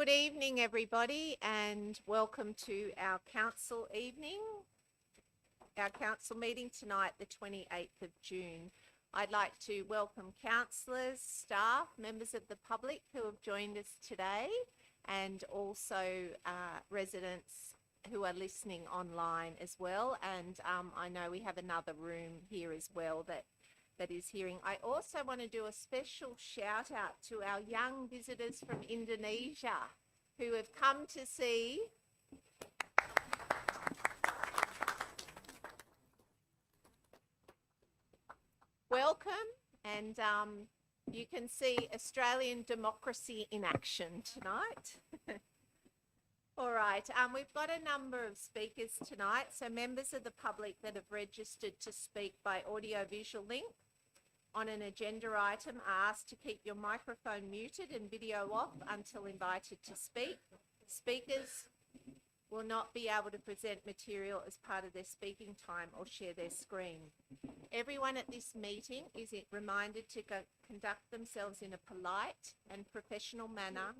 Good evening, everybody, and welcome to our council evening, our council meeting tonight, the 28th of June. I'd like to welcome councillors, staff, members of the public who have joined us today, and also residents who are listening online as well. And I know we have another room here as well that is hearing. I also want to do a special shout out to our young visitors from Indonesia who have come to see welcome, and you can see Australian democracy in action tonight. All right, we've got a number of speakers tonight, so members of the public that have registered to speak by audio-visual link on an agenda item are asked to keep your microphone muted and video off until invited to speak. Speakers will not be able to present material as part of their speaking time or share their screen. Everyone at this meeting is reminded to conduct themselves in a polite and professional manner,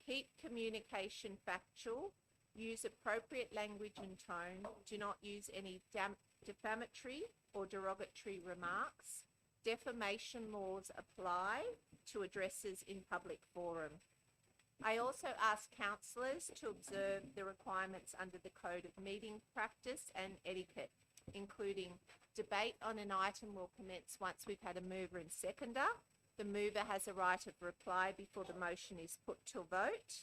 keep communication factual, use appropriate language and tone, do not use any defamatory or derogatory remarks. Defamation laws apply to addresses in public forum. I also ask councillors to observe the requirements under the Code of Meeting Practice and Etiquette, including debate on an item will commence once we've had a mover and seconder. The mover has a right of reply before the motion is put to vote.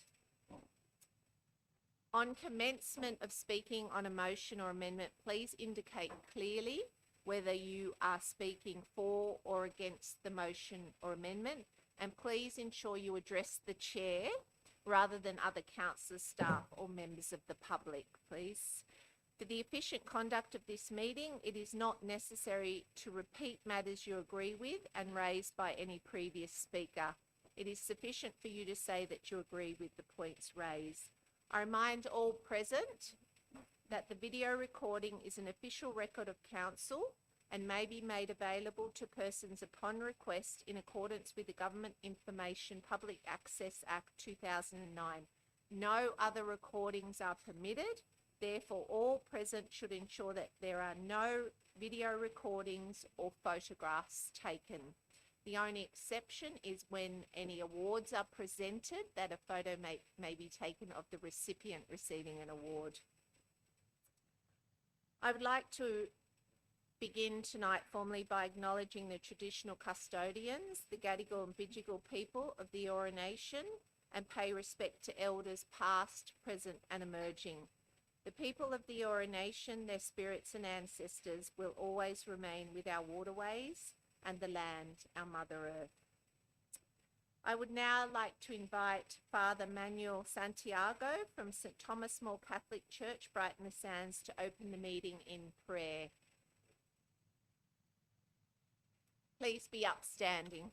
On commencement of speaking on a motion or amendment, please indicate clearly whether you are speaking for or against the motion or amendment, and please ensure you address the chair rather than other councillors, staff or members of the public, please. For the efficient conduct of this meeting, it is not necessary to repeat matters you agree with and raised by any previous speaker. It is sufficient for you to say that you agree with the points raised. I remind all present that the video recording is an official record of council and may be made available to persons upon request in accordance with the Government Information Public Access Act 2009. No other recordings are permitted. Therefore, all present should ensure that there are no video recordings or photographs taken. The only exception is when any awards are presented, that a photo may be taken of the recipient receiving an award. I would like to begin tonight formally by acknowledging the traditional custodians, the Gadigal and Bidjigal people of the Eora Nation, and pay respect to elders past, present and emerging. The people of the Eora Nation, their spirits and ancestors will always remain with our waterways and the land, our Mother Earth. I would now like to invite Father Manuel Santiago from St Thomas Small Catholic Church, Brighton the Sands, to open the meeting in prayer. Please be upstanding.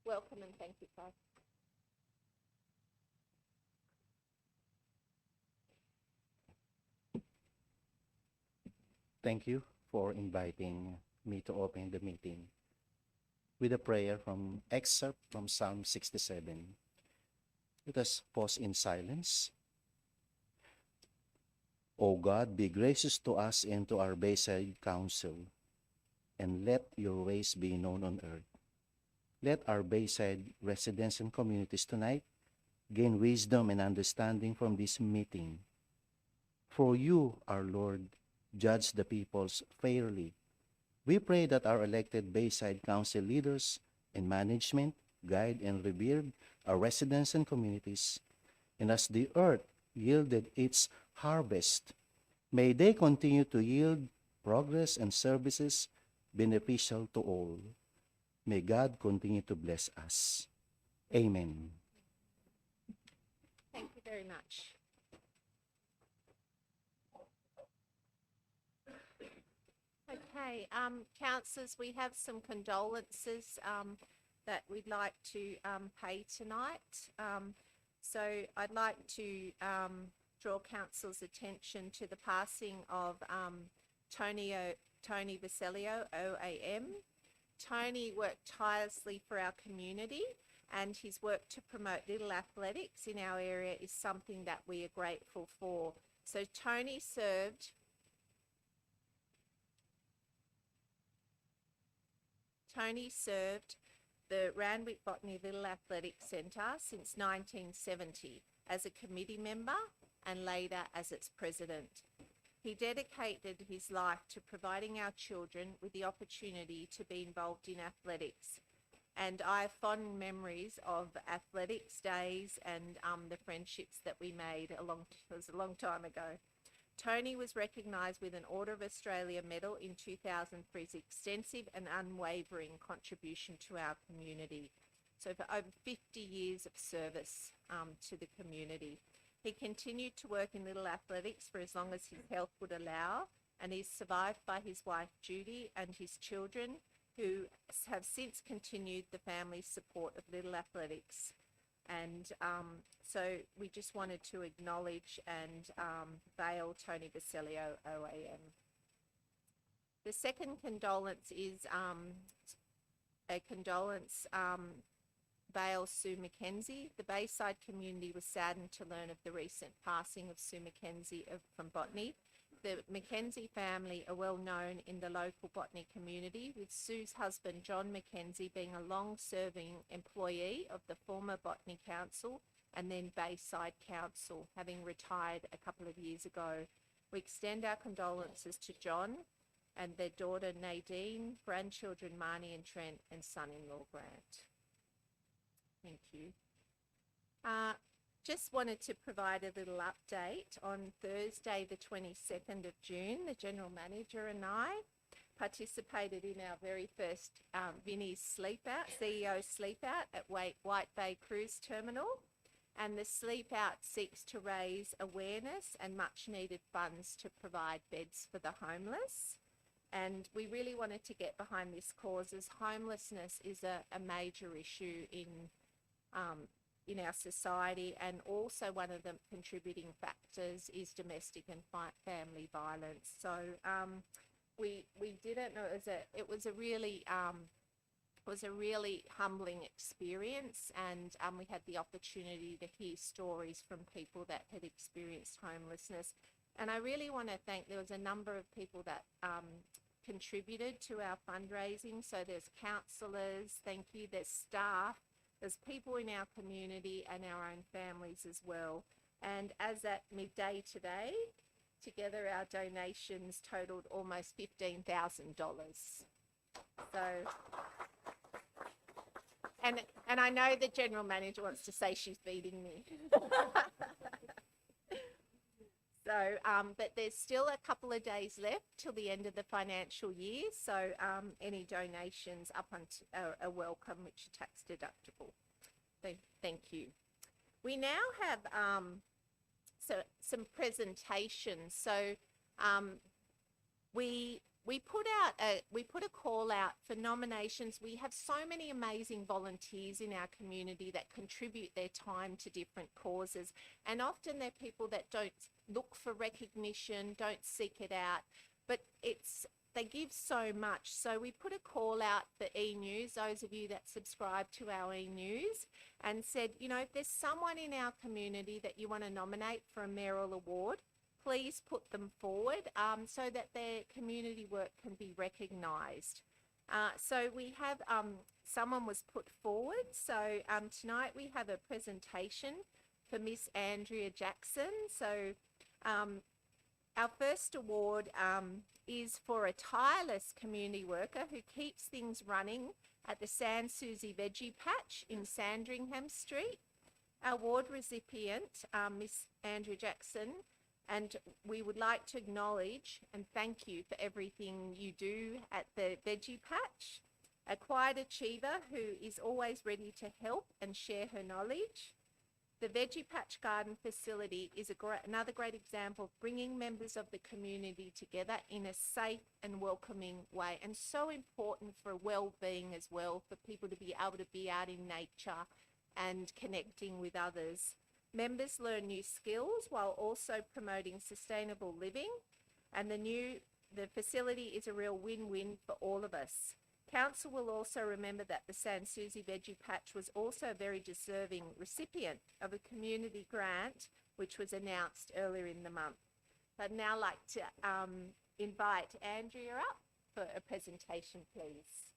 Welcome and thank you, Father. Thank you for inviting me to open the meeting with a prayer from excerpt from Psalm 67. Let us pause in silence. O God, be gracious to us and to our Bayside Council, and let your ways be known on earth. Let our Bayside residents and communities tonight gain wisdom and understanding from this meeting. For you, our Lord, judge the peoples fairly. We pray that our elected Bayside Council leaders and management guide and revere our residents and communities. And as the earth yielded its harvest, may they continue to yield progress and services beneficial to all. May God continue to bless us. Amen. Thank you very much. Okay, councillors, we have some condolences that we'd like to pay tonight. So I'd like to draw Council's attention to the passing of Tony Vaselio, OAM. Tony worked tirelessly for our community, and his work to promote little athletics in our area is something that we are grateful for. So Tony served the Randwick Botany Little Athletics Centre since 1970 as a committee member and later as its president. He dedicated his life to providing our children with the opportunity to be involved in athletics. And I have fond memories of athletics days and the friendships that we made it was a long time ago. Tony was recognised with an Order of Australia Medal in 2000 for his extensive and unwavering contribution to our community. So for over 50 years of service to the community. He continued to work in little athletics for as long as his health would allow, and he's survived by his wife Judy and his children, who have since continued the family's support of little athletics. And so we just wanted to acknowledge and bail Tony Vaselio, OAM. The second condolence is a condolence bail Sue Mackenzie. The Bayside community was saddened to learn of the recent passing of Sue Mackenzie from Botany. The Mackenzie family are well known in the local Botany community, with Sue's husband John Mackenzie being a long-serving employee of the former Botany Council and then Bayside Council, having retired a couple of years ago. We extend our condolences to John and their daughter Nadine, grandchildren Marnie and Trent, and son-in-law Grant. Thank you. Just wanted to provide a little update. On Thursday, the 22nd of June, the General Manager and I participated in our very first Vinnie's Sleepout, CEO Sleepout at White Bay Cruise Terminal. And the Sleepout seeks to raise awareness and much needed funds to provide beds for the homeless. And we really wanted to get behind this cause, as homelessness is a major issue in our society, and also one of the contributing factors is domestic and family violence. So we didn't know it was a really humbling experience, and we had the opportunity to hear stories from people that had experienced homelessness. And I really want to thank, there was a number of people that contributed to our fundraising. So there's councillors, thank you, there's staff, there's people in our community and our own families as well. And as at midday today, together our donations totaled almost $15,000. So, and I know the General Manager wants to say she's beating me. So, but there's still a couple of days left till the end of the financial year. So any donations up are welcome, which are tax deductible. So thank you. We now have some presentations. So we put a call out for nominations. We have so many amazing volunteers in our community that contribute their time to different causes, and often they're people that don't look for recognition, don't seek it out, but they give so much. So we put a call out for e-news, those of you that subscribe to our e-news, and said, you know, if there's someone in our community that you want to nominate for a mayoral award, please put them forward so that their community work can be recognised. So we have, someone was put forward. So tonight we have a presentation for Miss Andrea Jackson. So our first award is for a tireless community worker who keeps things running at the San Susie Veggie Patch in Sandringham Street. Our award recipient, Miss Andrea Jackson, and we would like to acknowledge and thank you for everything you do at the Veggie Patch. A quiet achiever who is always ready to help and share her knowledge. The Veggie Patch Garden facility is another great example of bringing members of the community together in a safe and welcoming way, and so important for well-being as well, for people to be able to be out in nature and connecting with others. Members learn new skills while also promoting sustainable living, and the facility is a real win-win for all of us. Council will also remember that the Sans Souci Veggie Patch was also a very deserving recipient of a community grant, which was announced earlier in the month. I'd now like to invite Andrea up for a presentation, please.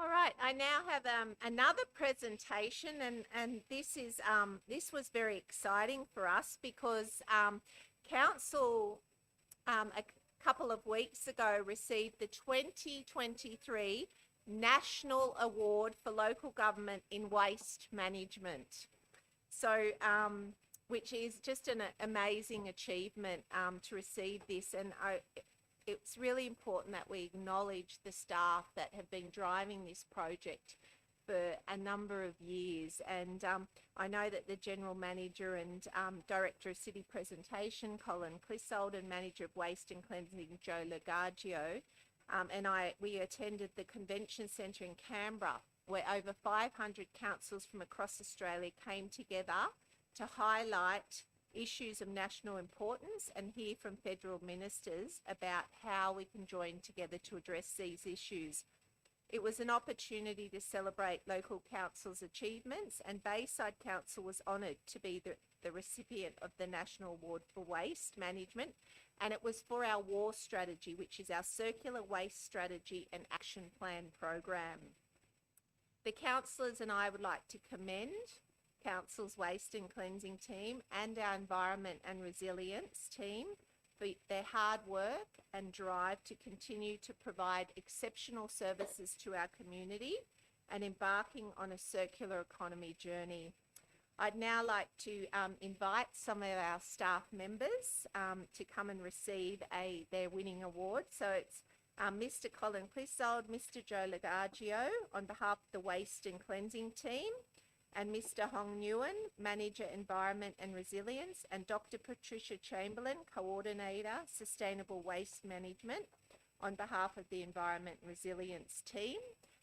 All right, I now have another presentation, and this was very exciting for us because Council a couple of weeks ago received the 2023 National Award for Local Government in Waste Management. So, which is just an amazing achievement to receive this, and it's really important that we acknowledge the staff that have been driving this project for a number of years. And I know that the General Manager and Director of City Presentation, Colin Clissold, and Manager of Waste and Cleansing, Joe Legargio, we attended the Convention Centre in Canberra, where over 500 councils from across Australia came together to highlight issues of national importance and hear from federal ministers about how we can join together to address these issues. It was an opportunity to celebrate local councils' achievements, and Bayside Council was honoured to be the recipient of the National Award for Waste Management, and it was for our WAR strategy, which is our Circular Waste Strategy and Action Plan program. The councillors and I would like to commend Council's Waste and Cleansing team and our Environment and Resilience team for their hard work and drive to continue to provide exceptional services to our community and embarking on a circular economy journey. I'd now like to invite some of our staff members to come and receive their winning award. So it's Mr. Colin Clissold, Mr. Joe Legargio on behalf of the Waste and Cleansing team, and Mr. Hong Nguyen, Manager Environment and Resilience, and Dr. Patricia Chamberlain, Coordinator Sustainable Waste Management on behalf of the Environment and Resilience team.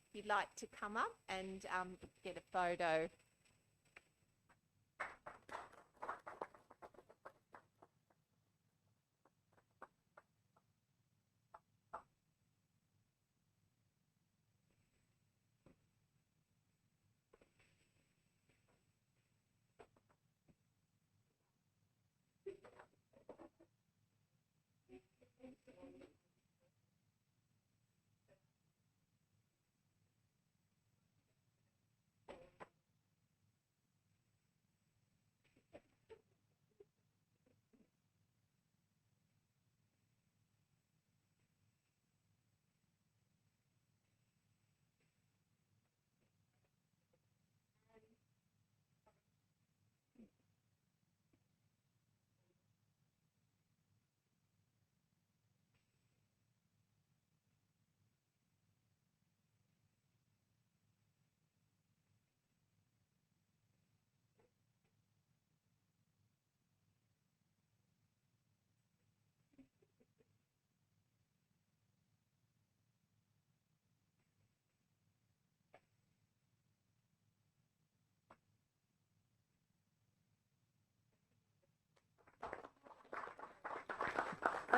If you'd like to come up and get a photo.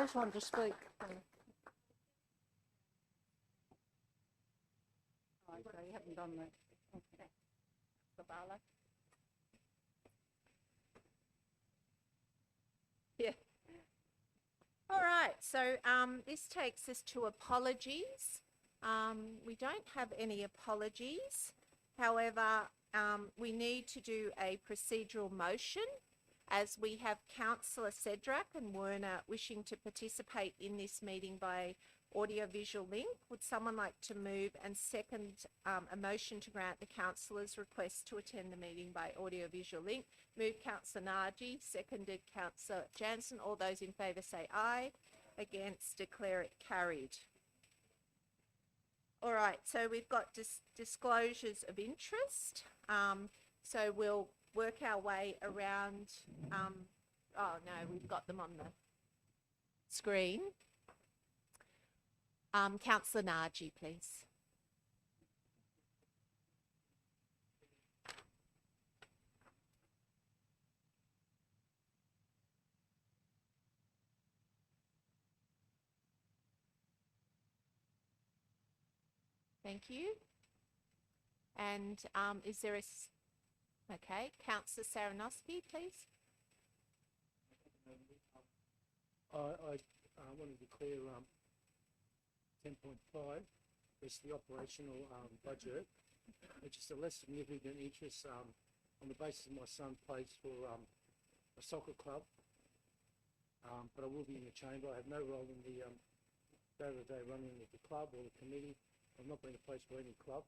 just wanted to speak. Okay, you haven't done that. Okay. Sabala. Yeah. All right, so this takes us to apologies. We don't have any apologies. However, we need to do a procedural motion as we have Councillor Cedric and Werner wishing to participate in this meeting by audio-visual link. Would someone like to move and second a motion to grant the councillor's request to attend the meeting by audio-visual link? Moved Councillor Nargi, seconded Councillor Jansen. All those in favour say aye. Against, declare it carried. All right, so we've got disclosures of interest. So we'll work our way around. Oh no, we've got them on the screen. Councillor Nargi, please. Thank you. And is there a... Okay, Councillor Saranoski, please. I want to declare 10.5 is the operational budget, which is a less significant interest on the basis of my son plays for a soccer club, but I will be in the chamber. I have no role in the day-to-day running of the club or the committee. I've not been placed for any club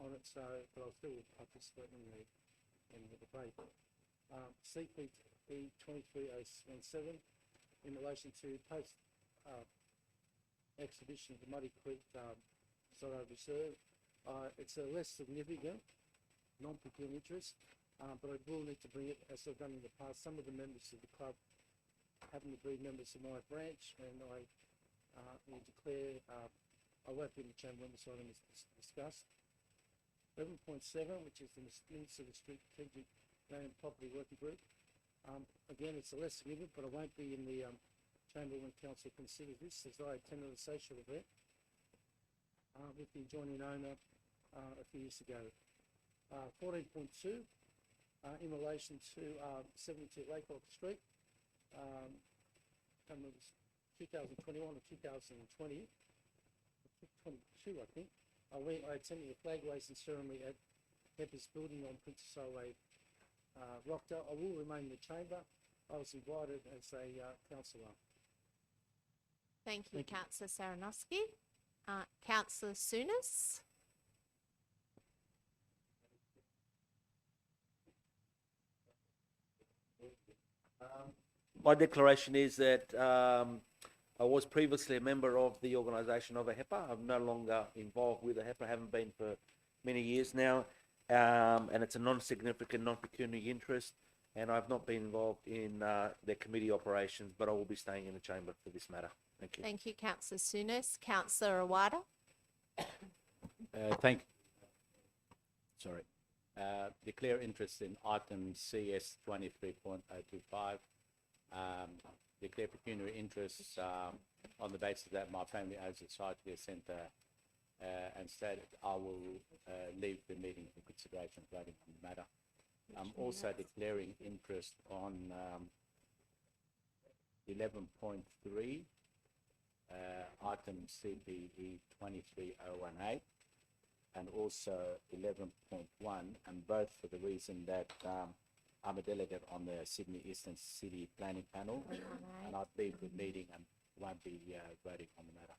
on it, so but I'll still participate in the debate. CPE 23017 in relation to post exhibition of the Muddy Creek Studdert Reserve. It's a less significant non-procurement interest, but I will need to bring it as I've done in the past. Some of the members of the club happen to be members of my branch, and I will declare I won't be in the chamber when this item is discussed. 11.7, which is the Lease of the Strategic Land Property Working Group. Again, it's a less significant, but I won't be in the chamber when council considers this, as I attended a social event with the adjoining owner a few years ago. 14.2, in relation to 72 Laycock Street, 2021 or 2020, 22 I think, I attended a flag raising ceremony at Pepper's building on Princess Highway, Rockdale. I will remain in the chamber. I was invited as a councillor. Thank you, Councillor Saranoski. Councillor Souness. My declaration is that I was previously a member of the organisation of a HEPA. I'm no longer involved with a HEPA, haven't been for many years now, and it's a non-significant, non-pecuniary interest, and I've not been involved in their committee operations, but I will be staying in the chamber for this matter. Thank you. Thank you, Councillor Souness. Councillor Awada. Declare interest in item CS 23.025. Declare pecuniary interest on the basis that my family owns a childcare centre, and stated I will leave the meeting for consideration of voting on the matter. I'm also declaring interest on 11.3, item CPE 23018, and also 11.1, and both for the reason that I'm a delegate on the Sydney Eastern City Planning Panel, and I'll leave the meeting and won't be voting on the matter.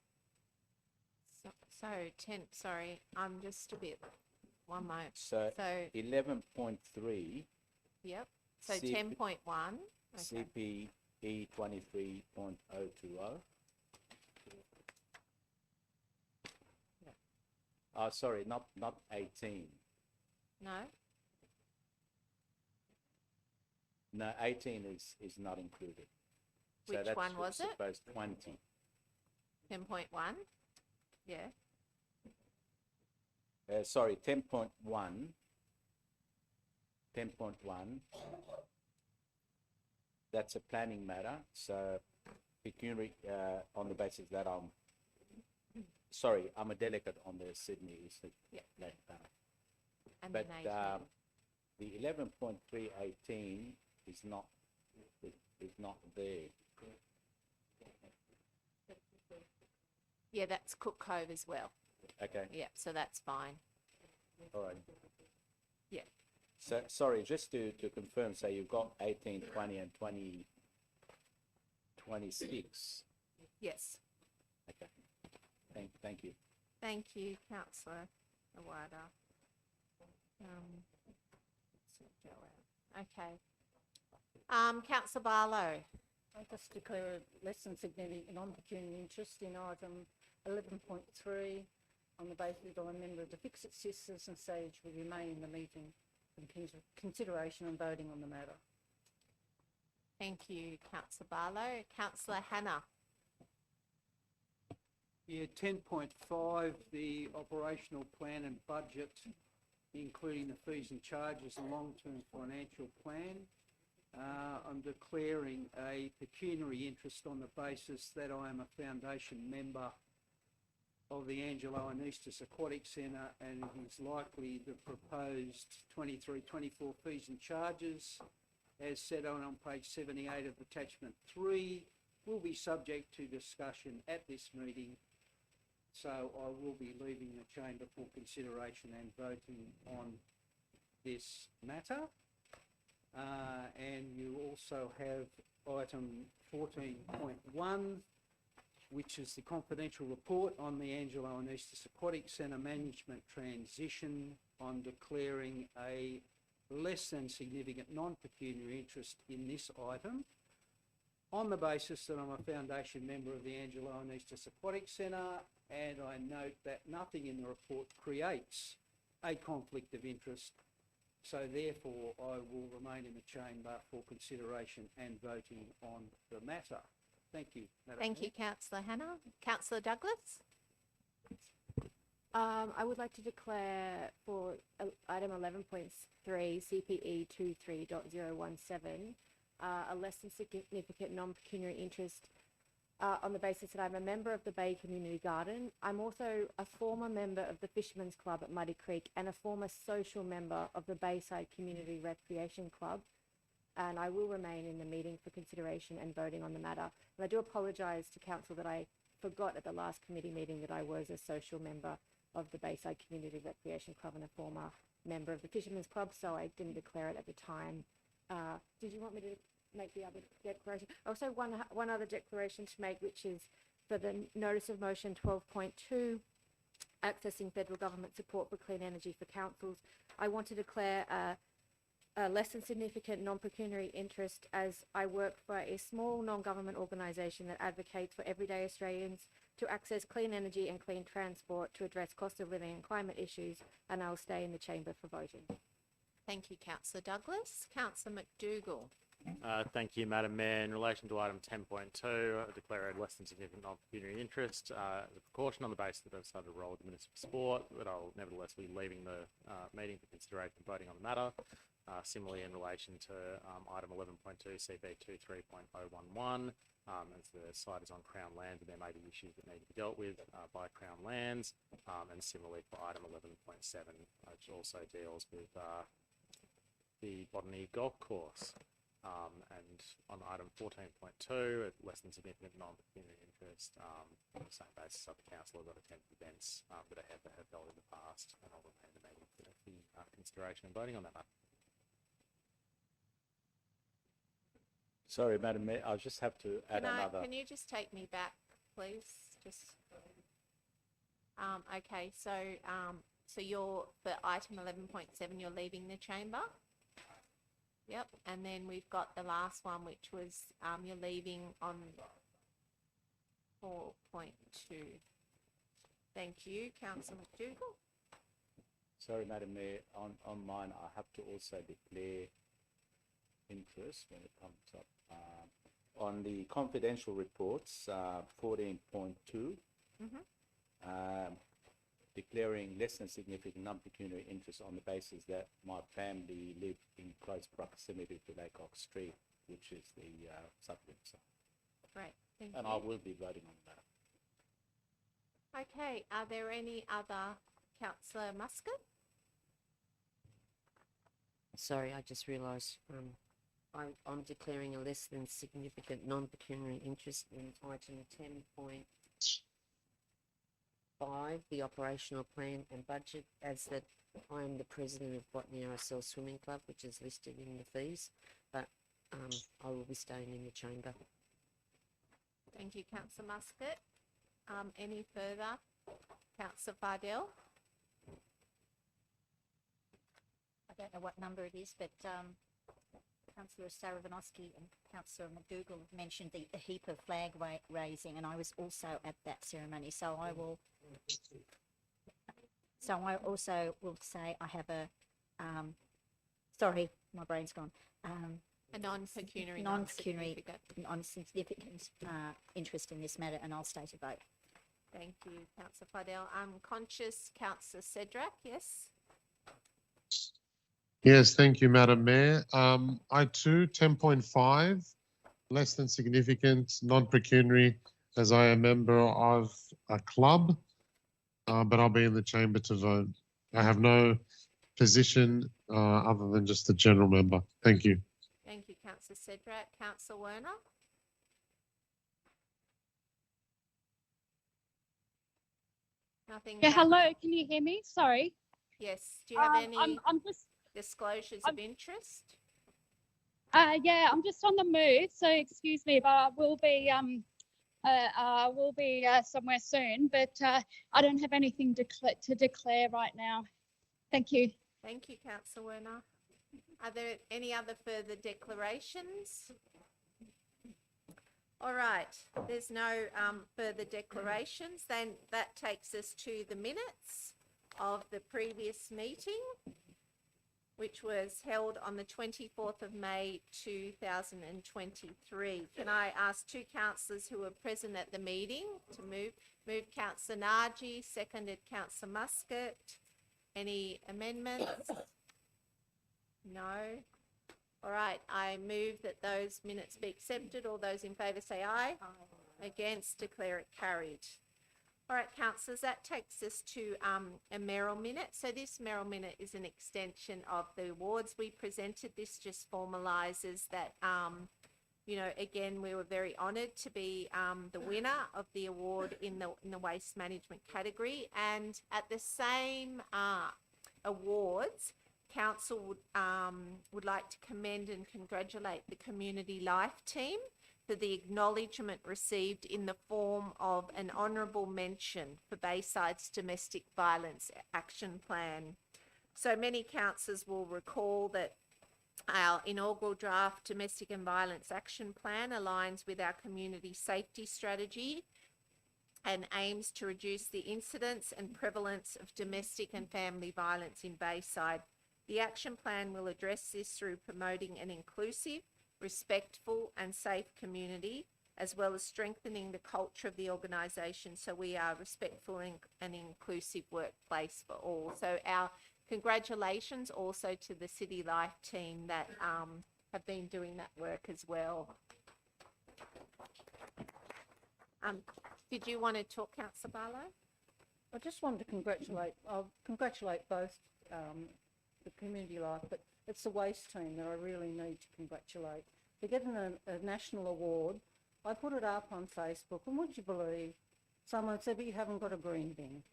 Sorry, I'm just a bit, one moment. So 11.3. Yep, so 10.1. Okay. CPE 23.020. Sorry, not 18. No? No, 18 is not included. Which one was it? Suppose 20. 10.1? Yeah. Sorry, 10.1. 10.1. That's a planning matter. So pecuniary, on the basis that I'm a delegate on the Sydney East Yeah. Lake panel. And But then 18. the 11.318 is not there. Yeah, that's Cook Cove as well. Okay, Yeah, so that's fine. all right. Yeah. So, sorry, just to confirm, so you've got 18, 20 and 26. Yes. Okay. Thank you. Thank you, Councillor Awada. Okay. Councillor Barlow. I just declare a less than significant non-pecuniary interest in item 11.3 on the basis that I'm a member of the Fix It Sisters and Sage will remain in the meeting for consideration and voting on the matter. Thank you, Councillor Barlow. Councillor Hannah. Yeah, 10.5, the operational plan and budget, including the fees and charges and long-term financial plan. I'm declaring a pecuniary interest on the basis that I am a foundation member of the Angelo Anestis Aquatic Centre, and it is likely the proposed 23-24 fees and charges, as set on page 78 of attachment 3, will be subject to discussion at this meeting. So I will be leaving the chamber for consideration and voting on this matter. And you also have item 14.1, which is the confidential report on the Angelo Anestis Aquatic Centre management transition. I'm declaring a less than significant non-pecuniary interest in this item on the basis that I'm a foundation member of the Angelo Anestis Aquatic Centre, and I note that nothing in the report creates a conflict of interest. So therefore, I will remain in the chamber for consideration and voting on the matter. Thank you, Madam Thank you, Mayor. Councillor Hannah. Councillor Douglas. I would like to declare for item 11.3 CPE 23.017 a less than significant non-pecuniary interest on the basis that I'm a member of the Bay Community Garden. I'm also a former member of the Fishermen's Club at Muddy Creek and a former social member of the Bayside Community Recreation Club. And I will remain in the meeting for consideration and voting on the matter. And I do apologise to Council that I forgot at the last committee meeting that I was a social member of the Bayside Community Recreation Club and a former member of the Fishermen's Club, so I didn't declare it at the time. Did you want me to make the other declaration? Also, one other declaration to make, which is for the notice of motion 12.2, accessing federal government support for clean energy for councils. I want to declare a less than significant non-pecuniary interest as I work for a small non-government organisation that advocates for everyday Australians to access clean energy and clean transport to address cost of living and climate issues, and I'll stay in the chamber for voting. Thank you, Councillor Douglas. Councillor McDougall. Thank you, Madam Mayor. In relation to item 10.2, I declare a less than significant non-pecuniary interest as a precaution on the basis that I've started a role with the Minister for Sport, but I'll nevertheless be leaving the meeting for consideration and voting on the matter. Similarly, in relation to item 11.2 CB 23.011, as the site is on Crown land and there may be issues that need to be dealt with by Crown lands, and similarly for item 11.7, which also deals with the Botany golf course. And on item 14.2, less than significant non-pecuniary interest, on the same basis of the council have attended events that I have held in the past, and I'll remain in the meeting for the consideration and voting on that matter. Sorry, Madam Mayor, I'll just have to add another. Can you just take me back, please? Okay, so you're, for item 11.7, you're leaving the chamber? Yep, and then we've got the last one, which was you're leaving on 4.2. Thank you, Councillor McDougall. Sorry, Madam Mayor, on mine, I have to also declare interest when it comes up. On the confidential reports, 14.2, declaring less than significant non-pecuniary interest on the basis that my family live in close proximity to Laycock Street, which is the subject. So. Great, Thank and you. I will be voting on the matter. Okay, are there any other, Councillor Muscat? Sorry, I just realised I'm declaring a less than significant non-pecuniary interest in item 10.5, the operational plan and budget, as that I am the president of Botany RSL Swimming Club, which is listed in the fees, but I will be staying in the chamber. Thank you, Councillor Muscat. Any further? Councillor Fardell? I don't know what number it is, but Councillor Saravanosky and Councillor McDougall have mentioned the heap of flag raising, and I was also at that ceremony. So I also will say I have a, sorry, my brain's gone. A non-pecuniary, Non-pecuniary, non-significant. non-significant interest in this matter, and I'll state a vote. Thank you, Councillor Fardell. I'm conscious, Councillor Cedric, yes? Yes, thank you, Madam Mayor. I too, 10.5, less than significant, non-pecuniary, as I am a member of a club, but I'll be in the chamber to vote. I have no position other than just a general member. Thank you. Thank you, Councillor Cedric. Councillor Werner? Nothing. Yeah, back- hello, can you hear me? Sorry. Yes. Do you have any I'm just, disclosures of interest? yeah, I'm just on the move, so excuse me, but I will be somewhere soon, but I don't have anything to declare right now. Thank you. Thank you, Councillor Werner. Are there any other further declarations? All right, there's no further declarations. Then that takes us to the minutes of the previous meeting, which was held on the 24th of May 2023. Can I ask two councillors who were present at the meeting to move? Moved Councillor Nargi, seconded Councillor Muscat. Any amendments? No. All right, I move that those minutes be accepted. All those in favour say aye. Aye. Against, declare it carried. All right, councillors, that takes us to a Mayoral Minute. So this Mayoral Minute is an extension of the awards we presented. This just formalises that, you know, again, we were very honoured to be the winner of the award in the waste management category. And at the same awards, Council would like to commend and congratulate the Community Life team for the acknowledgement received in the form of an honourable mention for Bayside's Domestic Violence Action Plan. So many councillors will recall that our inaugural draft Domestic and Violence Action Plan aligns with our community safety strategy and aims to reduce the incidence and prevalence of domestic and family violence in Bayside. The action plan will address this through promoting an inclusive, respectful and safe community, as well as strengthening the culture of the organisation so we are a respectful and inclusive workplace for all. So our congratulations also to the City Life team that have been doing that work as well. Did you want to talk, Councillor Barlow? I just wanted to congratulate both the Community Life, but it's the waste team that I really need to congratulate. For getting a national award, I put it up on Facebook, and would you believe, someone said, but you haven't got a green bin.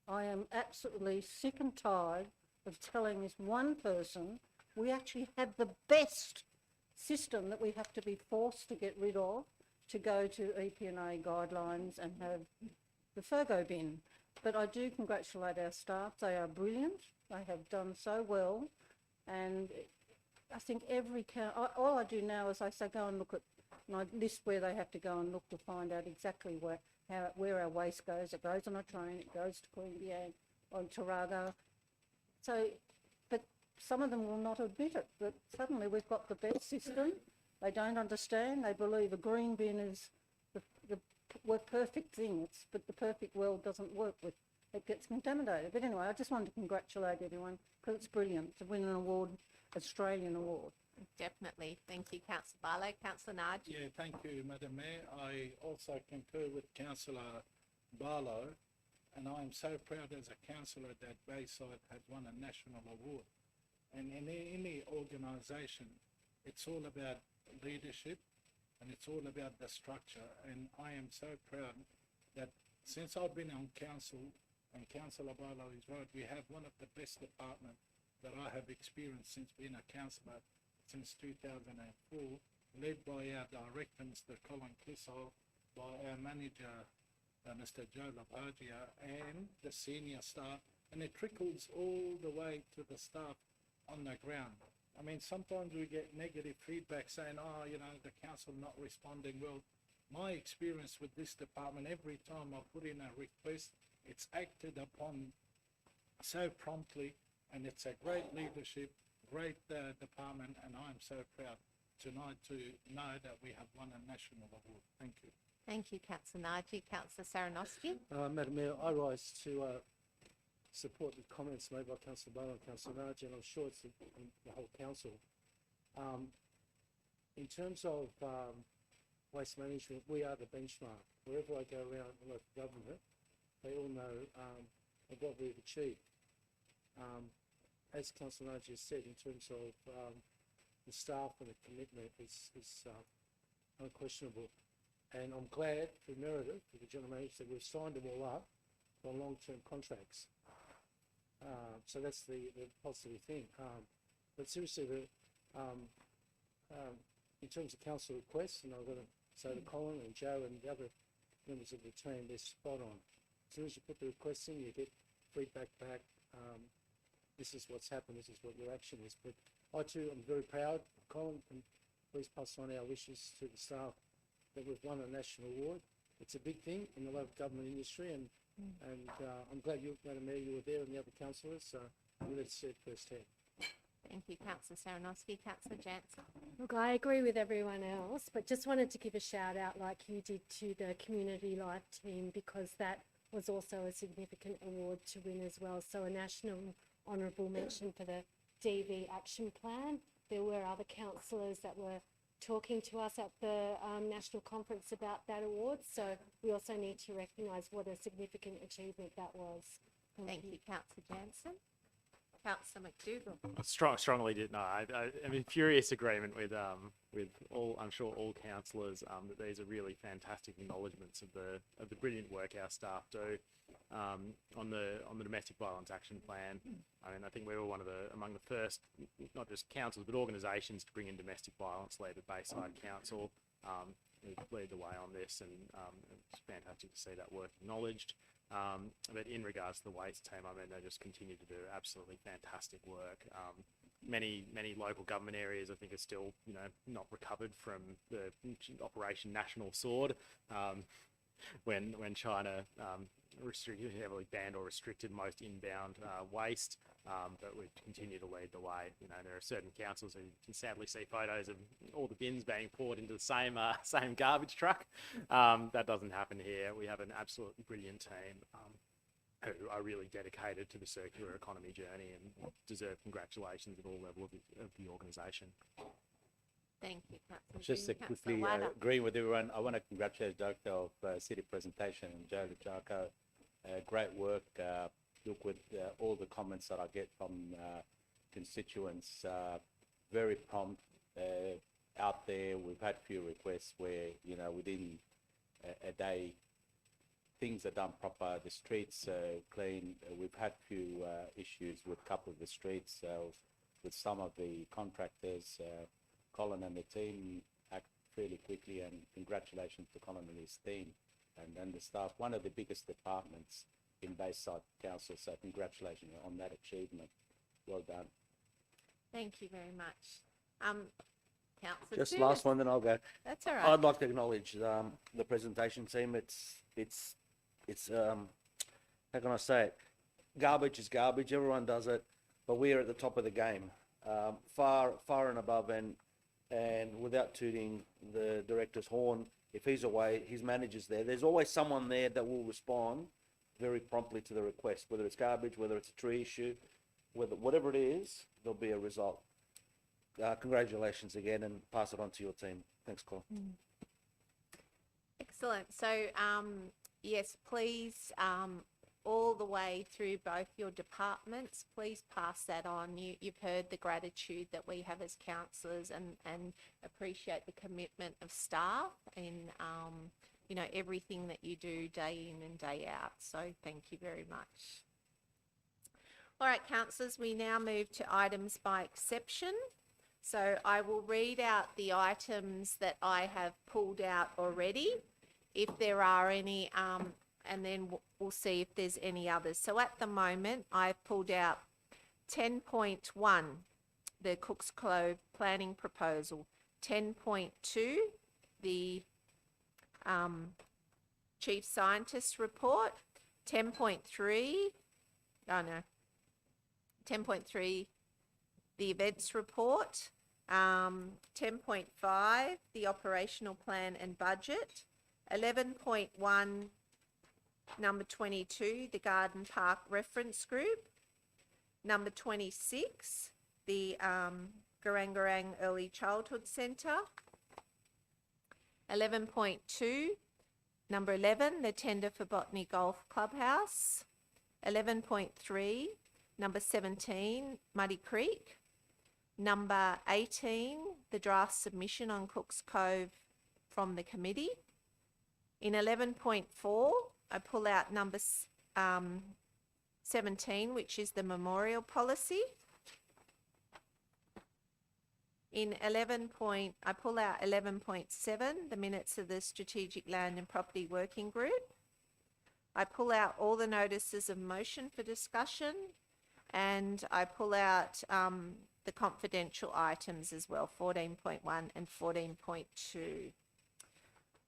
I am absolutely sick and tired of telling this one person we actually have the best system that we have to be forced to get rid of to go to EPNA guidelines and have the Fergo bin. But I do congratulate our staff. They are brilliant. They have done so well. And I think all I do now is I say go and look at, and I list where they have to go and look to find out exactly where our waste goes. It goes on a train, it goes to Queanbeyan, on Tarago. So, but some of them will not admit it, but suddenly we've got the best system. They don't understand. They believe a green bin is the perfect thing. But the perfect world doesn't work with, it gets contaminated. But anyway, I just wanted to congratulate everyone because it's brilliant to win an award, Australian award. Definitely. Thank you, Councillor Barlow. Councillor Nard? Yeah, thank you, Madam Mayor. I also concur with Councillor Barlow, and I am so proud as a councillor that Bayside has won a national award. And in any organisation, it's all about leadership and it's all about the structure. And I am so proud that since I've been on council, and Councillor Barlow is right, we have one of the best departments that I have experienced since being a councillor since 2004, led by our director, Mr. Colin Clissold, by our manager, Mr. Joe Lapagia, and the senior staff, and it trickles all the way to the staff on the ground. I mean, sometimes we get negative feedback saying, oh, you know, the council not responding well. My experience with this department, every time I put in a request, it's acted upon so promptly, and it's a great leadership, great department, and I'm so proud tonight to know that we have won a national award. Thank you. Thank you, Councillor Nagy. Councillor Saranowski? Madam Mayor, I rise to support the comments made by Councillor Barlow and Councillor Nagy, and I'm sure it's the whole council. In terms of waste management, we are the benchmark. Wherever I go around the local government, they all know of what we've achieved. As Councillor Nagy has said, in terms of the staff and the commitment is unquestionable. And I'm glad for Meredith, for the general manager, that we've signed them all up for long-term contracts. So that's the positive thing. But seriously, in terms of council requests, and I've got to say to Colin and Joe and the other members of the team, they're spot on. As soon as you put the requests in, you get feedback back. This is what's happened, this is what your action is. But I too am very proud. Colin, and please pass on our wishes to the staff that we've won a national award. It's a big thing in the local government industry, and I'm glad you, Madam Mayor, you were there and the other councillors. You let see it firsthand. Thank you, Councillor Saranowski. Councillor Jansen? Look, I agree with everyone else, but just wanted to give a shout out like you did to the Community Life team, because that was also a significant award to win as well. So a national honourable mention for the DV action plan. There were other councillors that were talking to us at the national conference about that award, so we also need to recognise what a significant achievement that was. Thank you, Councillor Jansen. Councillor McDougall? Strongly did. No, I'm in furious agreement with all. I'm sure all councillors that these are really fantastic acknowledgements of the brilliant work our staff do on the domestic violence action plan. I mean, I think we were among the first, not just councils but organisations to bring in domestic violence led at Bayside Council. Lead the way on this, and it's fantastic to see that work acknowledged. But in regards to the waste team, I mean, they just continue to do absolutely fantastic work. Many local government areas, I think, are still, not recovered from the Operation National Sword, when China heavily banned or restricted most inbound waste. But we continue to lead the way. There are certain councils who can sadly see photos of all the bins being poured into the same garbage truck. That doesn't happen here. We have an absolutely brilliant team who are really dedicated to the circular economy journey and deserve congratulations at all levels of the organisation. Thank you, Councillor. Just to quickly agree with everyone, I want to congratulate the Director of City Presentation, Joe Lapagia. Great work. Look, with all the comments that I get from constituents, very prompt out there. We've had few requests where, within a day, things are done proper. The streets clean. We've had few issues with a couple of the streets with some of the contractors. Colin and the team act fairly quickly, and congratulations to Colin and his team and the staff. One of the biggest departments in Bayside Council, so congratulations on that achievement. Well done. Thank you very much. Councillor Just Studdert? last one, then I'll go. That's all right. I'd like to acknowledge the presentation team. It's how can I say it? Garbage is garbage. Everyone does it, but we're at the top of the game, far and above. And without tooting the director's horn, if he's away, his manager's there. There's always someone there that will respond very promptly to the request, whether it's garbage, whether it's a tree issue, whatever it is, there'll be a result. congratulations again, and pass it on to your team. Thanks, Cole. Excellent. So, yes, please, all the way through both your departments, please pass that on. You've heard the gratitude that we have as councillors, and appreciate the commitment of staff in, you know, everything that you do day in and day out. So thank you very much. All right, councillors, we now move to items by exception. So I will read out the items that I have pulled out already, if there are any, and then we'll see if there's any others. So at the moment, I've pulled out 10.1, the Cooks Cove planning proposal, 10.2, the chief scientist report, 10.3, 10.3, the events report, 10.5, the operational plan and budget, 11.1, number 22, the Garden Park Reference Group, number 26, the Garrigarrang Early Childhood Centre, 11.2, number 11, the tender for Botany Golf Clubhouse, 11.3, number 17, Muddy Creek, number 18, the draft submission on Cooks Cove from the committee. In 11.4, I pull out number 17, which is the memorial policy. In I pull out 11.7, the minutes of the Strategic Land and Property Working Group. I pull out all the notices of motion for discussion, and I pull out the confidential items as well, 14.1 and 14.2.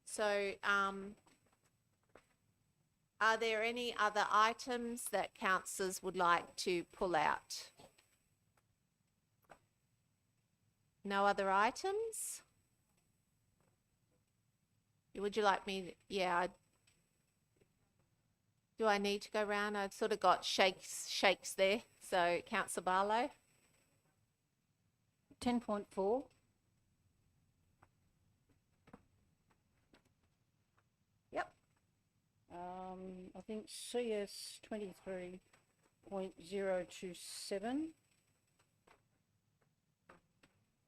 So are there any other items that councillors would like to pull out? No other items? Would you like me? Yeah. Do I need to go round? I've sort of got shakes there. So, Councillor Barlow. 10.4. Yep. I think CS 23.027.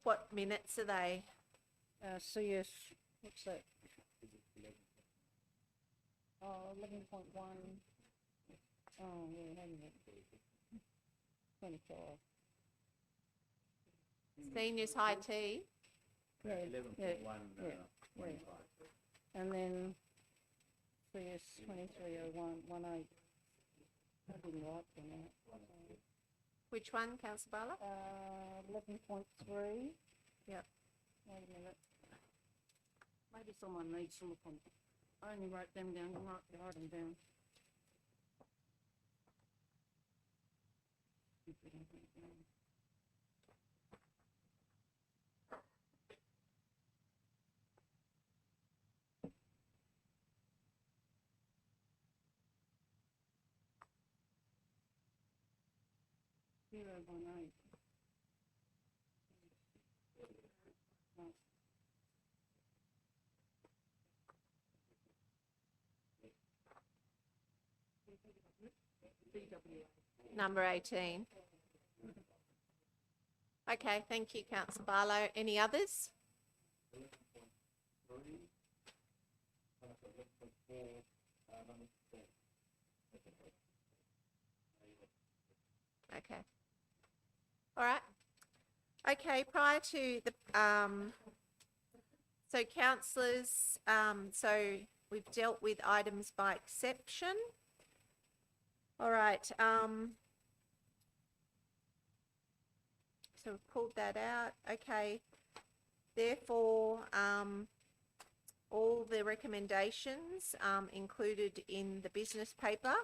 What minutes are they? CS, what's that? 11.1. Oh, yeah, hang on. 25. Seniors High Tea. Yeah, 11.1. And then CS 230118. I didn't write them out. Which one, Councillor Barlow? 11.3. Yep. Wait a minute. Maybe someone needs to look on. I only wrote them down. Write them down. Zero 1 8. Number 18. Okay, thank you, Councillor Barlow. Any others? Okay. All right. Okay, prior to the, so councillors, so we've dealt with items by exception. All right, so we've pulled that out. Okay, therefore, all the recommendations included in the business paper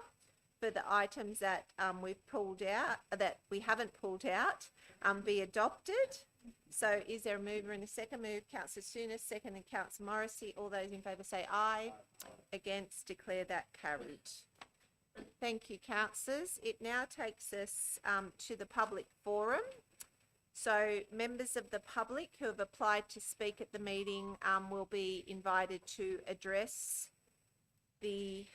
for the items that we've pulled out, that we haven't pulled out, be adopted. So is there a mover and a second? Move Councillor Souness, second, and Councillor Morrissey. All those in favour say aye. Against, declare that carried. Thank you, councillors. It now takes us to the public forum. So members of the public who have applied to speak at the meeting will be invited to address the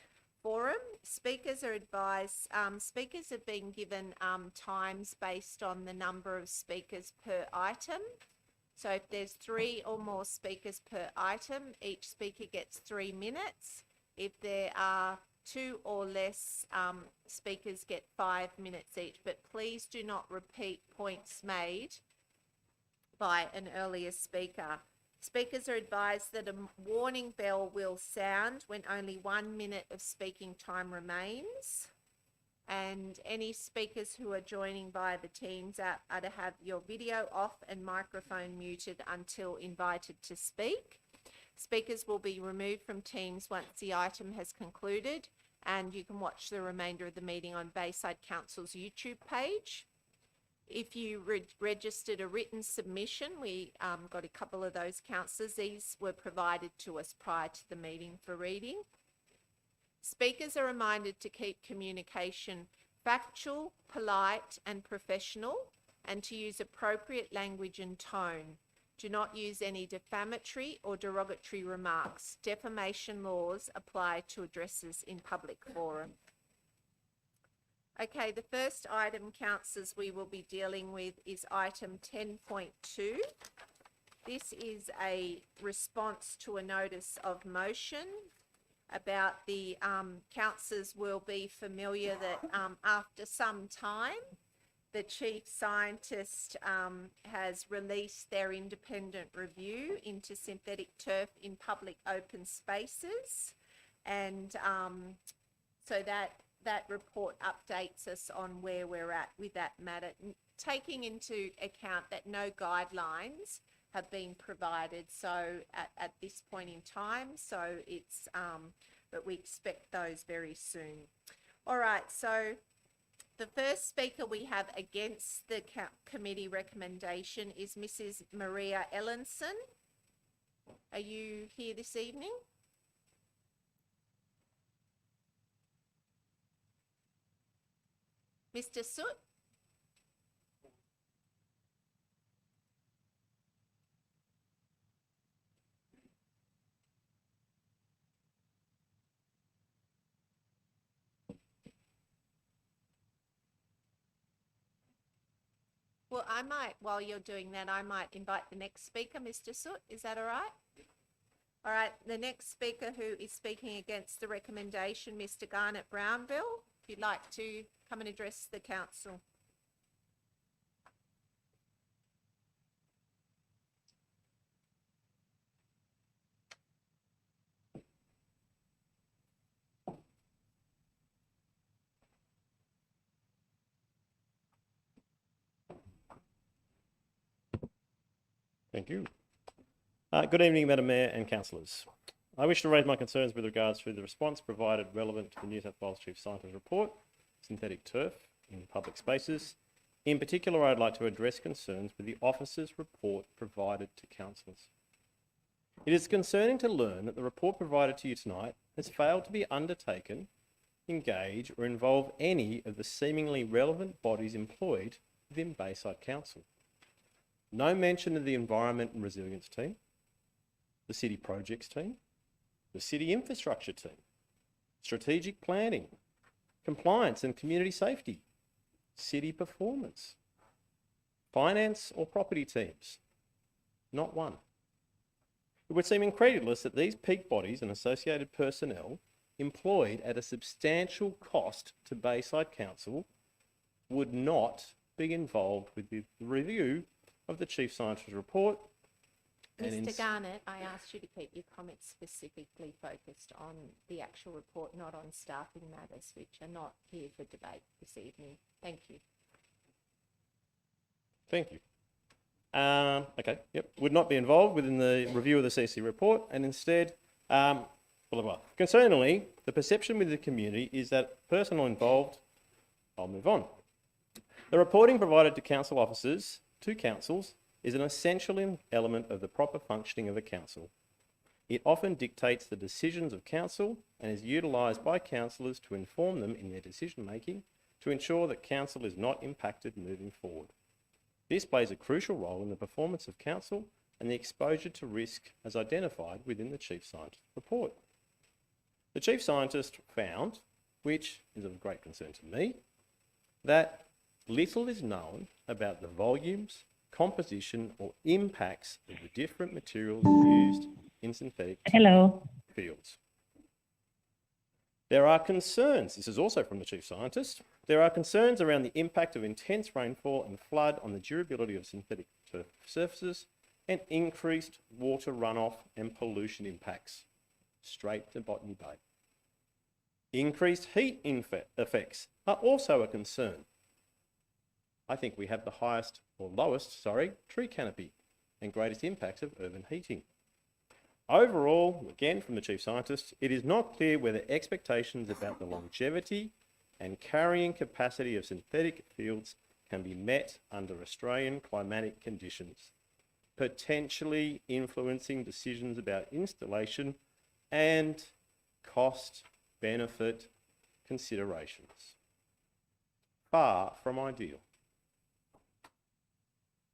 forum. Speakers are advised, speakers have been given times based on the number of speakers per item. So if there's 3 or more speakers per item, each speaker gets 3 minutes. If there are 2 or less speakers get 5 minutes each, but please do not repeat points made by an earlier speaker. Speakers are advised that a warning bell will sound when only 1 minute of speaking time remains. And any speakers who are joining via the Teams app are to have your video off and microphone muted until invited to speak. Speakers will be removed from Teams once the item has concluded, and you can watch the remainder of the meeting on Bayside Council's YouTube page. If you registered a written submission, we got a couple of those, councillors. These were provided to us prior to the meeting for reading. Speakers are reminded to keep communication factual, polite and professional, and to use appropriate language and tone. Do not use any defamatory or derogatory remarks. Defamation laws apply to addresses in public forum. Okay, the first item, councillors, we will be dealing with is item 10.2. This is a response to a notice of motion about the councillors will be familiar that after some time, the chief scientist has released their independent review into synthetic turf in public open spaces. And so that report updates us on where we're at with that matter, taking into account that no guidelines have been provided at this point in time. So it's, but we expect those very soon. All right, so the first speaker we have against the committee recommendation is Mrs. Maria Ellenson. Are you here this evening? Mr. Soot? Well, I might, while you're doing that, I might invite the next speaker, Mr. Soot. Is that all right? All right, the next speaker who is speaking against the recommendation, Mr. Garnet Brownville, if you'd like to come and address the council. Thank you. Good evening, Madam Mayor and councillors. I wish to raise my concerns with regards to the response provided relevant to the New South Wales Chief Scientist report, synthetic turf in public spaces. In particular, I'd like to address concerns with the officer's report provided to councillors. It is concerning to learn that the report provided to you tonight has failed to be undertaken, engage or involve any of the seemingly relevant bodies employed within Bayside Council. No mention of the Environment and Resilience team, the City Projects team, the City Infrastructure team, Strategic Planning, Compliance and Community Safety, City Performance, Finance or Property teams. Not one. It would seem incredulous that these peak bodies and associated personnel employed at a substantial cost to Bayside Council would not be involved with the review of the Chief Scientist's report. Mr. Garnet, I asked you to keep your comments specifically focused on the actual report, not on staffing matters, which are not here for debate this evening. Thank you. Thank you. Okay, yep, would not be involved within the review of the CC report, and instead, concerningly, the perception with the community is that personnel involved, I'll move on. The reporting provided to council officers, to councils, is an essential element of the proper functioning of a council. It often dictates the decisions of council and is utilised by councillors to inform them in their decision making to ensure that council is not impacted moving forward. This plays a crucial role in the performance of council and the exposure to risk as identified within the Chief Scientist report. The Chief Scientist found, which is of great concern to me, that little is known about the volumes, composition or impacts of the different materials used in synthetic fields. There are concerns, this is also from the Chief Scientist, there are concerns around the impact of intense rainfall and flood on the durability of synthetic turf surfaces and increased water runoff and pollution impacts straight to Botany Bay. Increased heat effects are also a concern. I think we have the highest or lowest, tree canopy and greatest impacts of urban heating. Overall, again from the Chief Scientist, it is not clear whether expectations about the longevity and carrying capacity of synthetic fields can be met under Australian climatic conditions, potentially influencing decisions about installation and cost-benefit considerations. Far from ideal.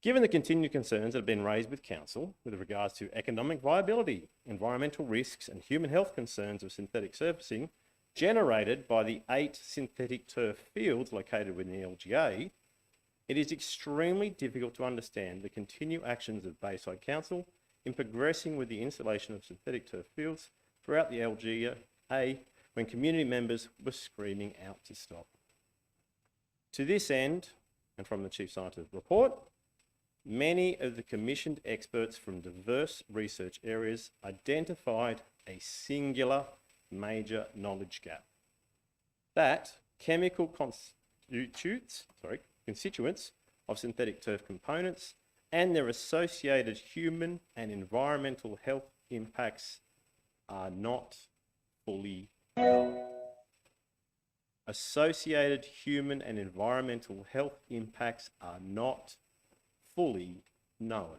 Given the continued concerns that have been raised with Council with regards to economic viability, environmental risks and human health concerns of synthetic surfacing generated by the 8 synthetic turf fields located within the LGA, it is extremely difficult to understand the continued actions of Bayside Council in progressing with the installation of synthetic turf fields throughout the LGA when community members were screaming out to stop. To this end, and from the Chief Scientist's report, many of the commissioned experts from diverse research areas identified a singular major knowledge gap. That chemical constituents of synthetic turf components and their associated human and environmental health impacts are not fully known. Associated human and environmental health impacts are not fully known.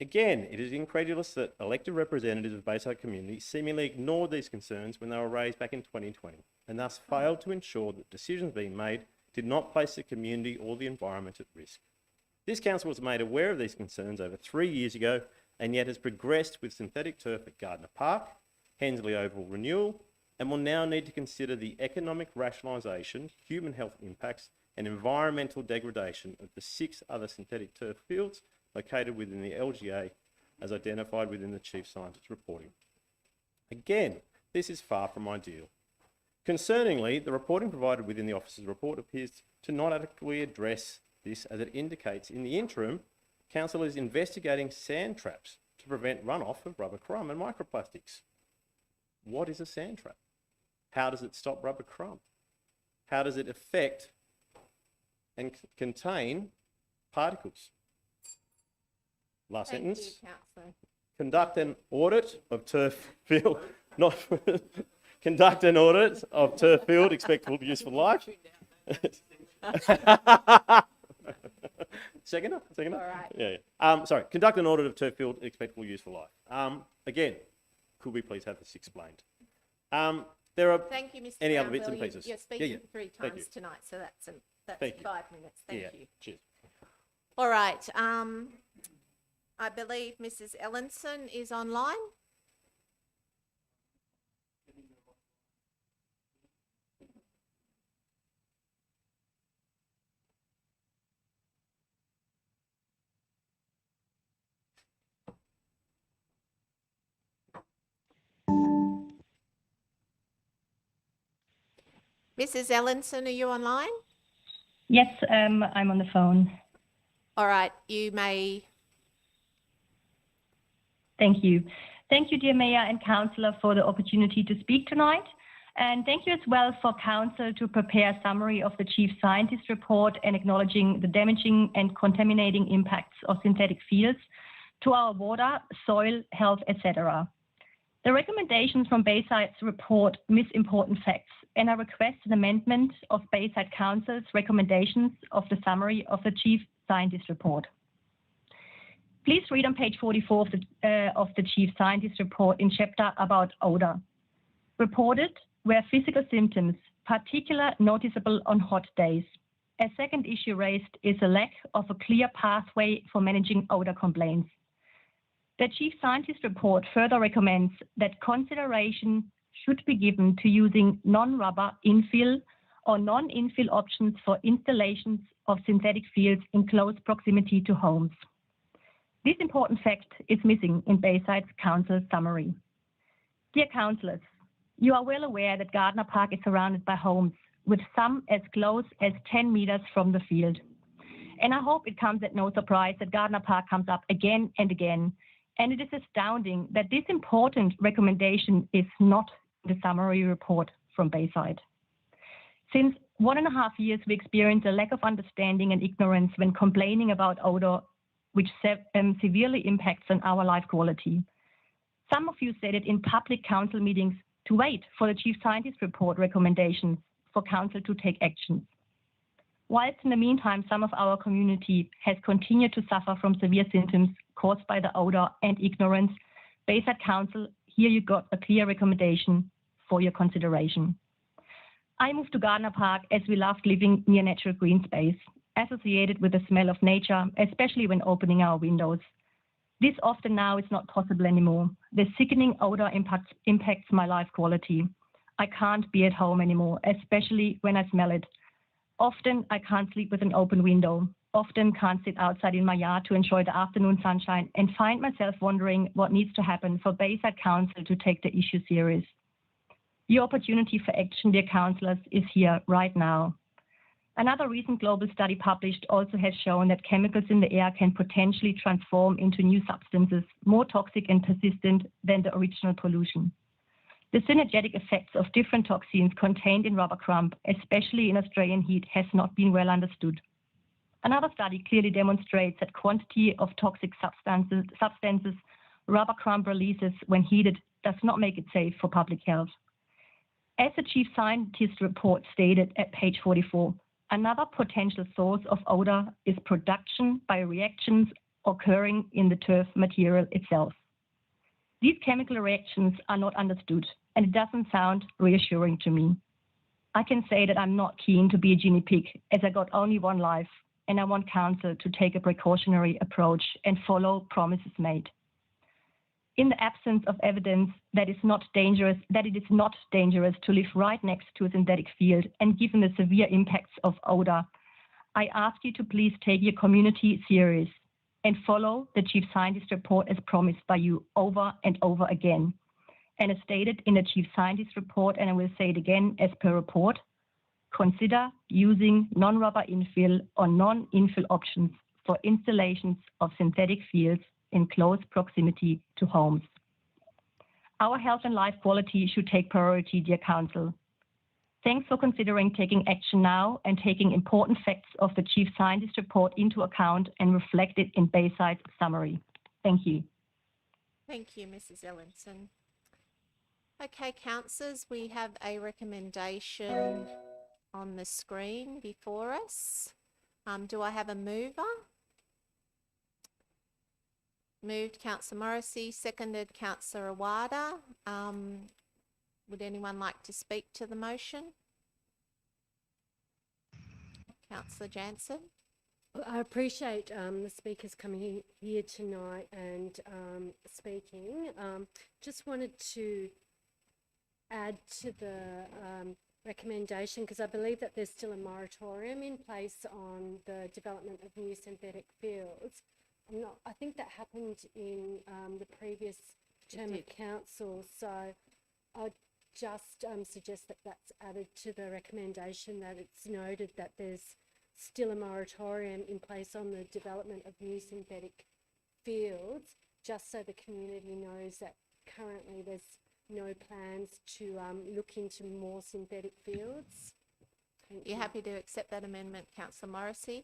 Again, it is incredulous that elected representatives of Bayside community seemingly ignored these concerns when they were raised back in 2020 and thus failed to ensure that decisions being made did not place the community or the environment at risk. This council was made aware of these concerns over 3 years ago and yet has progressed with synthetic turf at Gardiner Park, Hensley Oval renewal, and will now need to consider the economic rationalisation, human health impacts and environmental degradation of the 6 other synthetic turf fields located within the LGA as identified within the Chief Scientist's reporting. Again, this is far from ideal. Concerningly, the reporting provided within the officer's report appears to not adequately address this, as it indicates in the interim, Council is investigating sand traps to prevent runoff of rubber crumb and microplastics. What is a sand trap? How does it stop rubber crumb? How does it affect and contain particles? Last sentence. Thank you, Councillor. Conduct an audit of turf field, conduct an audit of turf field expectable useful life. Second? All right. Yeah. Sorry. Conduct an audit of turf field expectable useful life. Again, could we please have this explained? There are Thank you, Mr. any other Brownbill. bits and pieces? You're speaking Yeah. 3 Thank times you. tonight, so that's Thank you. 5 minutes. Thank you. Cheers. All right. I believe Mrs. Ellenson is online. Mrs. Ellenson, are you online? Yes, I'm on the phone. All right, you may. Thank you. Thank you, dear Mayor and Councillor, for the opportunity to speak tonight. And thank you as well for Council to prepare a summary of the Chief Scientist report and acknowledging the damaging and contaminating impacts of synthetic fields to our water, soil, health, etc. The recommendations from Bayside's report miss important facts, and I request an amendment of Bayside Council's recommendations of the summary of the Chief Scientist report. Please read on page 44 of the Chief Scientist report in chapter about odour. Reported were physical symptoms particularly noticeable on hot days. A second issue raised is a lack of a clear pathway for managing odour complaints. The Chief Scientist report further recommends that consideration should be given to using non-rubber infill or non-infill options for installations of synthetic fields in close proximity to homes. This important fact is missing in Bayside's council summary. Dear councillors, you are well aware that Gardiner Park is surrounded by homes, with some as close as 10 metres from the field. And I hope it comes at no surprise that Gardiner Park comes up again and again, and it is astounding that this important recommendation is not in the summary report from Bayside. Since 1.5 years, we experience a lack of understanding and ignorance when complaining about odour, which severely impacts on our life quality. Some of you said it in public council meetings to wait for the Chief Scientist report recommendations for council to take action. Whilst in the meantime, some of our community has continued to suffer from severe symptoms caused by the odour and ignorance, Bayside Council, here you got a clear recommendation for your consideration. I moved to Gardiner Park as we loved living near natural green space, associated with the smell of nature, especially when opening our windows. This often now is not possible anymore. The sickening odour impacts my life quality. I can't be at home anymore, especially when I smell it. Often I can't sleep with an open window. Often can't sit outside in my yard to enjoy the afternoon sunshine, and find myself wondering what needs to happen for Bayside Council to take the issue serious. Your opportunity for action, dear councillors, is here right now. Another recent global study published also has shown that chemicals in the air can potentially transform into new substances more toxic and persistent than the original pollution. The synergetic effects of different toxins contained in rubber crumb, especially in Australian heat, has not been well understood. Another study clearly demonstrates that quantity of toxic substances rubber crumb releases when heated does not make it safe for public health. As the Chief Scientist report stated at page 44, another potential source of odour is production by reactions occurring in the turf material itself. These chemical reactions are not understood, and it doesn't sound reassuring to me. I can say that I'm not keen to be a guinea pig, as I got only one life, and I want council to take a precautionary approach and follow promises made. In the absence of evidence that it is not dangerous to live right next to a synthetic field, and given the severe impacts of odour, I ask you to please take your community serious and follow the Chief Scientist report as promised by you over and over again. And as stated in the Chief Scientist report, and I will say it again as per report, consider using non-rubber infill or non-infill options for installations of synthetic fields in close proximity to homes. Our health and life quality should take priority, dear council. Thanks for considering taking action now and taking important facts of the Chief Scientist report into account and reflected in Bayside's summary. Thank you. Thank you, Mrs. Ellinson. Okay, councillors, we have a recommendation on the screen before us. Do I have a mover? Moved Councillor Morrissey, seconded Councillor Awada. Would anyone like to speak to the motion? Councillor Jansen. I appreciate the speakers coming here tonight and speaking. Just wanted to add to the recommendation, because I believe that there's still a moratorium in place on the development of new synthetic fields. I think that happened in the previous term of council, so I'd just suggest that that's added to the recommendation, that it's noted that there's still a moratorium in place on the development of new synthetic fields, just so the community knows that currently there's no plans to look into more synthetic fields. You happy to accept that amendment, Councillor Morrissey?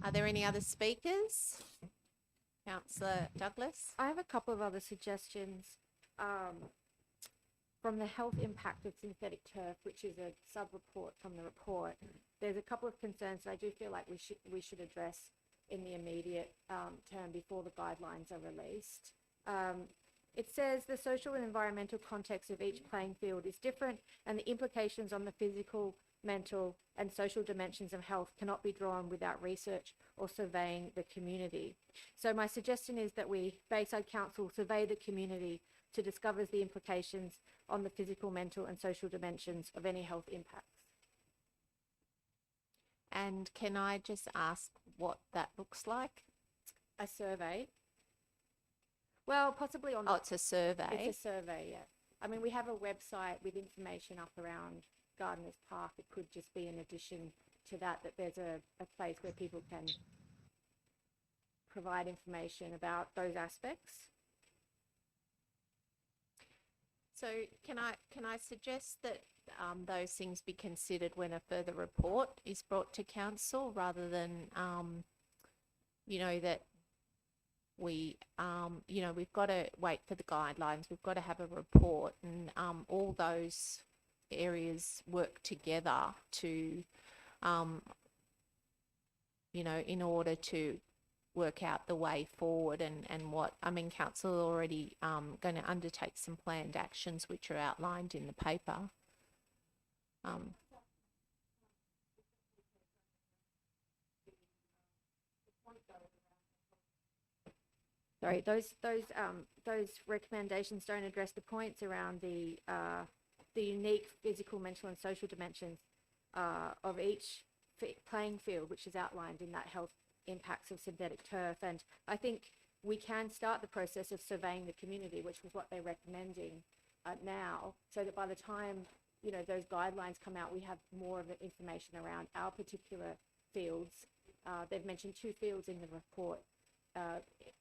Are there any other speakers? Councillor Douglas? I have a couple of other suggestions from the health impact of synthetic turf, which is a sub-report from the report. There's a couple of concerns that I do feel like we should address in the immediate term before the guidelines are released. It says the social and environmental context of each playing field is different, and the implications on the physical, mental, and social dimensions of health cannot be drawn without research or surveying the community. So my suggestion is that we, Bayside Council, survey the community to discover the implications on the physical, mental, and social dimensions of any health impacts. And can I just ask what that looks like? A survey. Well, possibly on. Oh, it's a survey. It's a survey, yeah. I mean, we have a website with information up around Gardiner's Park. It could just be in addition to that, that there's a place where people can provide information about those aspects. So can I suggest that those things be considered when a further report is brought to council, rather than you know, that we you know, we've got to wait for the guidelines, we've got to have a report, and all those areas work together to you know, in order to work out the way forward, and what, I mean, council already going to undertake some planned actions which are outlined in the paper. Sorry, those recommendations don't address the points around the unique physical, mental, and social dimensions of each playing field, which is outlined in that health impacts of synthetic turf. And I think we can start the process of surveying the community, which was what they're recommending now, so that by the time, you know, those guidelines come out, we have more of the information around our particular fields. They've mentioned 2 fields in the report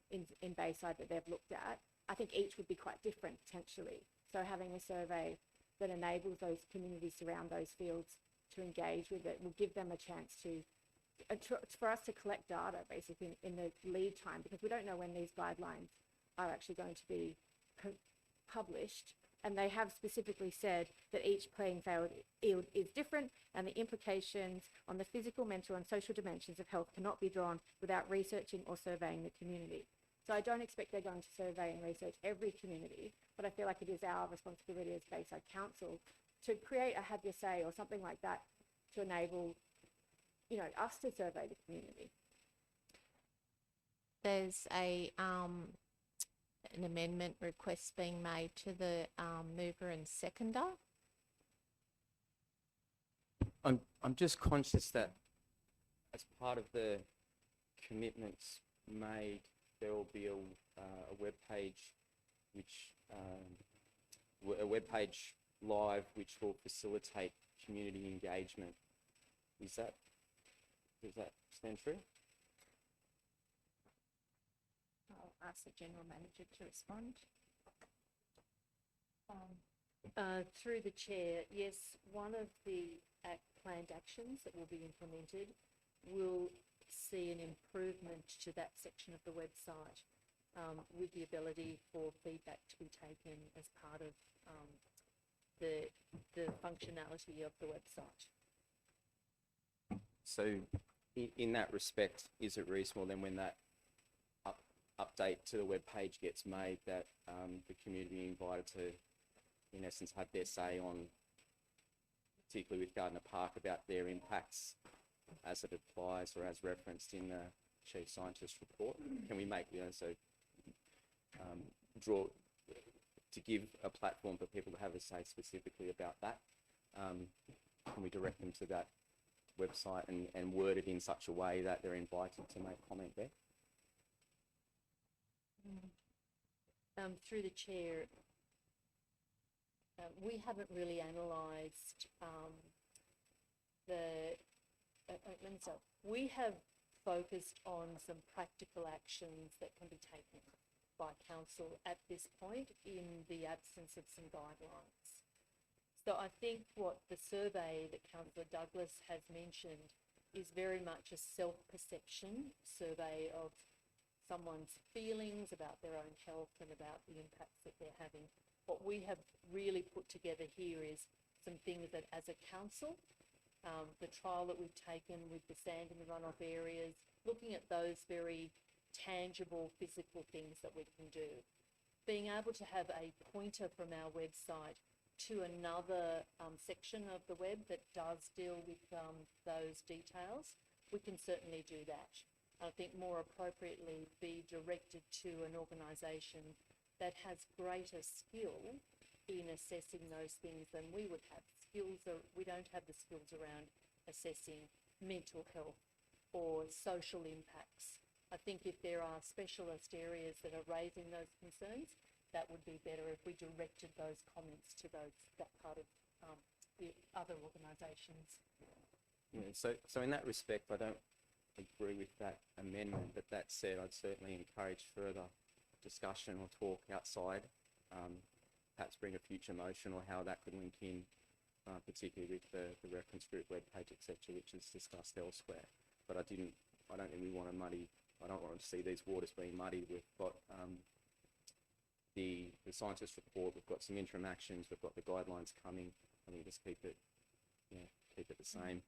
in Bayside that they've looked at. I think each would be quite different potentially. So having a survey that enables those communities around those fields to engage with it will give them a chance to, for us to collect data basically in the lead time, because we don't know when these guidelines are actually going to be published. And they have specifically said that each playing field is different, and the implications on the physical, mental, and social dimensions of health cannot be drawn without researching or surveying the community. So I don't expect they're going to survey and research every community, but I feel like it is our responsibility as Bayside Council to create a have your say or something like that to enable, you know, us to survey the community. There's an amendment request being made to the mover and seconder. I'm just conscious that as part of the commitments made, there will be a web page which live which will facilitate community engagement. Does that stand true? I'll ask the General Manager to respond. Through the chair, yes, one of the planned actions that will be implemented will see an improvement to that section of the website, with the ability for feedback to be taken as part of the functionality of the website. So in that respect, is it reasonable then when that update to the web page gets made that the community be invited to, in essence, have their say on, particularly with Gardiner Park, about their impacts as it applies or as referenced in the Chief Scientist report? Can we make, draw to give a platform for people to have a say specifically about that? Can we direct them to that website and word it in such a way that they're invited to make comment there? Through the chair, we haven't really analysed let me say, we have focused on some practical actions that can be taken by council at this point in the absence of some guidelines. So I think what the survey that Councillor Douglas has mentioned is very much a self-perception survey of someone's feelings about their own health and about the impacts that they're having. What we have really put together here is some things that as a council, the trial that we've taken with the sand and the runoff areas, looking at those very tangible physical things that we can do. being able to have a pointer from our website to another section of the web that does deal with those details, we can certainly do that. I think more appropriately be directed to an organisation that has greater skill in assessing those things than we would have. We don't have the skills around assessing mental health or social impacts. I think if there are specialist areas that are raising those concerns, that would be better if we directed those comments to that part of the other organisations. Yeah, so in that respect, I don't agree with that amendment, but that said, I'd certainly encourage further discussion or talk outside, perhaps bring a future motion or how that could link in, particularly with the reference group webpage, etc., which is discussed elsewhere. But I don't really want to see these waters being muddied. We've got the scientist report, we've got some interim actions, we've got the guidelines coming. I think just keep it the same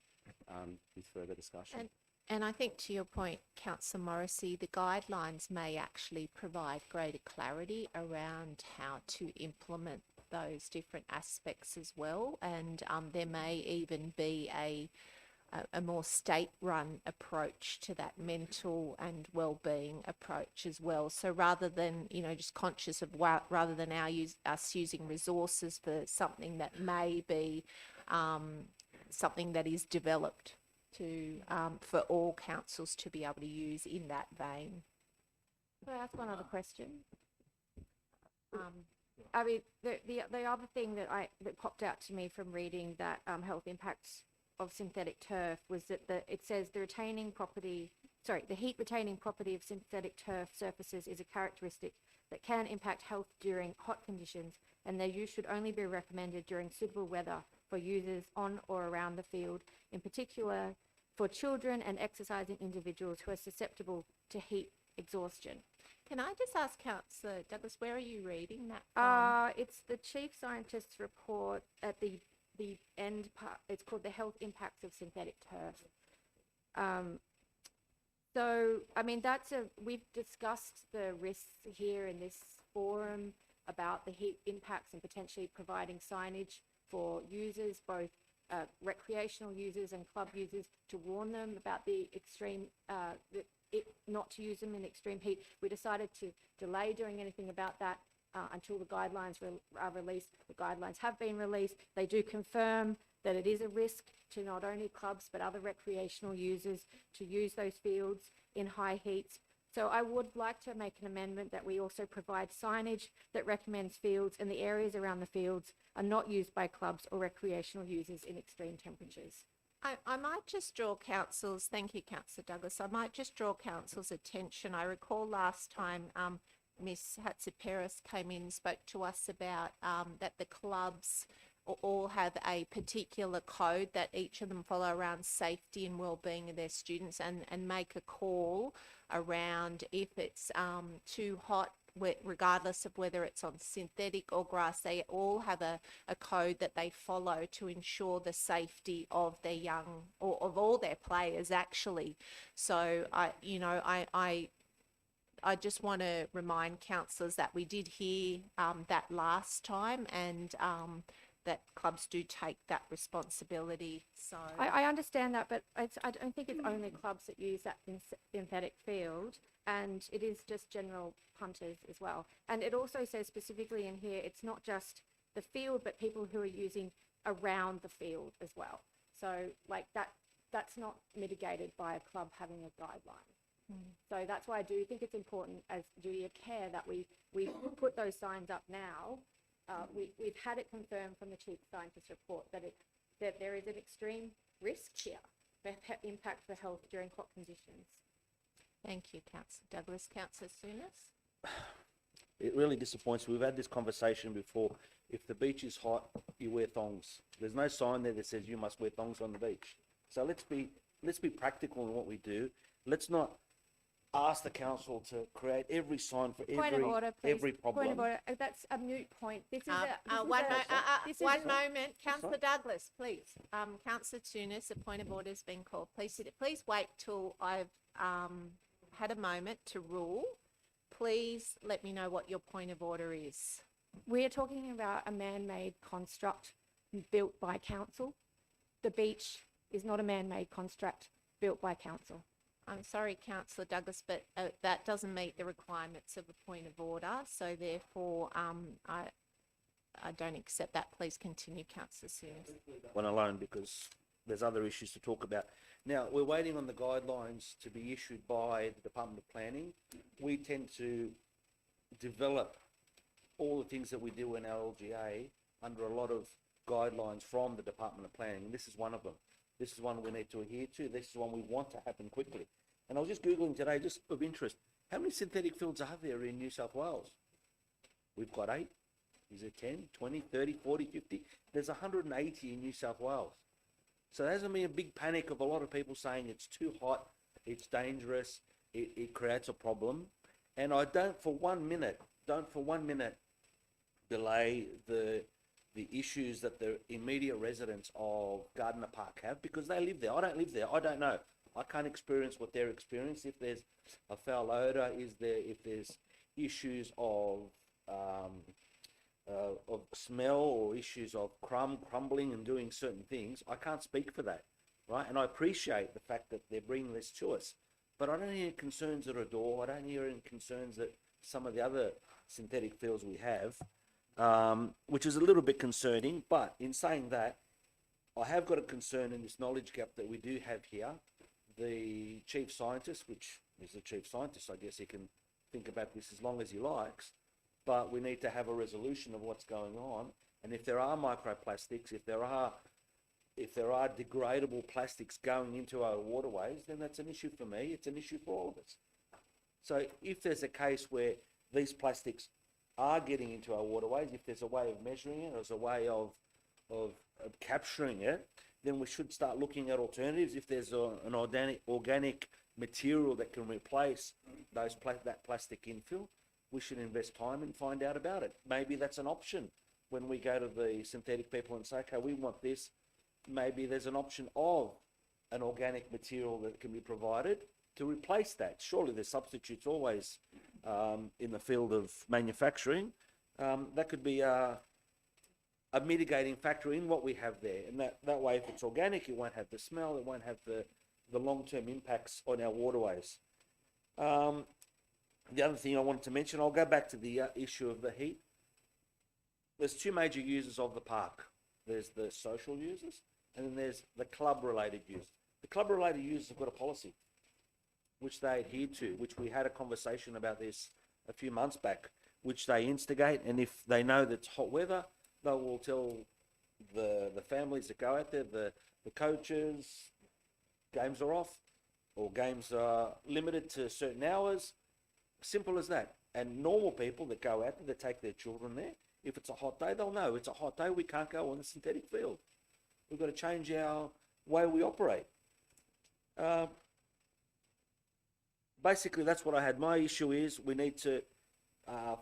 with further discussion. And I think to your point, Councillor Morrissey, the guidelines may actually provide greater clarity around how to implement those different aspects as well. And there may even be a more state-run approach to that mental and well-being approach as well. So rather than, just conscious of rather than us using resources for something that may be something that is developed to for all councils to be able to use in that vein. Can I ask one other question? I mean, the other thing that popped out to me from reading that health impacts of synthetic turf was that it says the heat retaining property of synthetic turf surfaces is a characteristic that can impact health during hot conditions, and their use should only be recommended during suitable weather for users on or around the field, in particular for children and exercising individuals who are susceptible to heat exhaustion. Can I just ask Councillor Douglas, where are you reading that from? It's the Chief Scientist's report at the end part. It's called the Health Impacts of Synthetic Turf. So, I mean, we've discussed the risks here in this forum about the heat impacts and potentially providing signage for users, both recreational users and club users, to warn them about the extreme, not to use them in extreme heat. We decided to delay doing anything about that until the guidelines are released. The guidelines have been released. They do confirm that it is a risk to not only clubs but other recreational users to use those fields in high heats. So I would like to make an amendment that we also provide signage that recommends fields and the areas around the fields are not used by clubs or recreational users in extreme temperatures. I might just draw council's, thank you Councillor Douglas, I might just draw council's attention. I recall last time Miss Hatziperis came in and spoke to us about that the clubs all have a particular code that each of them follow around safety and well-being of their students, and make a call around if it's too hot, regardless of whether it's on synthetic or grass. They all have a code that they follow to ensure the safety of their young, or of all their players actually. So I just want to remind councillors that we did hear that last time, and that clubs do take that responsibility. So I understand that, but I don't think it's only clubs that use that synthetic field, and it is just general punters as well. And it also says specifically in here, it's not just the field, but people who are using around the field as well. So like that's not mitigated by a club having a guideline. So that's why I do think it's important as duty of care that we put those signs up now. We've had it confirmed from the Chief Scientist's report that there is an extreme risk here for impact for health during hot conditions. thank you, Councillor Douglas. Councillor Souness? It really disappoints me. We've had this conversation before. If the beach is hot, you wear thongs. There's no sign there that says you must wear thongs on the beach. So let's be practical in what we do. Let's not ask the council to create every sign for every problem. Point of order. That's a moot point. This is one moment. Councillor Douglas, please. Councillor Souness, a point of order has been called. Please wait till I've had a moment to rule. please let me know what your point of order is. We are talking about a man-made construct built by council. The beach is not a man-made construct built by council. I'm sorry, Councillor Douglas, but that doesn't meet the requirements of a point of order. So therefore, I don't accept that. Please continue, Councillor Sears. One alone, because there's other issues to talk about. Now, we're waiting on the guidelines to be issued by the Department of Planning. We tend to develop all the things that we do in our LGA under a lot of guidelines from the Department of Planning, and this is one of them. This is one we need to adhere to. This is one we want to happen quickly. And I was just Googling today, just of interest, how many synthetic fields are there in New South Wales? We've got 8. Is it 10, 20, 30, 40, 50? There's 180 in New South Wales. So there hasn't been a big panic of a lot of people saying it's too hot, it's dangerous, it creates a problem. And I don't for one minute delay the issues that the immediate residents of Gardiner Park have, because they live there. I don't live there. I don't know. I can't experience what they're experiencing. If there's a foul odour, if there's issues of smell or issues of crumbling and doing certain things, I can't speak for that, right? And I appreciate the fact that they're bringing this to us, but I don't hear concerns at a door. I don't hear any concerns that some of the other synthetic fields we have, which is a little bit concerning. But in saying that, I have got a concern in this knowledge gap that we do have here. The chief scientist, which is the chief scientist, I guess he can think about this as long as he likes, but we need to have a resolution of what's going on. And if there are microplastics, if there are degradable plastics going into our waterways, then that's an issue for me. It's an issue for all of us. So if there's a case where these plastics are getting into our waterways, if there's a way of measuring it, there's a way of capturing it, then we should start looking at alternatives. If there's an organic material that can replace that plastic infill, we should invest time and find out about it. Maybe that's an option when we go to the synthetic people and say, okay, we want this. Maybe there's an option of an organic material that can be provided to replace that. Surely there's substitutes always in the field of manufacturing. That could be a mitigating factor in what we have there. And that way, if it's organic, it won't have the smell, it won't have the long-term impacts on our waterways. The other thing I wanted to mention, I'll go back to the issue of the heat. There's two major users of the park. There's the social users, and then there's the club-related users. The club-related users have got a policy, which they adhere to, which we had a conversation about this a few months back, which they instigate, and if they know that it's hot weather, they will tell the families that go out there, the coaches, games are off, or games are limited to certain hours. Simple as that. And normal people that go out there, that take their children there, if it's a hot day, they'll know it's a hot day, we can't go on the synthetic field. We've got to change our way we operate. Basically, that's what I had. My issue is we need to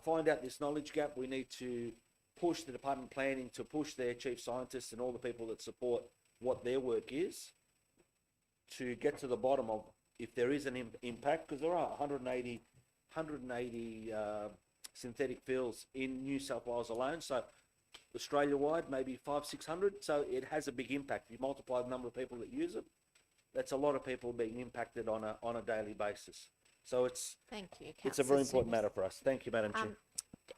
find out this knowledge gap. We need to push the Department of Planning to push their chief scientists and all the people that support what their work is to get to the bottom of if there is an impact, because there are 180 synthetic fields in New South Wales alone. So Australia-wide, maybe 500-600. So it has a big impact. If you multiply the number of people that use it, that's a lot of people being impacted on a daily basis. So it's Thank you, it's a very important matter for us. Thank you, Madam Chair.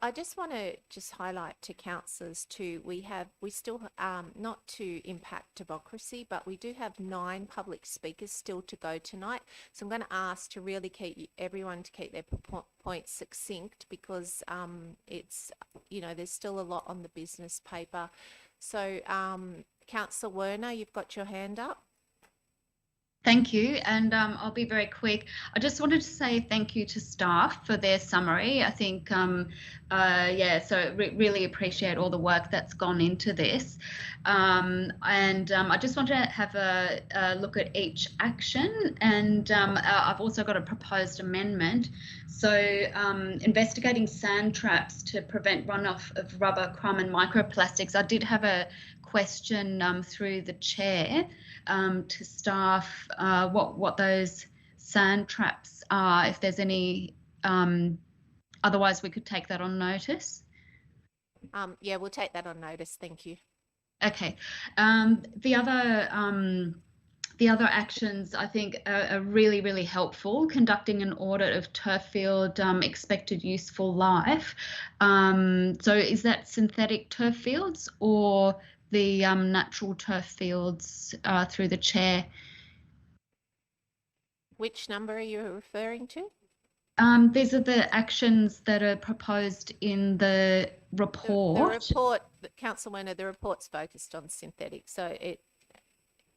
I just want to highlight to councillors too, we still, not to impact democracy, but we do have 9 public speakers still to go tonight. So I'm going to ask to really keep everyone to keep their points succinct, because it's, there's still a lot on the business paper. So Councillor Werner, you've got your hand up. Thank you, and I'll be very quick. I just wanted to say thank you to staff for their summary. I think, really appreciate all the work that's gone into this. I just want to have a look at each action, and I've also got a proposed amendment. So investigating sand traps to prevent runoff of rubber, crumb and microplastics. I did have a question through the chair to staff what those sand traps are, if there's any otherwise we could take that on notice. Yeah, we'll take that on notice. Thank you. Okay. The other actions I think are really, really helpful. Conducting an audit of turf field expected useful life. So is that synthetic turf fields or the natural turf fields through the chair? Which number are you referring to? These are the actions that are proposed in the report. The report, Councillor Werner, the report's focused on synthetic, so it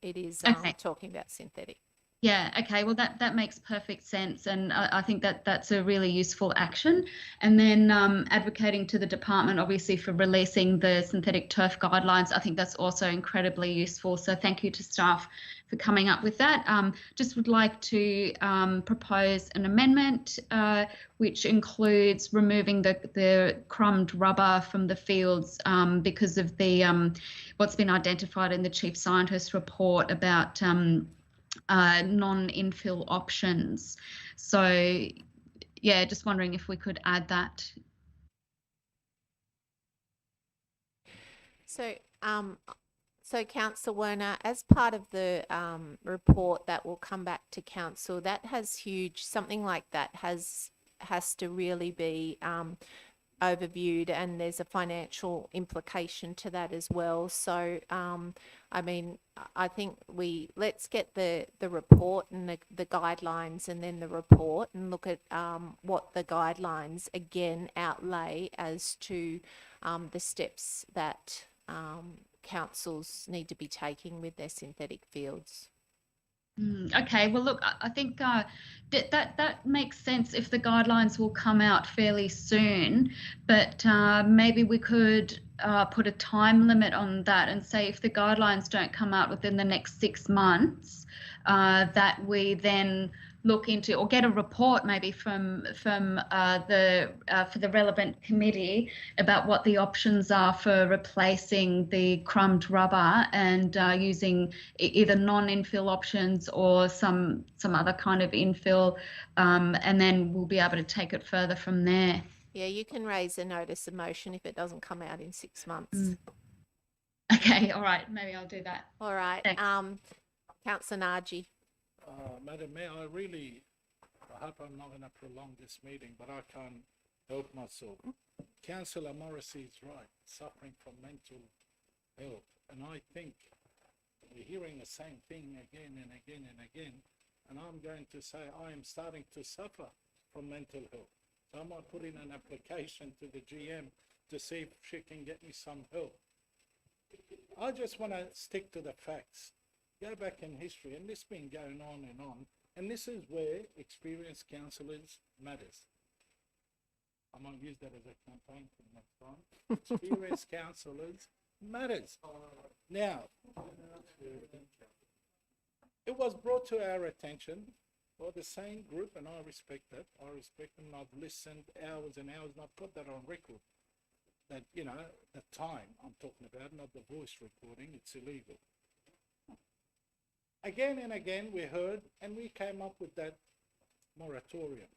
is talking about synthetic. Yeah, okay, well that makes perfect sense, and I think that's a really useful action. And then advocating to the department, obviously, for releasing the synthetic turf guidelines, I think that's also incredibly useful. So thank you to staff for coming up with that. Just would like to propose an amendment which includes removing the crumbed rubber from the fields because of the what's been identified in the Chief Scientist report about non-infill options. So yeah, just wondering if we could add that. So Councillor Werner, as part of the report that will come back to council, that has huge, something like that has to really be overviewed, and there's a financial implication to that as well. So I mean, I think let's get the report and the guidelines, and then the report, and look at what the guidelines again outlay as to the steps that councils need to be taking with their synthetic fields. Okay, well look, I think that makes sense if the guidelines will come out fairly soon, but maybe we could put a time limit on that and say if the guidelines don't come out within the next 6 months, that we then look into, or get a report maybe from for the relevant committee about what the options are for replacing the crumbed rubber and using either non-infill options or some other kind of infill, and then we'll be able to take it further from there. Yeah, you can raise a notice of motion if it doesn't come out in 6 months. Okay, all right, maybe I'll do that. All right. Councillor Naji. Madam Mayor, I hope I'm not going to prolong this meeting, but I can't help myself. Councillor Morrissey is right, suffering from mental health. And I think we're hearing the same thing again and again and again. And I'm going to say I am starting to suffer from mental health. So I might put in an application to the GM to see if she can get me some help. I just want to stick to the facts. Go back in history, and this has been going on, and this is where experienced councillors matters. I might use that as a campaign for next time. Experienced councillors matters. Now, it was brought to our attention by the same group, and I respect that. I respect them. I've listened hours and hours, and I've got that on record. That, you know, the time I'm talking about, not the voice recording, it's illegal. Again and again we heard, and we came up with that moratorium.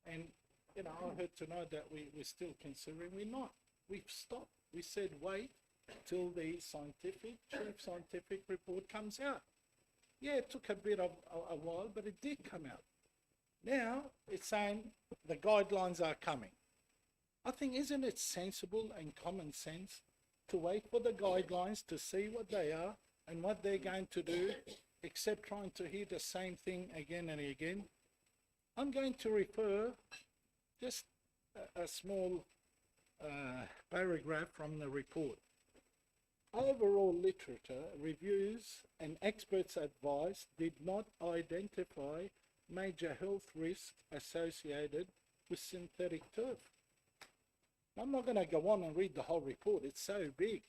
And, you know, I heard tonight that we're still considering. We're not. We've stopped. We said wait till the chief scientific report comes out. Yeah, it took a bit of a while, but it did come out. Now it's saying the guidelines are coming. I think, isn't it sensible and common sense to wait for the guidelines to see what they are and what they're going to do, except trying to hear the same thing again and again? I'm going to refer just a small paragraph from the report. Overall literature, reviews and experts' advice did not identify major health risks associated with synthetic turf. I'm not going to go on and read the whole report, it's so big.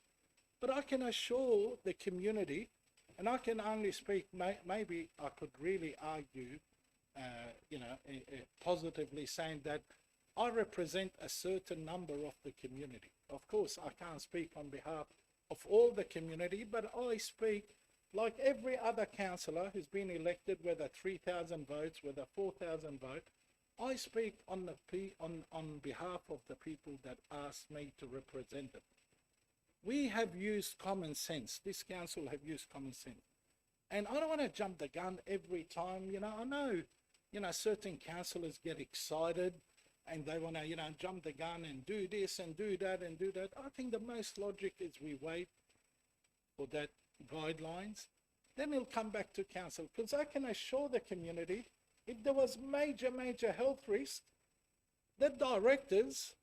But I can assure the community, and I can only speak, maybe I could really argue, positively, saying that I represent a certain number of the community. Of course, I can't speak on behalf of all the community, but I speak like every other councillor who's been elected, whether 3,000 votes, whether 4,000 votes. I speak on on behalf of the people that asked me to represent them. We have used common sense. This council have used common sense. And I don't want to jump the gun every time. I know, certain councillors get excited and they want to, jump the gun and do this and do that and do that. I think the most logic is we wait for that guidelines. Then it'll come back to council, because I can assure the community, if there was major health risk, the directors,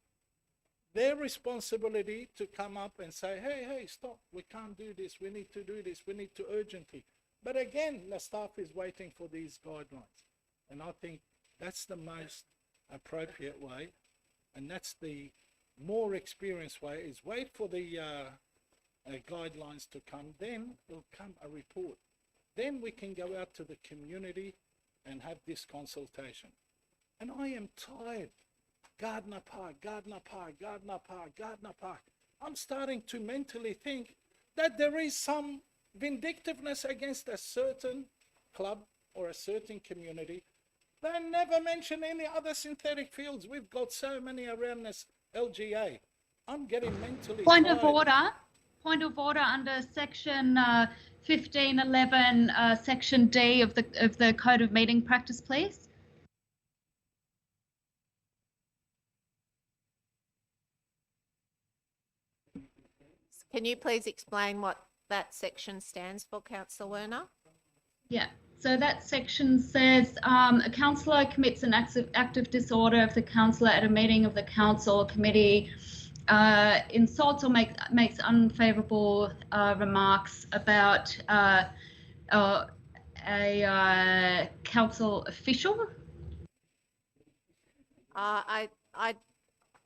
their responsibility to come up and say, hey, stop, we can't do this, we need to do this, we need to urgently. But again, the staff is waiting for these guidelines. And I think that's the most appropriate way, and that's the more experienced way, is wait for the guidelines to come, then will come a report. Then we can go out to the community and have this consultation. And I am tired. Gardiner Park, Gardiner Park, Gardiner Park, Gardiner Park. I'm starting to mentally think that there is some vindictiveness against a certain club or a certain community. They never mention any other synthetic fields. We've got so many around this LGA. I'm getting mentally Point tired. of order. Point of order under section 1511, section D of the Code of Meeting Practice, please. Can you please explain what that section stands for, Councillor Werner? Yeah, so that section says a councillor commits an act of disorder if the councillor at a meeting of the council or committee insults or makes unfavourable remarks about a council official.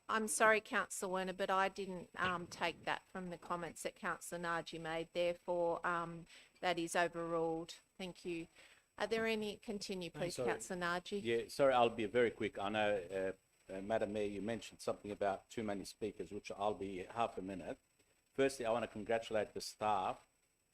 I'm sorry, Councillor Werner, but I didn't take that from the comments that Councillor Nagy made. Therefore, that is overruled. Thank you. Are there any? Continue, please, Councillor Nagy. Yeah, sorry, I'll be very quick. I know, Madam Mayor, you mentioned something about too many speakers, which I'll be half a minute. Firstly, I want to congratulate the staff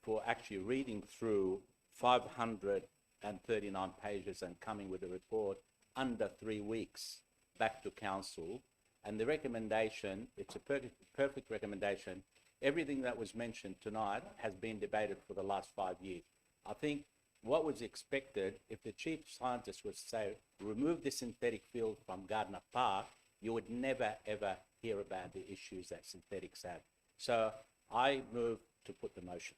for actually reading through 539 pages and coming with a report under 3 weeks back to council. And the recommendation, it's a perfect recommendation. Everything that was mentioned tonight has been debated for the last 5 years. I think what was expected, if the chief scientist would say, remove the synthetic field from Gardiner Park, you would never, ever hear about the issues that synthetics have. So I move to put the motion.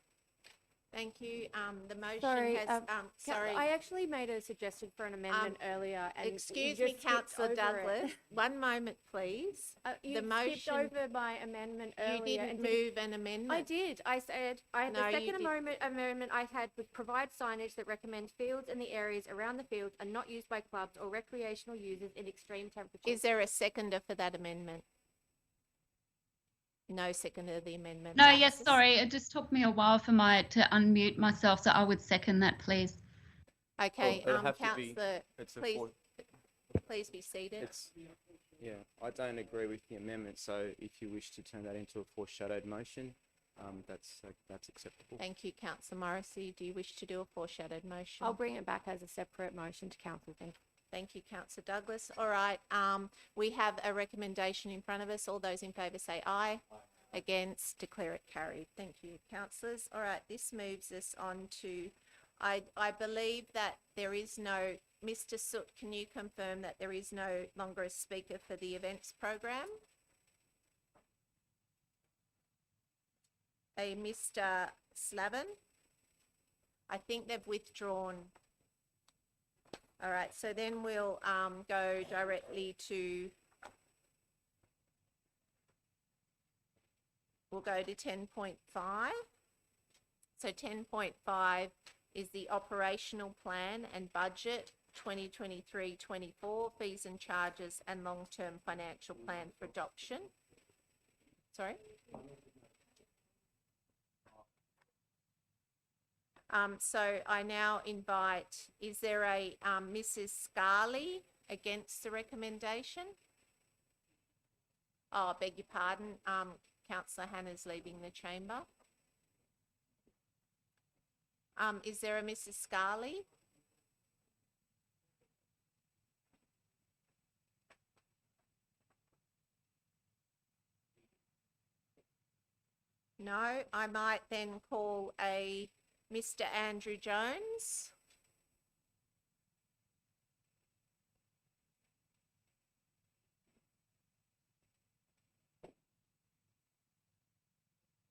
Thank you. The motion Sorry, has, sorry. I actually made a suggestion for an amendment earlier. And Excuse you me, just skipped Councillor over Douglas. it. One moment, please. You the motion. skipped over my amendment earlier. You didn't move an amendment. I did. I said the No, you second didn't. amendment I had was provide signage that recommends fields and the areas around the fields are not used by clubs or recreational users in extreme temperatures. Is there a seconder for that amendment? No seconder of the amendment. No, yes, sorry, it just took me a while for to unmute myself, so I would second that, please. Okay, Well, it'll have to be- Councillor, it's a please be seated. Yeah, I don't agree with the amendment, so if you wish to turn that into a foreshadowed motion, that's acceptable. Thank you, Councillor Morrissey. Do you wish to do a foreshadowed motion? I'll bring it back as a separate motion to council. Thank you. Thank you, Councillor Douglas. All right, we have a recommendation in front of us. All those in favour say aye. Against, declare it carried. Thank you, councillors. All right, this moves us on to, I believe that there is no, Mr. Soot, can you confirm that there is no longer a speaker for the events program? A Mr. Slavin? I think they've withdrawn. All right, so then we'll go directly to, we'll go to 10.5. So 10.5 is the operational plan and budget 2023-24, fees and charges and long-term financial plan for adoption. Sorry? So I now invite, is there a Mrs. Scarley against the recommendation? Oh, I beg your pardon. Councillor Hannah's leaving the chamber. Is there a Mrs. Scarley? No, I might then call a Mr. Andrew Jones.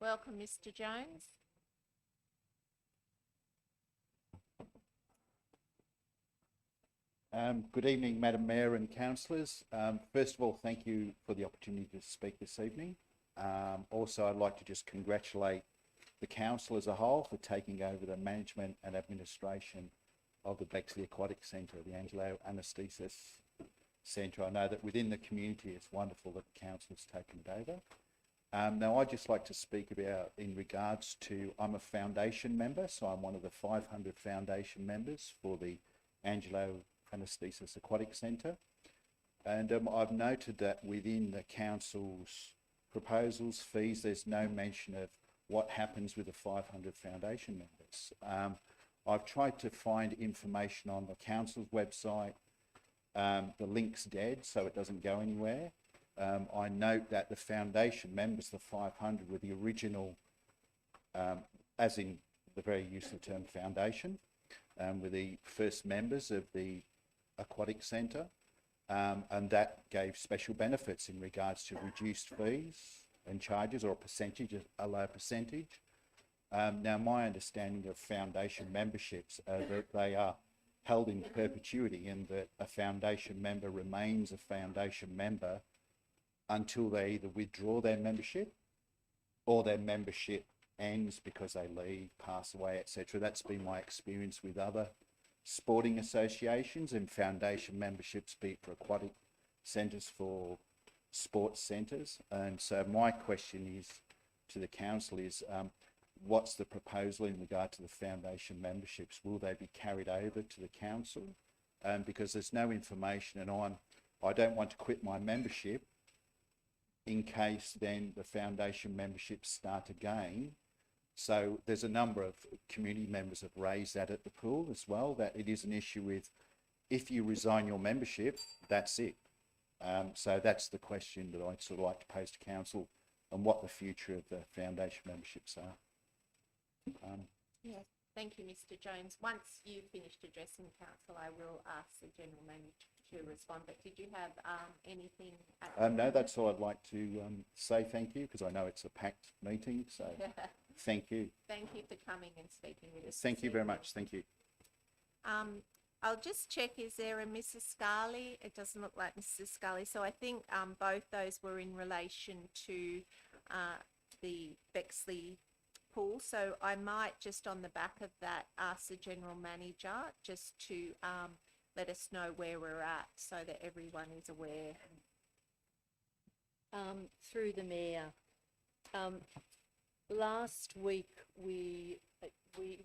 Welcome, Mr. Jones. Good evening, Madam Mayor and councillors. First of all, thank you for the opportunity to speak this evening. Also, I'd like to just congratulate the council as a whole for taking over the management and administration of the Bexley Aquatic Centre, the Angelo Anestis Centre. I know that within the community it's wonderful that the council has taken it over. Now, I'd just like to speak about in regards to, I'm a foundation member, so I'm one of the 500 foundation members for the Angelo Anestis Aquatic Centre. And I've noted that within the council's proposals, fees, there's no mention of what happens with the 500 foundation members. I've tried to find information on the council's website. The link's dead, so it doesn't go anywhere. I note that the foundation members, the 500, were the original, as in the very use of the term foundation, were the first members of the Aquatic Centre, and that gave special benefits in regards to reduced fees and charges, or a percentage, a low percentage. Now, my understanding of foundation memberships are that they are held in perpetuity, and that a foundation member remains a foundation member until they either withdraw their membership or their membership ends because they leave, pass away, etc. That's been my experience with other sporting associations and foundation memberships, be it for aquatic centres, for sports centres. And so my question is to the council is, what's the proposal in regard to the foundation memberships? Will they be carried over to the council? Because there's no information, and I don't want to quit my membership in case then the foundation memberships start again. So there's a number of community members have raised that at the pool as well, that it is an issue with, if you resign your membership, that's it. So that's the question that I'd sort of like to pose to council, and what the future of the foundation memberships are. Yes, thank you, Mr. Jones. Once you've finished addressing council, I will ask the general manager to respond. But did you have anything? No, that's all I'd like to say. Thank you, because I know it's a packed meeting. So thank you. Thank you for coming and speaking with us. Thank you very much. Thank you. I'll just check, is there a Mrs. Scarley? It doesn't look like Mrs. Scarley. So I think both those were in relation to the Bexley pool. So I might just on the back of that ask the general manager just to let us know where we're at so that everyone is aware. Through the mayor, last week we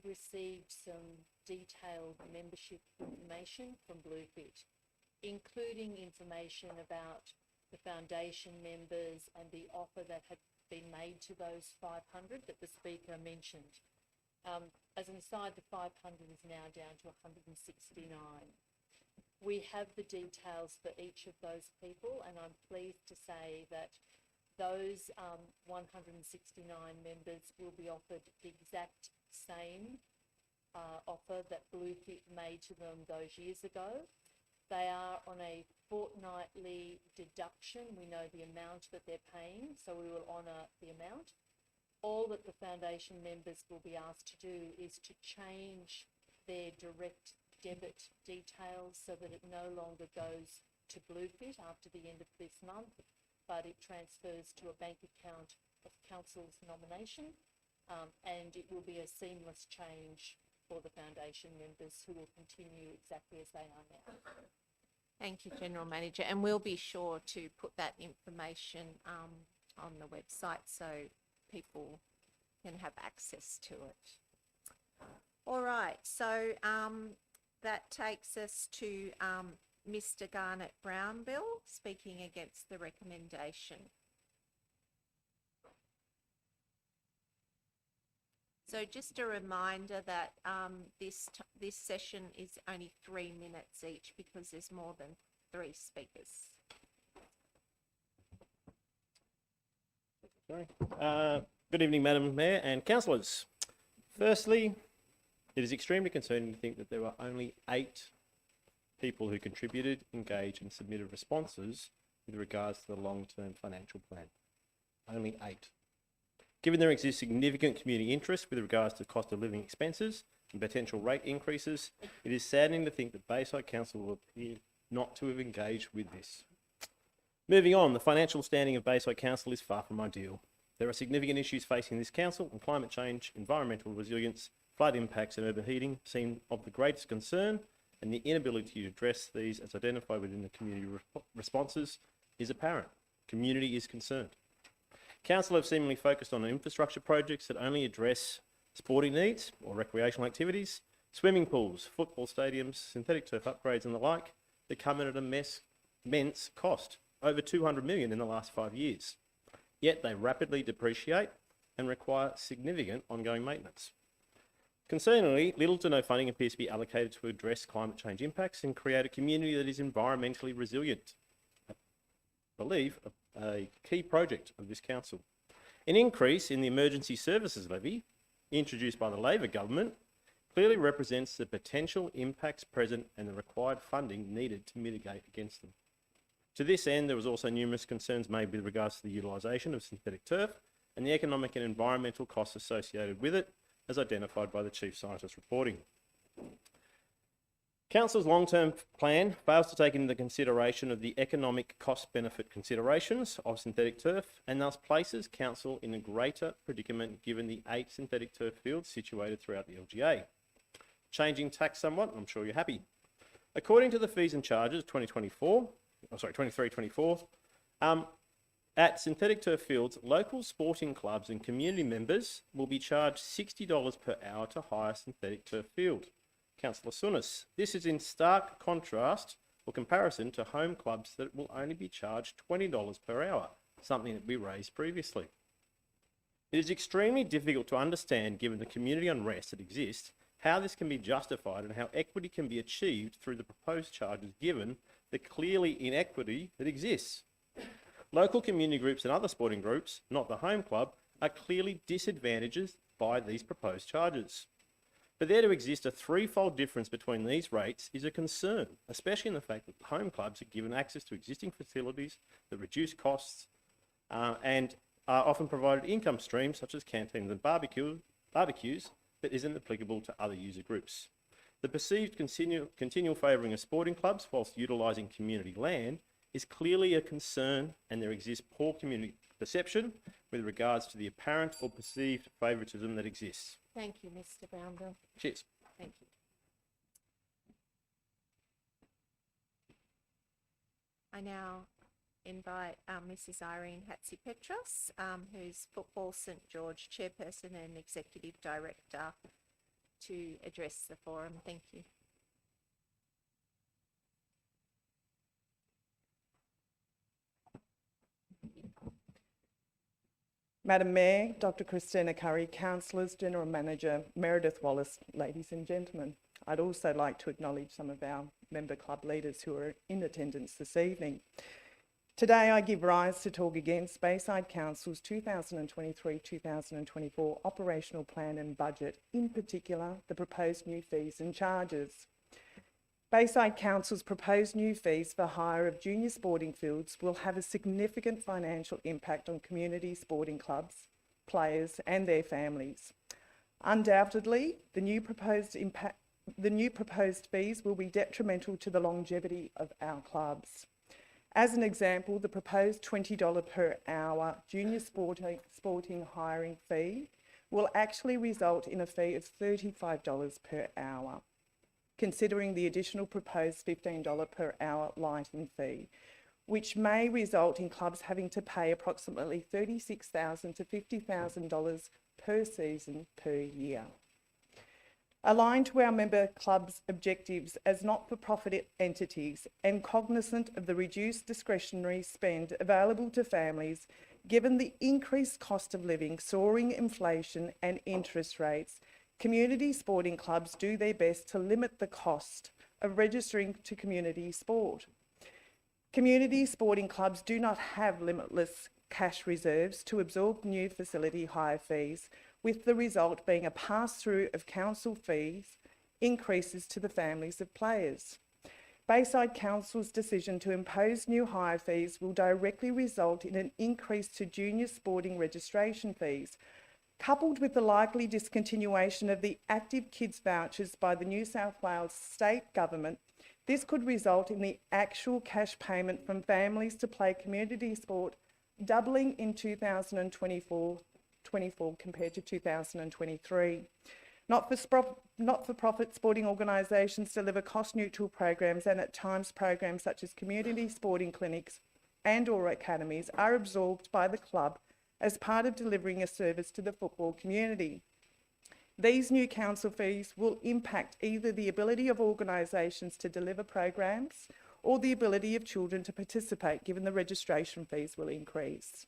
received some detailed membership information from Bluefit, including information about the foundation members and the offer that had been made to those 500 that the speaker mentioned. As an aside, the 500 is now down to 169. We have the details for each of those people, and I'm pleased to say that those 169 members will be offered the exact same offer that Bluefit made to them those years ago. They are on a fortnightly deduction. We know the amount that they're paying, so we will honour the amount. All that the foundation members will be asked to do is to change their direct debit details so that it no longer goes to Bluefit after the end of this month, but it transfers to a bank account of council's nomination, and it will be a seamless change for the foundation members, who will continue exactly as they are now. Thank you, General Manager, and we'll be sure to put that information on the website so people can have access to it. All right, so that takes us to Mr. Garnet Brownbill speaking against the recommendation. So just a reminder that this session is only 3 minutes each because there's more than 3 speakers. Sorry. Good evening, Madam Mayor and councillors. Firstly, it is extremely concerning to think that there were only 8 people who contributed, engaged and submitted responses with regards to the long-term financial plan. Only 8. Given there exists significant community interest with regards to cost of living expenses and potential rate increases, it is saddening to think that Bayside Council will appear not to have engaged with this. Moving on, the financial standing of Bayside Council is far from ideal. There are significant issues facing this council, and climate change, environmental resilience, flood impacts and urban heating seem of the greatest concern, and the inability to address these as identified within the community responses is apparent. Community is concerned. Council have seemingly focused on infrastructure projects that only address sporting needs or recreational activities, swimming pools, football stadiums, synthetic turf upgrades and the like, that come in at an immense cost, over 200 million in the last 5 years. Yet they rapidly depreciate and require significant ongoing maintenance. Concerningly, little to no funding appears to be allocated to address climate change impacts and create a community that is environmentally resilient. I believe a key project of this council. An increase in the emergency services levy, introduced by the Labor government, clearly represents the potential impacts present and the required funding needed to mitigate against them. To this end, there was also numerous concerns made with regards to the utilisation of synthetic turf and the economic and environmental costs associated with it, as identified by the Chief Scientist reporting. Council's long-term plan fails to take into consideration of the economic cost-benefit considerations of synthetic turf and thus places Council in a greater predicament given the 8 synthetic turf fields situated throughout the LGA. Changing tack somewhat, I'm sure you're happy. According to the fees and charges 23-24, at synthetic turf fields, local sporting clubs and community members will be charged $60 per hour to hire a synthetic turf field. Councillor Sunis, this is in stark contrast or comparison to home clubs that will only be charged $20 per hour, something that we raised previously. It is extremely difficult to understand, given the community unrest that exists, how this can be justified and how equity can be achieved through the proposed charges given the clearly inequity that exists. Local community groups and other sporting groups, not the home club, are clearly disadvantaged by these proposed charges. For there to exist a threefold difference between these rates is a concern, especially in the fact that home clubs are given access to existing facilities that reduce costs and are often provided income streams such as canteens and barbecues that isn't applicable to other user groups. The perceived continual favouring of sporting clubs whilst utilising community land is clearly a concern, and there exists poor community perception with regards to the apparent or perceived favouritism that exists. Thank you, Mr. Brownbill. Cheers. Thank you. I now invite Mrs. Irene Hatzipetros, who's Football St George Chairperson and Executive Director, to address the forum. Thank you. Madam Mayor, Dr Christina Curry, Councillors, General Manager Meredith Wallace, ladies and gentlemen. I'd also like to acknowledge some of our member club leaders who are in attendance this evening. Today I give rise to talk against Bayside Council's 2023-2024 operational plan and budget, in particular the proposed new fees and charges. Bayside Council's proposed new fees for hire of junior sporting fields will have a significant financial impact on community sporting clubs, players and their families. Undoubtedly, the new proposed fees will be detrimental to the longevity of our clubs. As an example, the proposed $20 per hour junior sporting hiring fee will actually result in a fee of $35 per hour, considering the additional proposed $15 per hour lighting fee, which may result in clubs having to pay approximately $36,000 to $50,000 per season per year. Aligned to our member clubs' objectives as not-for-profit entities and cognizant of the reduced discretionary spend available to families, given the increased cost of living, soaring inflation and interest rates, community sporting clubs do their best to limit the cost of registering to community sport. Community sporting clubs do not have limitless cash reserves to absorb new facility hire fees, with the result being a pass-through of council fees increases to the families of players. Bayside Council's decision to impose new hire fees will directly result in an increase to junior sporting registration fees. Coupled with the likely discontinuation of the active kids vouchers by the New South Wales state government, this could result in the actual cash payment from families to play community sport doubling in 2024 compared to 2023. Not-for-profit sporting organisations deliver cost-neutral programs, and at times programs such as community sporting clinics and/or academies are absorbed by the club as part of delivering a service to the football community. These new council fees will impact either the ability of organisations to deliver programs or the ability of children to participate, given the registration fees will increase.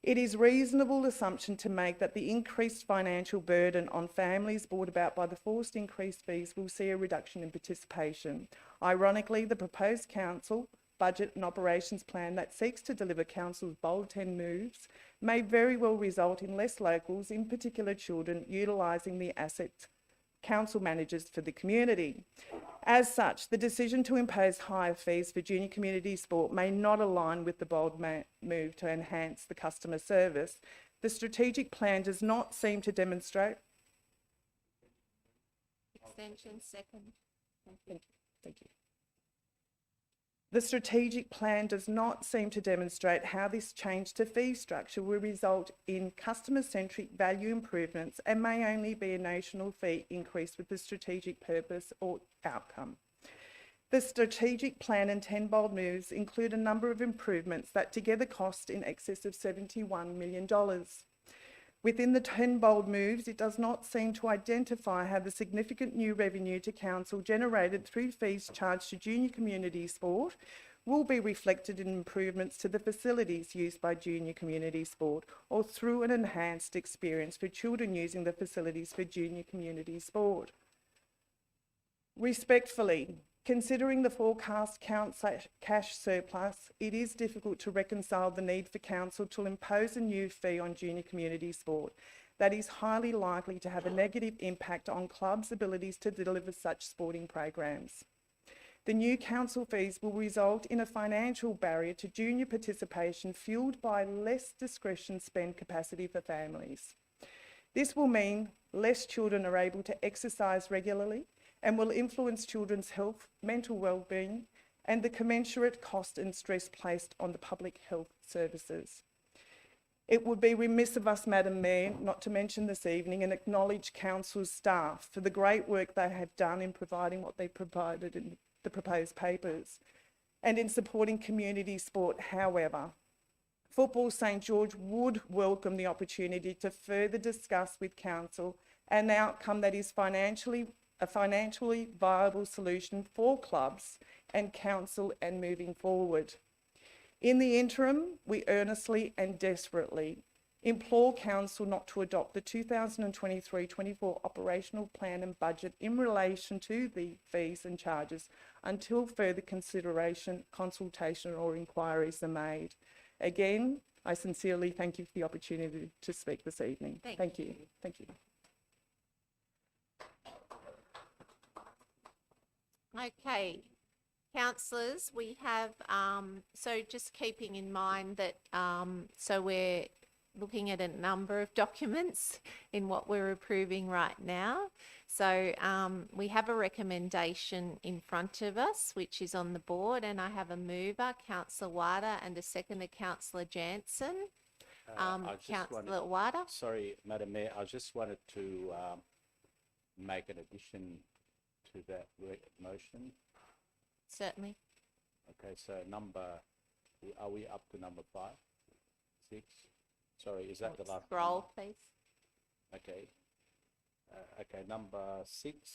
It is a reasonable assumption to make that the increased financial burden on families brought about by the forced increased fees will see a reduction in participation. Ironically, the proposed council budget and operations plan that seeks to deliver council's bold 10 moves may very well result in less locals, in particular children, utilising the assets council managers for the community. As such, the decision to impose higher fees for junior community sport may not align with the bold move to enhance the customer service. The strategic plan does not seem to demonstrate... Extension second. Thank you. The strategic plan does not seem to demonstrate how this change to fee structure will result in customer-centric value improvements and may only be a notional fee increase with the strategic purpose or outcome. The strategic plan and 10 bold moves include a number of improvements that together cost in excess of $71 million. Within the 10 bold moves, it does not seem to identify how the significant new revenue to council generated through fees charged to junior community sport will be reflected in improvements to the facilities used by junior community sport or through an enhanced experience for children using the facilities for junior community sport. Respectfully, considering the forecast cash surplus, it is difficult to reconcile the need for council to impose a new fee on junior community sport that is highly likely to have a negative impact on clubs' abilities to deliver such sporting programs. The new council fees will result in a financial barrier to junior participation fuelled by less discretion spend capacity for families. This will mean less children are able to exercise regularly and will influence children's health, mental well-being, and the commensurate cost and stress placed on the public health services. It would be remiss of us, Madam Mayor, not to mention this evening and acknowledge Council's staff for the great work they have done in providing what they provided in the proposed papers and in supporting community sport. However, Football St George would welcome the opportunity to further discuss with Council an outcome that is a financially viable solution for clubs and council and moving forward. In the interim, we earnestly and desperately implore council not to adopt the 2023-24 operational plan and budget in relation to the fees and charges until further consideration, consultation or inquiries are made. Again, I sincerely thank you for the opportunity to speak this evening. Thank you. Thank you. Okay, councillors, we have, so just keeping in mind that, so we're looking at a number of documents in what we're approving right now. So we have a recommendation in front of us, which is on the board, and I have a mover, Councillor Wada, and a seconder, Councillor Jansen. Councillor Wada. Sorry, Madam Mayor, I just wanted to make an addition to that motion. Certainly. Okay, so are we up to number 5, 6? Sorry, is that the last? Scroll, please. Okay. Okay, number 6.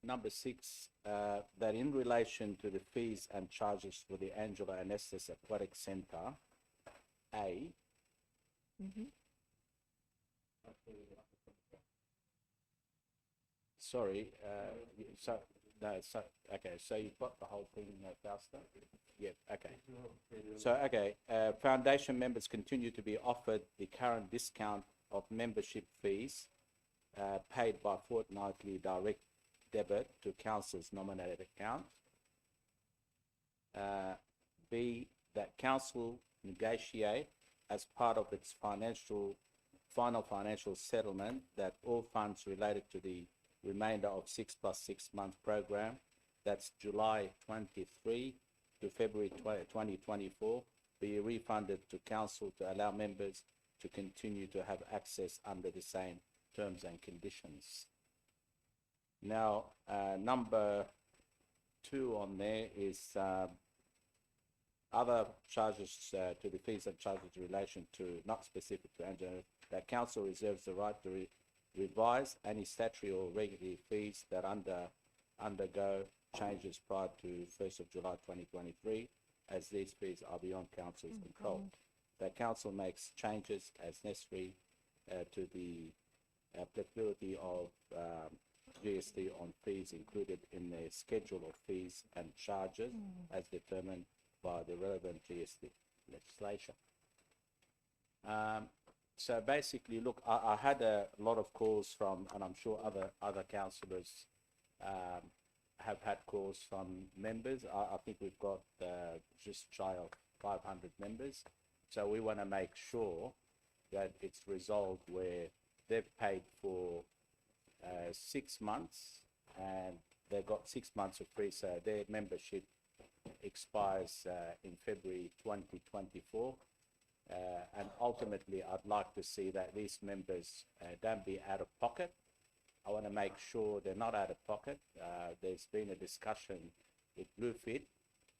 Number 6, that in relation to the fees and charges for the Angelo Anestis Aquatic Centre, A. Sorry, so No, so, okay, so you've got the whole thing, Fausta? Yeah, okay. So, okay, foundation members continue to be offered the current discount of membership fees paid by fortnightly direct debit to council's nominated account. B, that council negotiate as part of its final financial settlement that all funds related to the remainder of 6+6 month program, that's July 23 to February 2024, be refunded to council to allow members to continue to have access under the same terms and conditions. Now, number 2 on there is other charges to the fees and charges in relation to, not specific to Angelo, that council reserves the right to revise any statutory or regulatory fees that undergo changes prior to 1st of July 2023, as these fees are beyond council's control. That council makes changes as necessary to the applicability of GST on fees included in their schedule of fees and charges as determined by the relevant GST legislation. So basically, look, I had a lot of calls from, and I'm sure other councillors have had calls from members. I think we've got just shy of 500 members. So we want to make sure that it's resolved where they've paid for 6 months and they've got 6 months of free, so their membership expires in February 2024. And ultimately, I'd like to see that these members don't be out of pocket. I want to make sure they're not out of pocket. There's been a discussion with Bluefit,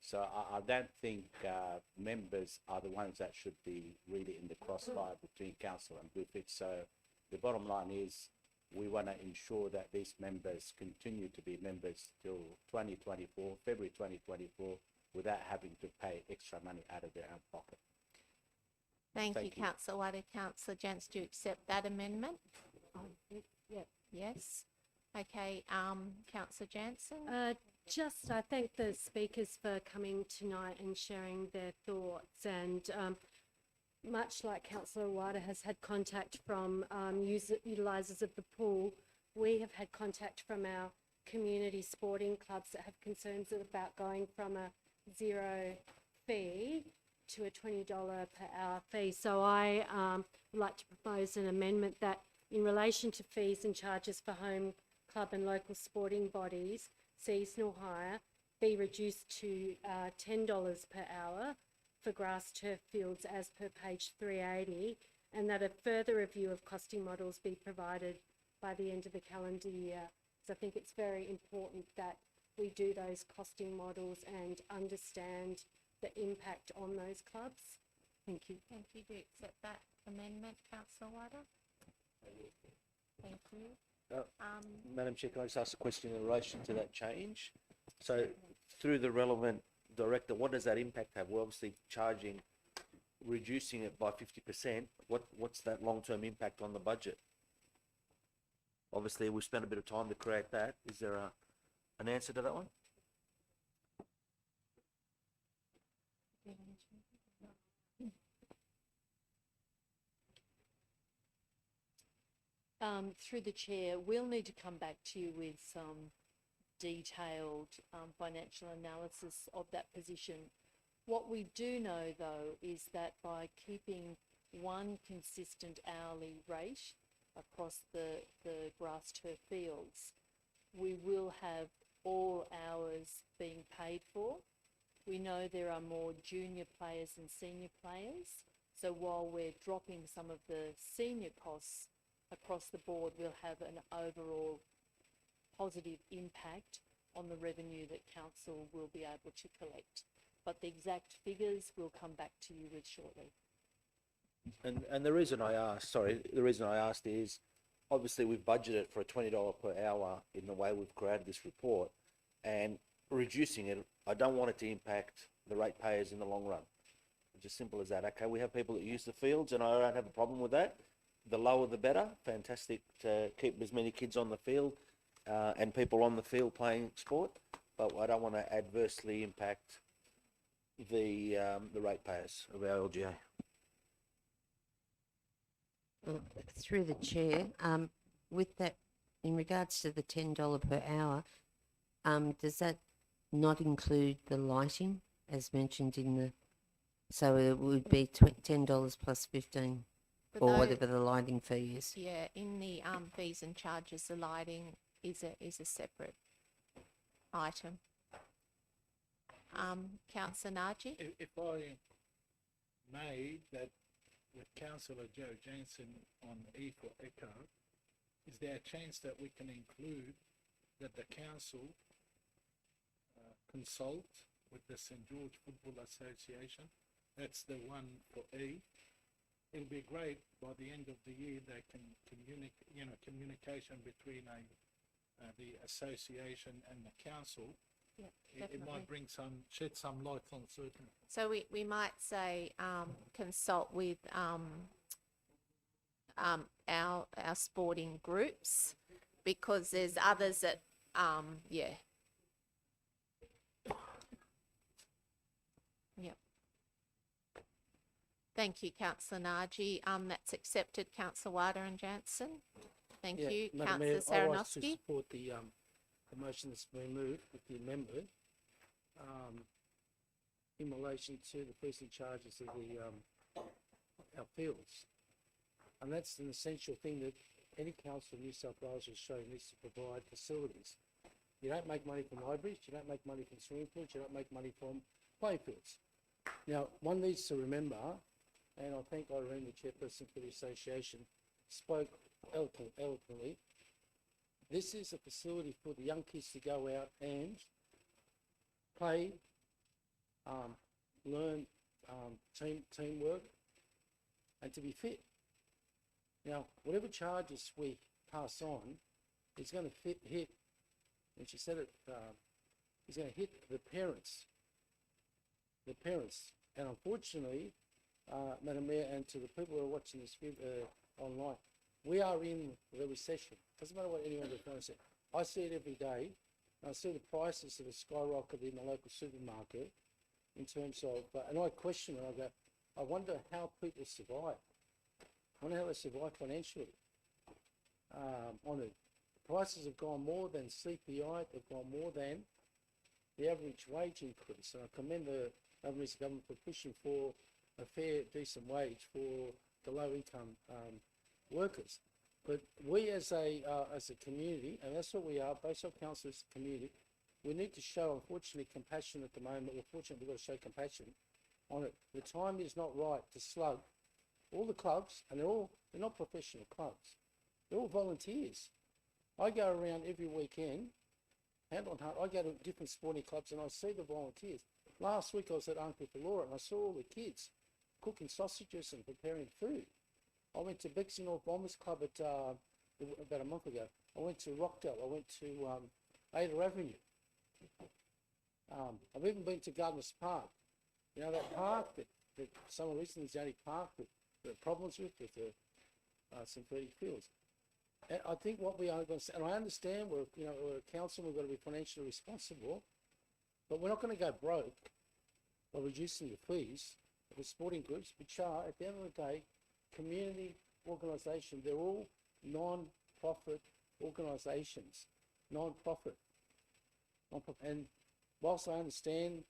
so I don't think members are the ones that should be really in the crossfire between council and Bluefit. So the bottom line is we want to ensure that these members continue to be members till 2024, February 2024, without having to pay extra money out of their own pocket. Thank you, Thank you. Councillor White. Councillor Jantz, do you accept that amendment? Yep. Yes. Okay, Councillor Jansen? I thank the speakers for coming tonight and sharing their thoughts, and much like Councillor Wada has had contact from utilisers of the pool, we have had contact from our community sporting clubs that have concerns about going from a 0 fee to a $20 per hour fee. So I would like to propose an amendment that in relation to fees and charges for home club and local sporting bodies, seasonal hire, be reduced to $10 per hour for grass turf fields as per page 380, and that a further review of costing models be provided by the end of the calendar year. So I think it's very important that we do those costing models and understand the impact on those clubs. Thank you. Thank you. Do you accept that amendment, Councillor Wada? Thank you. Madam Chair, can I just ask a question in relation to that change? So through the relevant director, what does that impact have? We're obviously reducing it by 50%. What's that long-term impact on the budget? Obviously, we spent a bit of time to create that. Is there an answer to that one? Through the chair, we'll need to come back to you with some detailed financial analysis of that position. What we do know, though, is that by keeping one consistent hourly rate across the grass turf fields, we will have all hours being paid for. We know there are more junior players than senior players, so while we're dropping some of the senior costs across the board, we'll have an overall positive impact on the revenue that council will be able to collect. But the exact figures we'll come back to you with shortly. And the reason I asked is, obviously we've budgeted for a $20 per hour in the way we've created this report, and reducing it, I don't want it to impact the ratepayers in the long run. It's as simple as that. Okay, we have people that use the fields, and I don't have a problem with that. The lower the better. Fantastic to keep as many kids on the field and people on the field playing sport, but I don't want to adversely impact the ratepayers of our LGA. Through the chair, with that, in regards to the $10 per hour, does that not include the lighting as mentioned in the? So it would be $10 plus 15, or whatever the lighting fee is. Yeah, in the fees and charges, the lighting is a separate item. Councillor Naji? If I may, that with Councillor Joe Jansen on E for Echo, is there a chance that we can include that the council consult with the St George Football Association? That's the one for E. It'll be great by the end of the year they can communication between the association and the council. Yeah, it might shed some light on certain. So we might say consult with our sporting groups, because there's others that yeah. Yep. Thank you, Councillor Naji. That's accepted. Councillor Water and Jansen. Thank you, Madam Mayor, Councillor I like to Saranowski. support the motion that's been moved with the amendment in relation to the fees and charges of our fields. And that's an essential thing that any council in New South Wales has shown needs to provide facilities. You don't make money from libraries, you don't make money from swimming pools, you don't make money from playing fields. Now, one needs to remember, and I thank Irene, the chairperson for the association, spoke eloquently. This is a facility for the young kids to go out and play, learn teamwork, and to be fit. Now, whatever charges we pass on, it's going to hit, and she said it, it's going to hit the parents. The parents. And unfortunately, Madam Mayor, and to the people who are watching this online, we are in the recession. Doesn't matter what anyone is trying to say. I see it every day. I see the prices that have skyrocketed in the local supermarket in terms of, and I question it. I go, I wonder how people survive. I wonder how they survive financially on it. Prices have gone more than CPI. They've gone more than the average wage increase. And I commend the Albanese government for pushing for a fair, decent wage for the low-income workers. But we as a community, and that's what we are, Bayside Council is a community, we need to show, unfortunately, compassion at the moment. We're fortunate we've got to show compassion on it. The time is not right to slug all the clubs, and they're not professional clubs. They're all volunteers. I go around every weekend, hand on heart, I go to different sporting clubs and I see the volunteers. Last week I was at Arncliffe and I saw all the kids cooking sausages and preparing food. I went to Bexley North Bombers Club about a month ago. I went to Rockdale. I went to Ada Avenue. I've even been to Gardiner's Park. You know, that park that Summer recently is the only park that there are problems with the synthetic fields. And I think what we are going to say, and I understand we're a council, we've got to be financially responsible, but we're not going to go broke by reducing the fees of the sporting groups, which are, at the end of the day, community organisations. They're all non-profit organisations, non-profit. And whilst I understand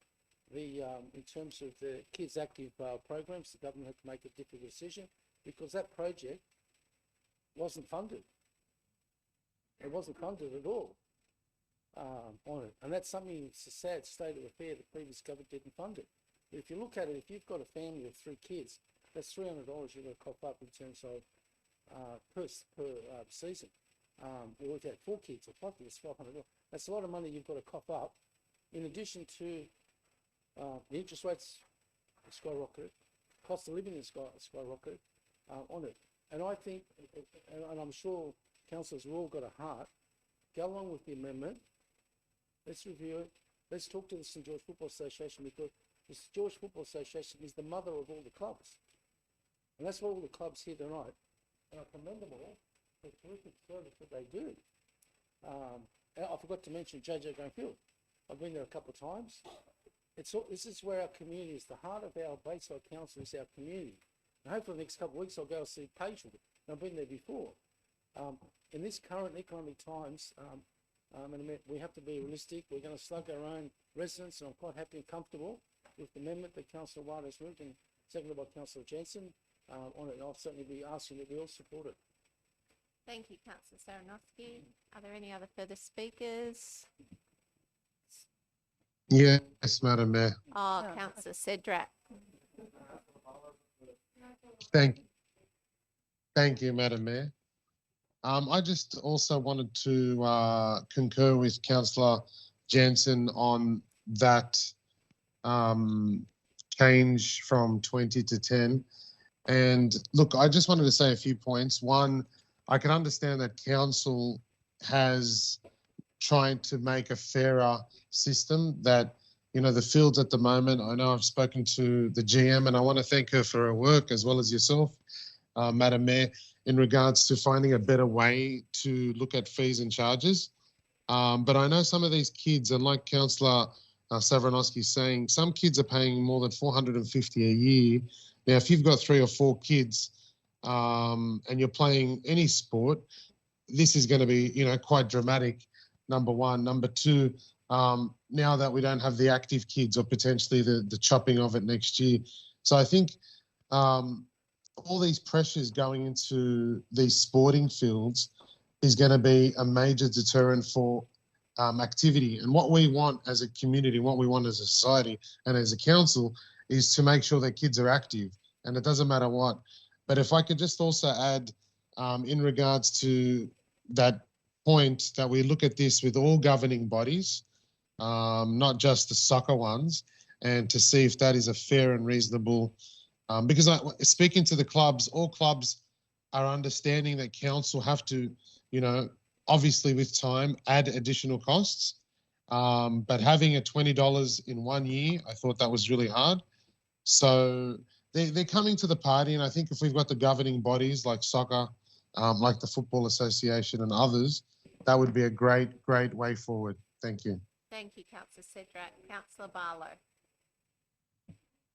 the in terms of the Kids Active programs, the government had to make a difficult decision because that project wasn't funded. It wasn't funded at all on it. And that's something, it's a sad state of affair. The previous government didn't fund it. But if you look at it, if you've got a family of 3 kids, that's $300 you're going to cough up in terms of per season. Or if you had 4 kids or 5 kids, $500. That's a lot of money you've got to cough up. In addition to the interest rates skyrocketed, cost of living is skyrocketed on it. And I think, and I'm sure councillors have all got a heart, go along with the amendment. Let's review it. Let's talk to the St George Football Association, because the St George Football Association is the mother of all the clubs. And that's what all the clubs here tonight. And I commend them all for the terrific service that they do. And I forgot to mention JJ Greenfield. I've been there a couple of times. This is where our community is. The heart of our Bayside Council is our community. And hopefully the next couple of weeks I'll go see Pagewood. I've been there before. In this current economic times, and we have to be realistic. We're going to slug our own residents, and I'm quite happy and comfortable with the amendment that Councillor White has moved and seconded by Councillor Jensen on it. And I'll certainly be asking that we all support it. Thank you, Councillor Saranowski. Are there any other further speakers? Yes, Madam Mayor. Oh, Councillor Sedrak. Thank you, Madam Mayor. I just also wanted to concur with Councillor Jensen on that change from 20 to 10. And look, I just wanted to say a few points. One, I can understand that council has tried to make a fairer system that, you know, the fields at the moment, I know I've spoken to the GM and I want to thank her for her work as well as yourself, Madam Mayor, in regards to finding a better way to look at fees and charges. But I know some of these kids, and like Councillor Savranowski saying, some kids are paying more than $450 a year. Now, if you've got 3 or 4 kids and you're playing any sport, this is going to be, you know, quite dramatic, number one. Number two, now that we don't have the active kids or potentially the chopping of it next year. So I think all these pressures going into these sporting fields is going to be a major deterrent for activity. And what we want as a community, what we want as a society and as a council is to make sure that kids are active, and it doesn't matter what. But if I could just also add in regards to that point that we look at this with all governing bodies, not just the soccer ones, and to see if that is a fair and reasonable, because speaking to the clubs, all clubs are understanding that council have to, you know, obviously with time add additional costs, but having a $20 in 1 year, I thought that was really hard. So they're coming to the party, and I think if we've got the governing bodies like soccer, like the Football Association and others, that would be a great way forward. Thank you. Thank you, Councillor Sedrak. Councillor Barlow.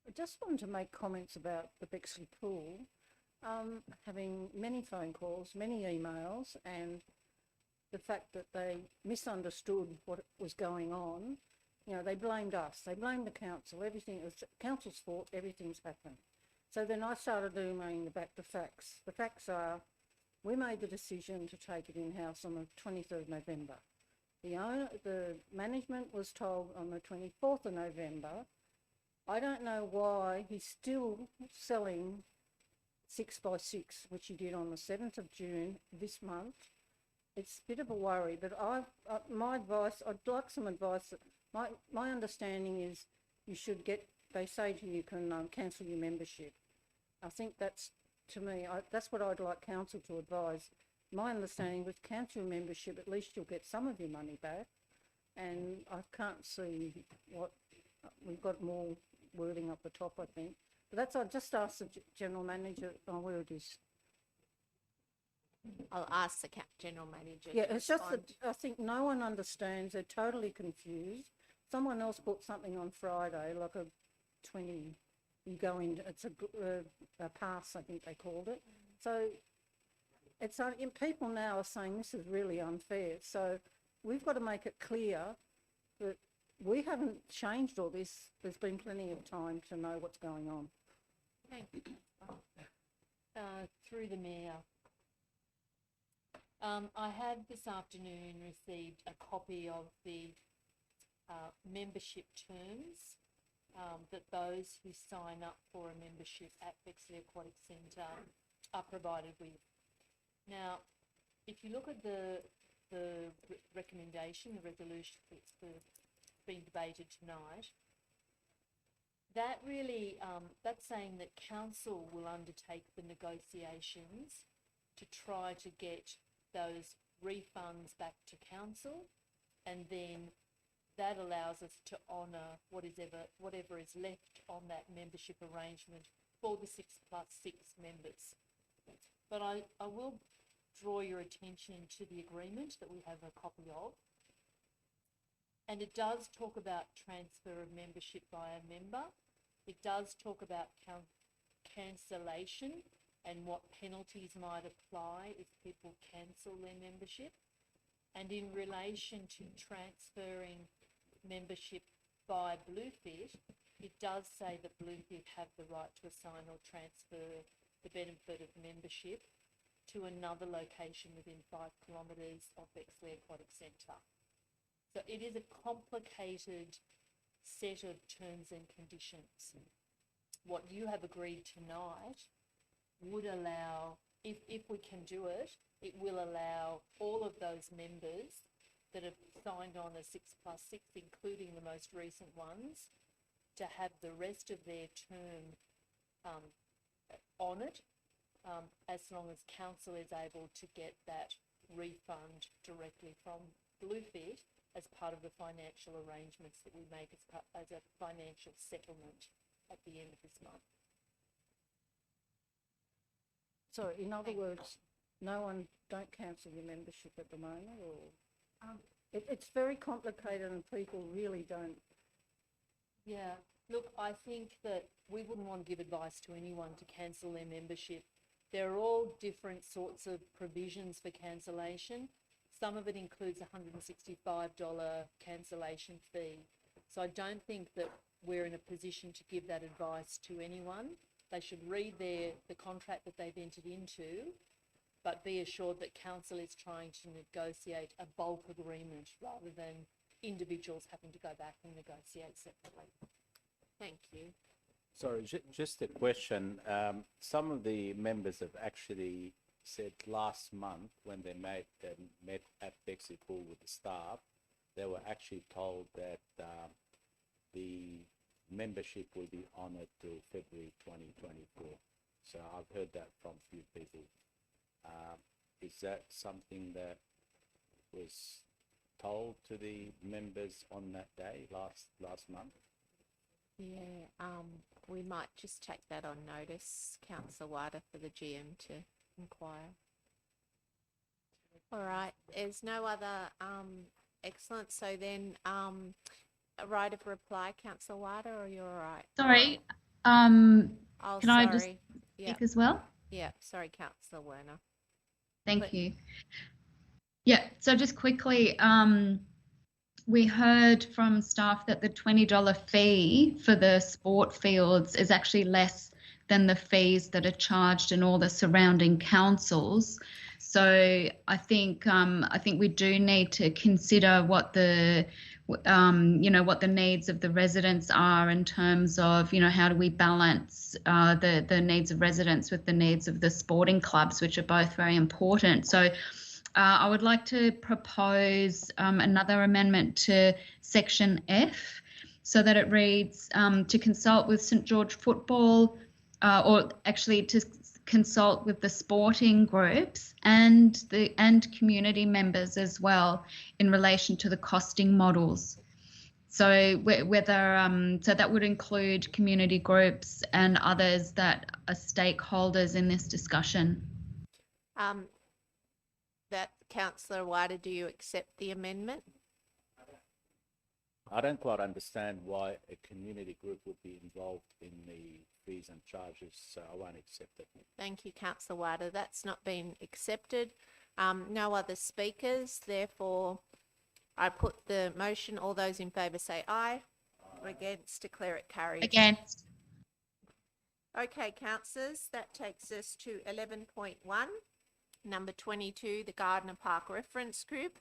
I just wanted to make comments about the Bexley pool. Having many phone calls, many emails, and the fact that they misunderstood what was going on. You know, they blamed us, they blamed the council, everything, it was council's fault, everything's happened. So then I started emailing back the facts. The facts are, we made the decision to take it in-house on the 23rd of November. The management was told on the 24th of November. I don't know why he's still selling 6x6, which he did on the 7th of June this month. It's a bit of a worry, but my advice, I'd like some advice. My understanding is you should get, they say to you can cancel your membership. I think that's, to me, that's what I'd like council to advise. My understanding with cancel your membership, at least you'll get some of your money back. And I can't see what, we've got more wording up the top, I think. But that's, I just asked the general manager, where it is. I'll ask the general manager. Yeah, it's just that I think no one understands. They're totally confused. Someone else bought something on Friday, like a 20. You go in. It's a pass, I think they called it. So it's people now are saying this is really unfair. So we've got to make it clear that we haven't changed all this. There's been plenty of time to know what's going on. Thank you. Through the mayor. I have this afternoon received a copy of the membership terms that those who sign up for a membership at Bexley Aquatic Centre are provided with. Now, if you look at the recommendation, the resolution that's being debated tonight, that really, that's saying that council will undertake the negotiations to try to get those refunds back to council, and then that allows us to honour whatever is left on that membership arrangement for the 6+6 members. But I will draw your attention to the agreement that we have a copy of. And it does talk about transfer of membership by a member. It does talk about cancellation and what penalties might apply if people cancel their membership. And in relation to transferring membership by Bluefit, it does say that Bluefit have the right to assign or transfer the benefit of membership to another location within 5 kilometres of Bexley Aquatic Centre. So it is a complicated set of terms and conditions. What you have agreed tonight would allow, if we can do it, it will allow all of those members that have signed on a 6+6, including the most recent ones, to have the rest of their term honoured, as long as council is able to get that refund directly from Bluefit as part of the financial arrangements that we make as a financial settlement at the end of this month. So in other words, don't cancel your membership at the moment, or it's very complicated and people really don't. Yeah, look, I think that we wouldn't want to give advice to anyone to cancel their membership. There are all different sorts of provisions for cancellation. Some of it includes a $165 cancellation fee. So I don't think that we're in a position to give that advice to anyone. They should read the contract that they've entered into, but be assured that council is trying to negotiate a bulk agreement rather than individuals having to go back and negotiate separately. Thank you. Sorry, just a question. Some of the members have actually said last month when they met at Bexley Pool with the staff, they were actually told that the membership will be honoured till February 2024. So I've heard that from a few people. Is that something that was told to the members on that day last month? Yeah, we might just take that on notice, Councillor Wider, for the GM to inquire. All right, there's no other, excellent. So then, a right of reply, Councillor Wider, or you're all right? Sorry, Oh, can I just sorry. speak as well? Yeah, sorry, Councillor Werner. Thank you. Yeah, so just quickly, we heard from staff that the $20 fee for the sport fields is actually less than the fees that are charged in all the surrounding councils. So I think we do need to consider what the what the needs of the residents are in terms of, how do we balance the needs of residents with the needs of the sporting clubs, which are both very important. So I would like to propose another amendment to section F so that it reads to consult with St George Football, or actually to consult with the sporting groups and community members as well in relation to the costing models. So whether so that would include community groups and others that are stakeholders in this discussion. That Councillor Wider, do you accept the amendment? I don't quite understand why a community group would be involved in the fees and charges, so I won't accept it. Thank you, Councillor Wider. That's not been accepted. No other speakers. Therefore, I put the motion. All those in favour say aye. Against, declare it carried. Against. Okay, councillors, that takes us to 11.1, number 22, the Gardiner Park Reference Group.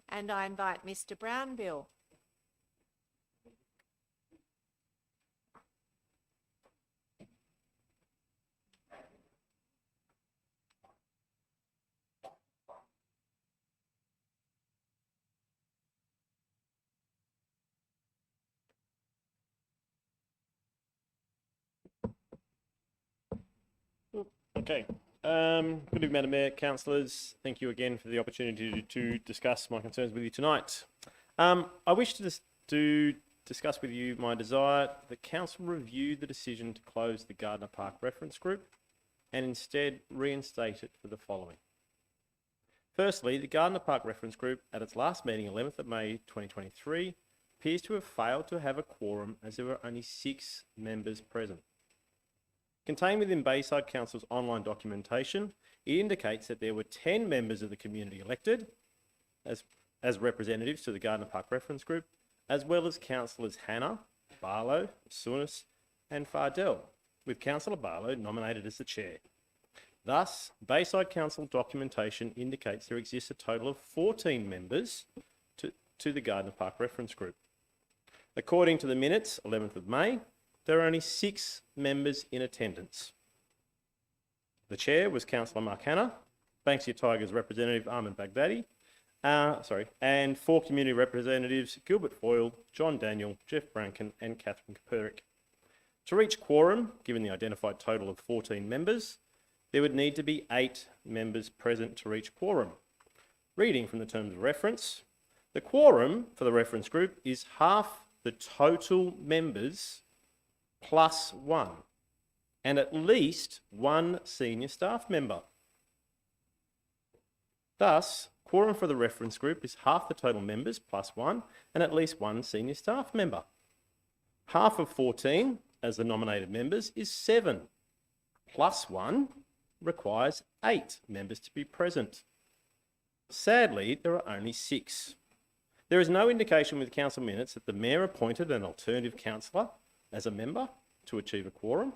And I invite Mr. Brownbill. Okay. Good evening, Madam Mayor, councillors. Thank you again for the opportunity to discuss my concerns with you tonight. I wish to discuss with you my desire that the council review the decision to close the Gardiner Park Reference Group and instead reinstate it for the following. Firstly, the Gardiner Park Reference Group at its last meeting, 11th of May 2023, appears to have failed to have a quorum as there were only 6 members present. Contained within Bayside Council's online documentation, it indicates that there were 10 members of the community elected as representatives to the Gardiner Park Reference Group, as well as councillors Hannah, Barlow, Sunis and Fardell, with Councillor Barlow nominated as the chair. Thus, Bayside Council documentation indicates there exists a total of 14 members to the Gardiner Park Reference Group. According to the minutes, 11th of May, there are only 6 members in attendance. The chair was Councillor Mark Hanna, Banksia Tigers representative Ahmed Baghdadi, and 4 community representatives, Gilbert Foyle, John Daniel, Jeff Brankin and Catherine Kapurick. To reach quorum, given the identified total of 14 members, there would need to be 8 members present to reach quorum. Reading from the terms of reference, the quorum for the reference group is half the total members plus 1, and at least 1 senior staff member. Thus, quorum for the reference group is half the total members plus 1, and at least 1 senior staff member. Half of 14, as the nominated members, is 7, plus 1 requires 8 members to be present. Sadly, there are only 6. There is no indication with council minutes that the mayor appointed an alternative councillor as a member to achieve a quorum,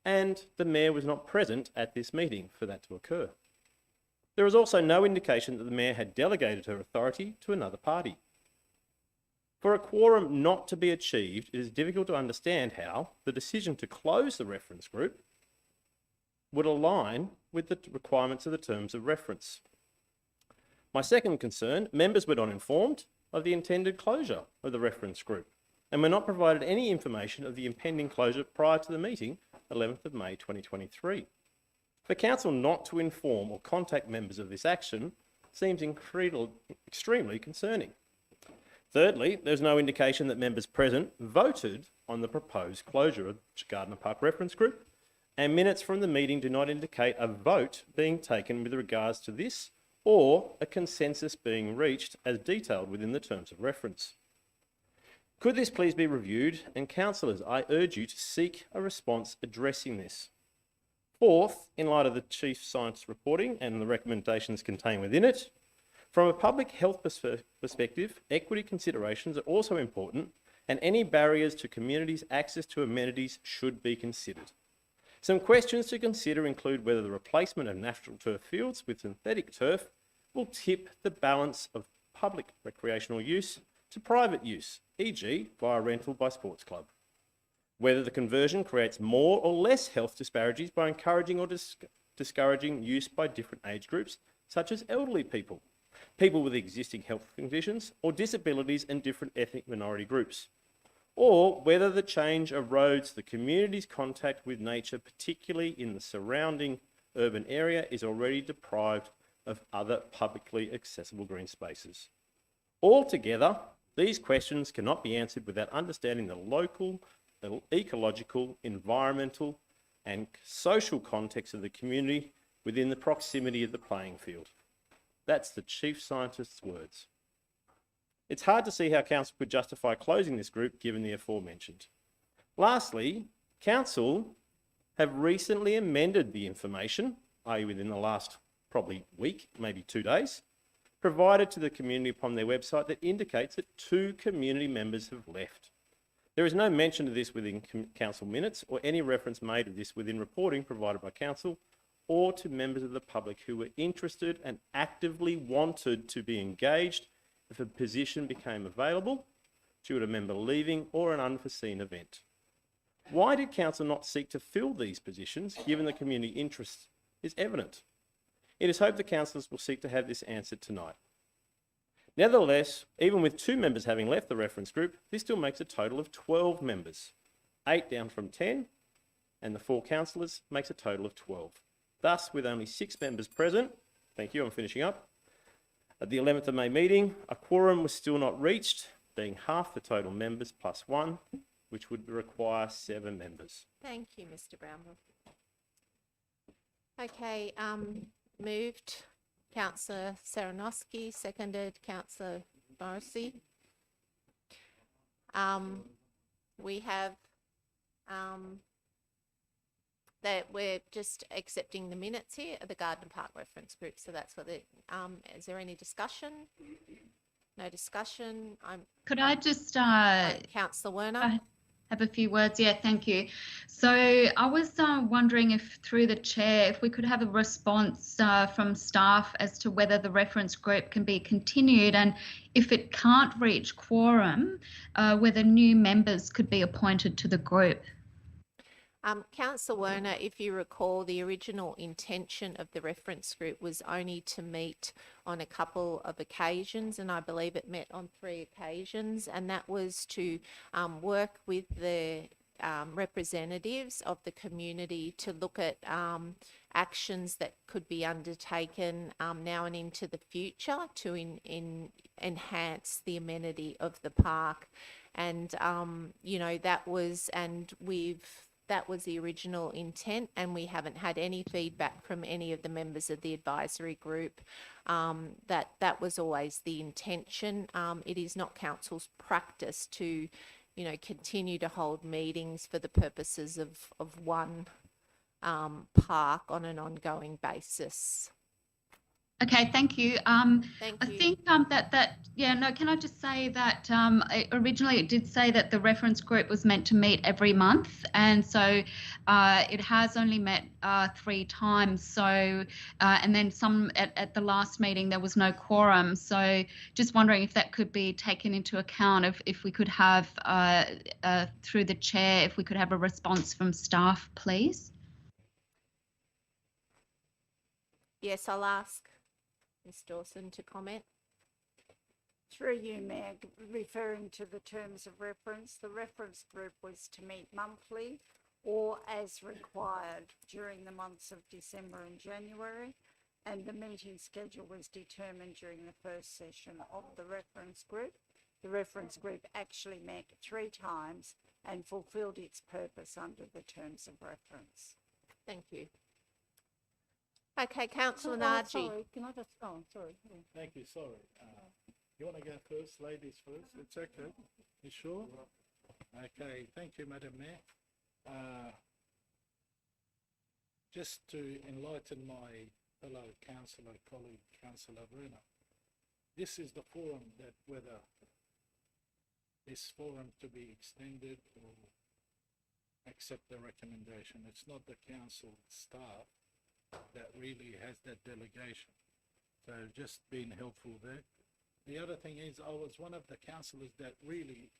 and the mayor was not present at this meeting for that to occur. There is also no indication that the mayor had delegated her authority to another party. For a quorum not to be achieved, it is difficult to understand how the decision to close the reference group would align with the requirements of the terms of reference. My second concern, members were not informed of the intended closure of the reference group and were not provided any information of the impending closure prior to the meeting, 11th of May 2023. For council not to inform or contact members of this action seems extremely concerning. Thirdly, there's no indication that members present voted on the proposed closure of the Gardiner Park Reference Group, and minutes from the meeting do not indicate a vote being taken with regards to this or a consensus being reached as detailed within the terms of reference. Could this please be reviewed? And councillors, I urge you to seek a response addressing this. Fourth, in light of the Chief Scientist reporting and the recommendations contained within it, from a public health perspective, equity considerations are also important, and any barriers to communities' access to amenities should be considered. Some questions to consider include whether the replacement of natural turf fields with synthetic turf will tip the balance of public recreational use to private use, e.g. via rental by sports club. Whether the conversion creates more or less health disparities by encouraging or discouraging use by different age groups, such as elderly people, people with existing health conditions or disabilities and different ethnic minority groups. Or whether the change erodes the community's contact with nature, particularly in the surrounding urban area, is already deprived of other publicly accessible green spaces. Altogether, these questions cannot be answered without understanding the local, ecological, environmental and social context of the community within the proximity of the playing field. That's the Chief Scientist's words. It's hard to see how council could justify closing this group given the aforementioned. Lastly, council have recently amended the information, i.e. within the last probably week, maybe 2 days, provided to the community upon their website that indicates that 2 community members have left. There is no mention of this within council minutes or any reference made of this within reporting provided by council or to members of the public who were interested and actively wanted to be engaged if a position became available due to a member leaving or an unforeseen event. Why did council not seek to fill these positions given the community interest is evident? It is hoped the councillors will seek to have this answered tonight. Nevertheless, even with 2 members having left the reference group, this still makes a total of 12 members, 8 down from 10, and the 4 councillors makes a total of 12. Thus, with only 6 members present, thank you, I'm finishing up, at the 11th of May meeting, a quorum was still not reached, being half the total members plus 1, which would require 7 members. Thank you, Mr. Brownhill. Okay, moved Councillor Saranowski, seconded Councillor Morrissey. We have that we're just accepting the minutes here of the Gardiner Park Reference Group. So that's what the, is there any discussion? No discussion. Could I just Councillor Werner. have a few words? Yeah, thank you. So I was wondering if through the chair, if we could have a response from staff as to whether the reference group can be continued, and if it can't reach quorum, whether new members could be appointed to the group. Councillor Werner, if you recall, the original intention of the reference group was only to meet on a couple of occasions, and I believe it met on 3 occasions, and that was to work with the representatives of the community to look at actions that could be undertaken now and into the future to enhance the amenity of the park. And, you know, that was the original intent, and we haven't had any feedback from any of the members of the advisory group that was always the intention. It is not council's practice to, you know, continue to hold meetings for the purposes of one park on an ongoing basis. Okay, thank you. Thank I you. think can I just say that originally it did say that the reference group was meant to meet every month, and so it has only met 3 times. So, and then some at the last meeting there was no quorum. So, just wondering if that could be taken into account, if we could have through the chair, if we could have a response from staff, please. Yes, I'll ask Ms Dawson to comment. Through you, Mayor, referring to the terms of reference, the reference group was to meet monthly or as required during the months of December and January, and the meeting schedule was determined during the first session of the reference group. The reference group actually met 3 times and fulfilled its purpose under the terms of reference. Thank you. Okay, Councillor Oh, Naji. sorry, can I just, sorry. Yeah. Thank you, sorry. You want to go first, ladies first? It's okay. You sure? Okay, thank you, Madam Mayor. Just to enlighten my fellow councillor, colleague, Councillor Werner, this is the forum that whether this forum to be extended or accept the recommendation. It's not the council staff that really has that delegation. So just being helpful there. The other thing is I was one of the councillors that really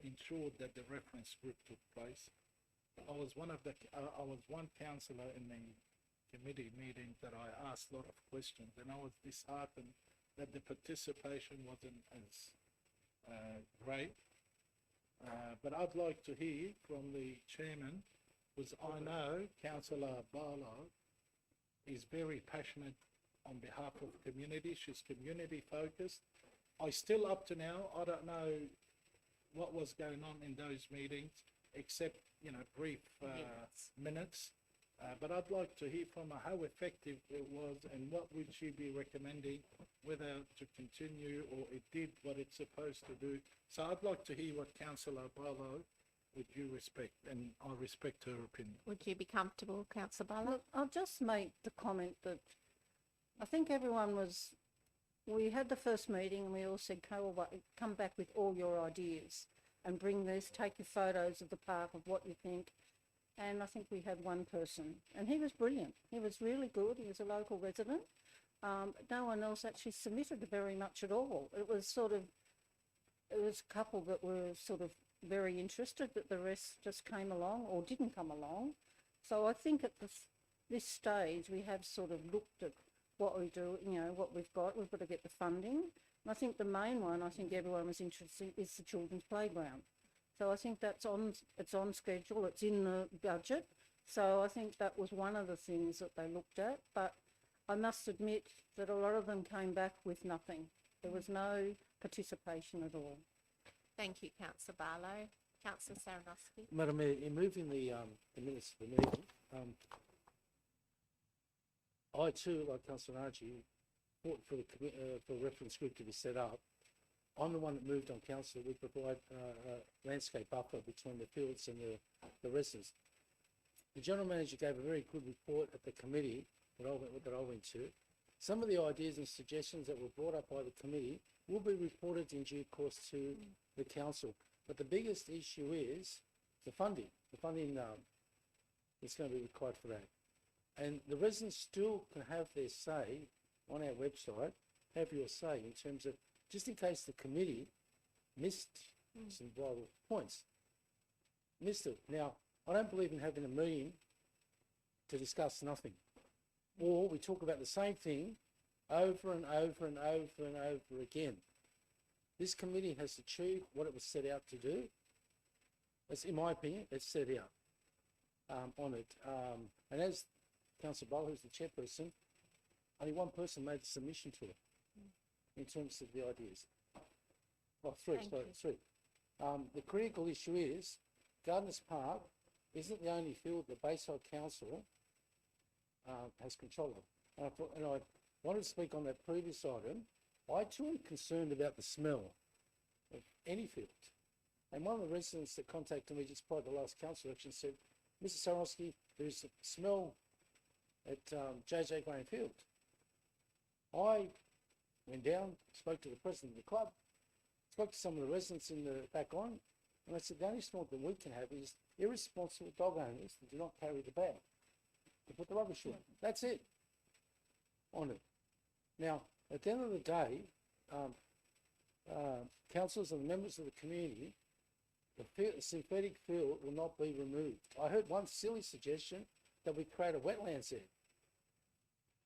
ensured that the reference group took place. I was one councillor in the committee meeting that I asked a lot of questions, and I was disheartened that the participation wasn't as great. But I'd like to hear from the chairman, because I know Councillor Barlow is very passionate on behalf of community. She's community focused. I still, up to now, I don't know what was going on in those meetings, except, you know, brief minutes. But I'd like to hear from her how effective it was and what would she be recommending, whether to continue or it did what it's supposed to do. So I'd like to hear what Councillor Barlow, with due respect, and I respect her opinion. Would you be comfortable, Councillor Barlow? Look, I'll just make the comment that I think we had the first meeting and we all said, come back with all your ideas and bring this, take your photos of the park of what you think. And I think we had one person, and he was brilliant. He was really good. He was a local resident. No one else actually submitted very much at all. It was a couple that were sort of very interested, but the rest just came along or didn't come along. So I think at this stage we have sort of looked at what we do, you know, what we've got. We've got to get the funding. And I think the main one, I think everyone was interested in, is the children's playground. So I think it's on schedule, it's in the budget. So I think that was one of the things that they looked at. But I must admit that a lot of them came back with nothing. There was no participation at all. Thank you, Councillor Barlow. Councillor Saranowski. Madam Mayor, in moving the minutes of the meeting, I too, like Councillor Archie, important for for a reference group to be set up. I'm the one that moved on council. We provide a landscape buffer between the fields and the residents. The general manager gave a very good report at the committee that I went to. Some of the ideas and suggestions that were brought up by the committee will be reported in due course to the council. But the biggest issue is the funding. The funding is going to be required for that. And the residents still can have their say on our website, have your say in terms of, just in case the committee missed some vital points. Missed it. Now, I don't believe in having a meeting to discuss nothing. Or we talk about the same thing over and over and over and over again. This committee has achieved what it was set out to do. It's, in my opinion, it's set out on it. And as Councillor Ball, who's the chairperson, only one person made the submission to it in terms of the ideas. Oh, three. The critical issue is Gardiner's Park isn't the only field the Bayside Council has control of. And I wanted to speak on that previous item. I too am concerned about the smell of any field. And one of the residents that contacted me just prior to the last council election said, Mr. Sarowski, there's a smell at JJ Graham Field. I went down, spoke to the president of the club, spoke to some of the residents in the back on, and I said, the only smell that we can have is irresponsible dog owners that do not carry the bag to put the rubbish in. That's it. On it. Now, at the end of the day, councillors and members of the community, the synthetic field will not be removed. I heard one silly suggestion that we create a wetlands there.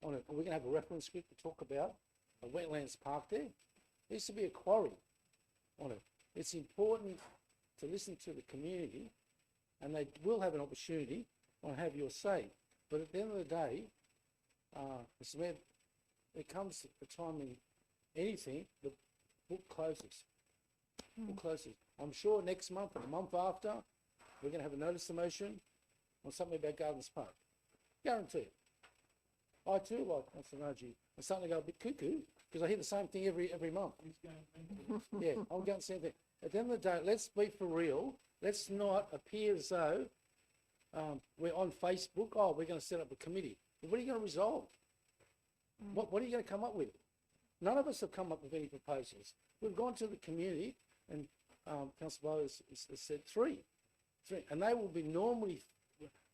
On it. We're going to have a reference group to talk about a wetlands park there. There used to be a quarry on it. It's important to listen to the community, and they will have an opportunity on have your say. But at the end of the day, it's where there comes a time in anything, the book closes. Book closes. I'm sure next month or the month after, we're going to have a notice of motion on something about Gardens Park. Guarantee it. I too, like Councillor Naji, I'm starting to go a bit cuckoo because I hear the same thing every month. Yeah, I'm going to say that. At the end of the day, let's be for real. Let's not appear as though we're on Facebook. Oh, we're going to set up a committee. What are you going to resolve? What are you going to come up with? None of us have come up with any proposals. We've gone to the community, and Councillor Bowe has said three. And they will be normally,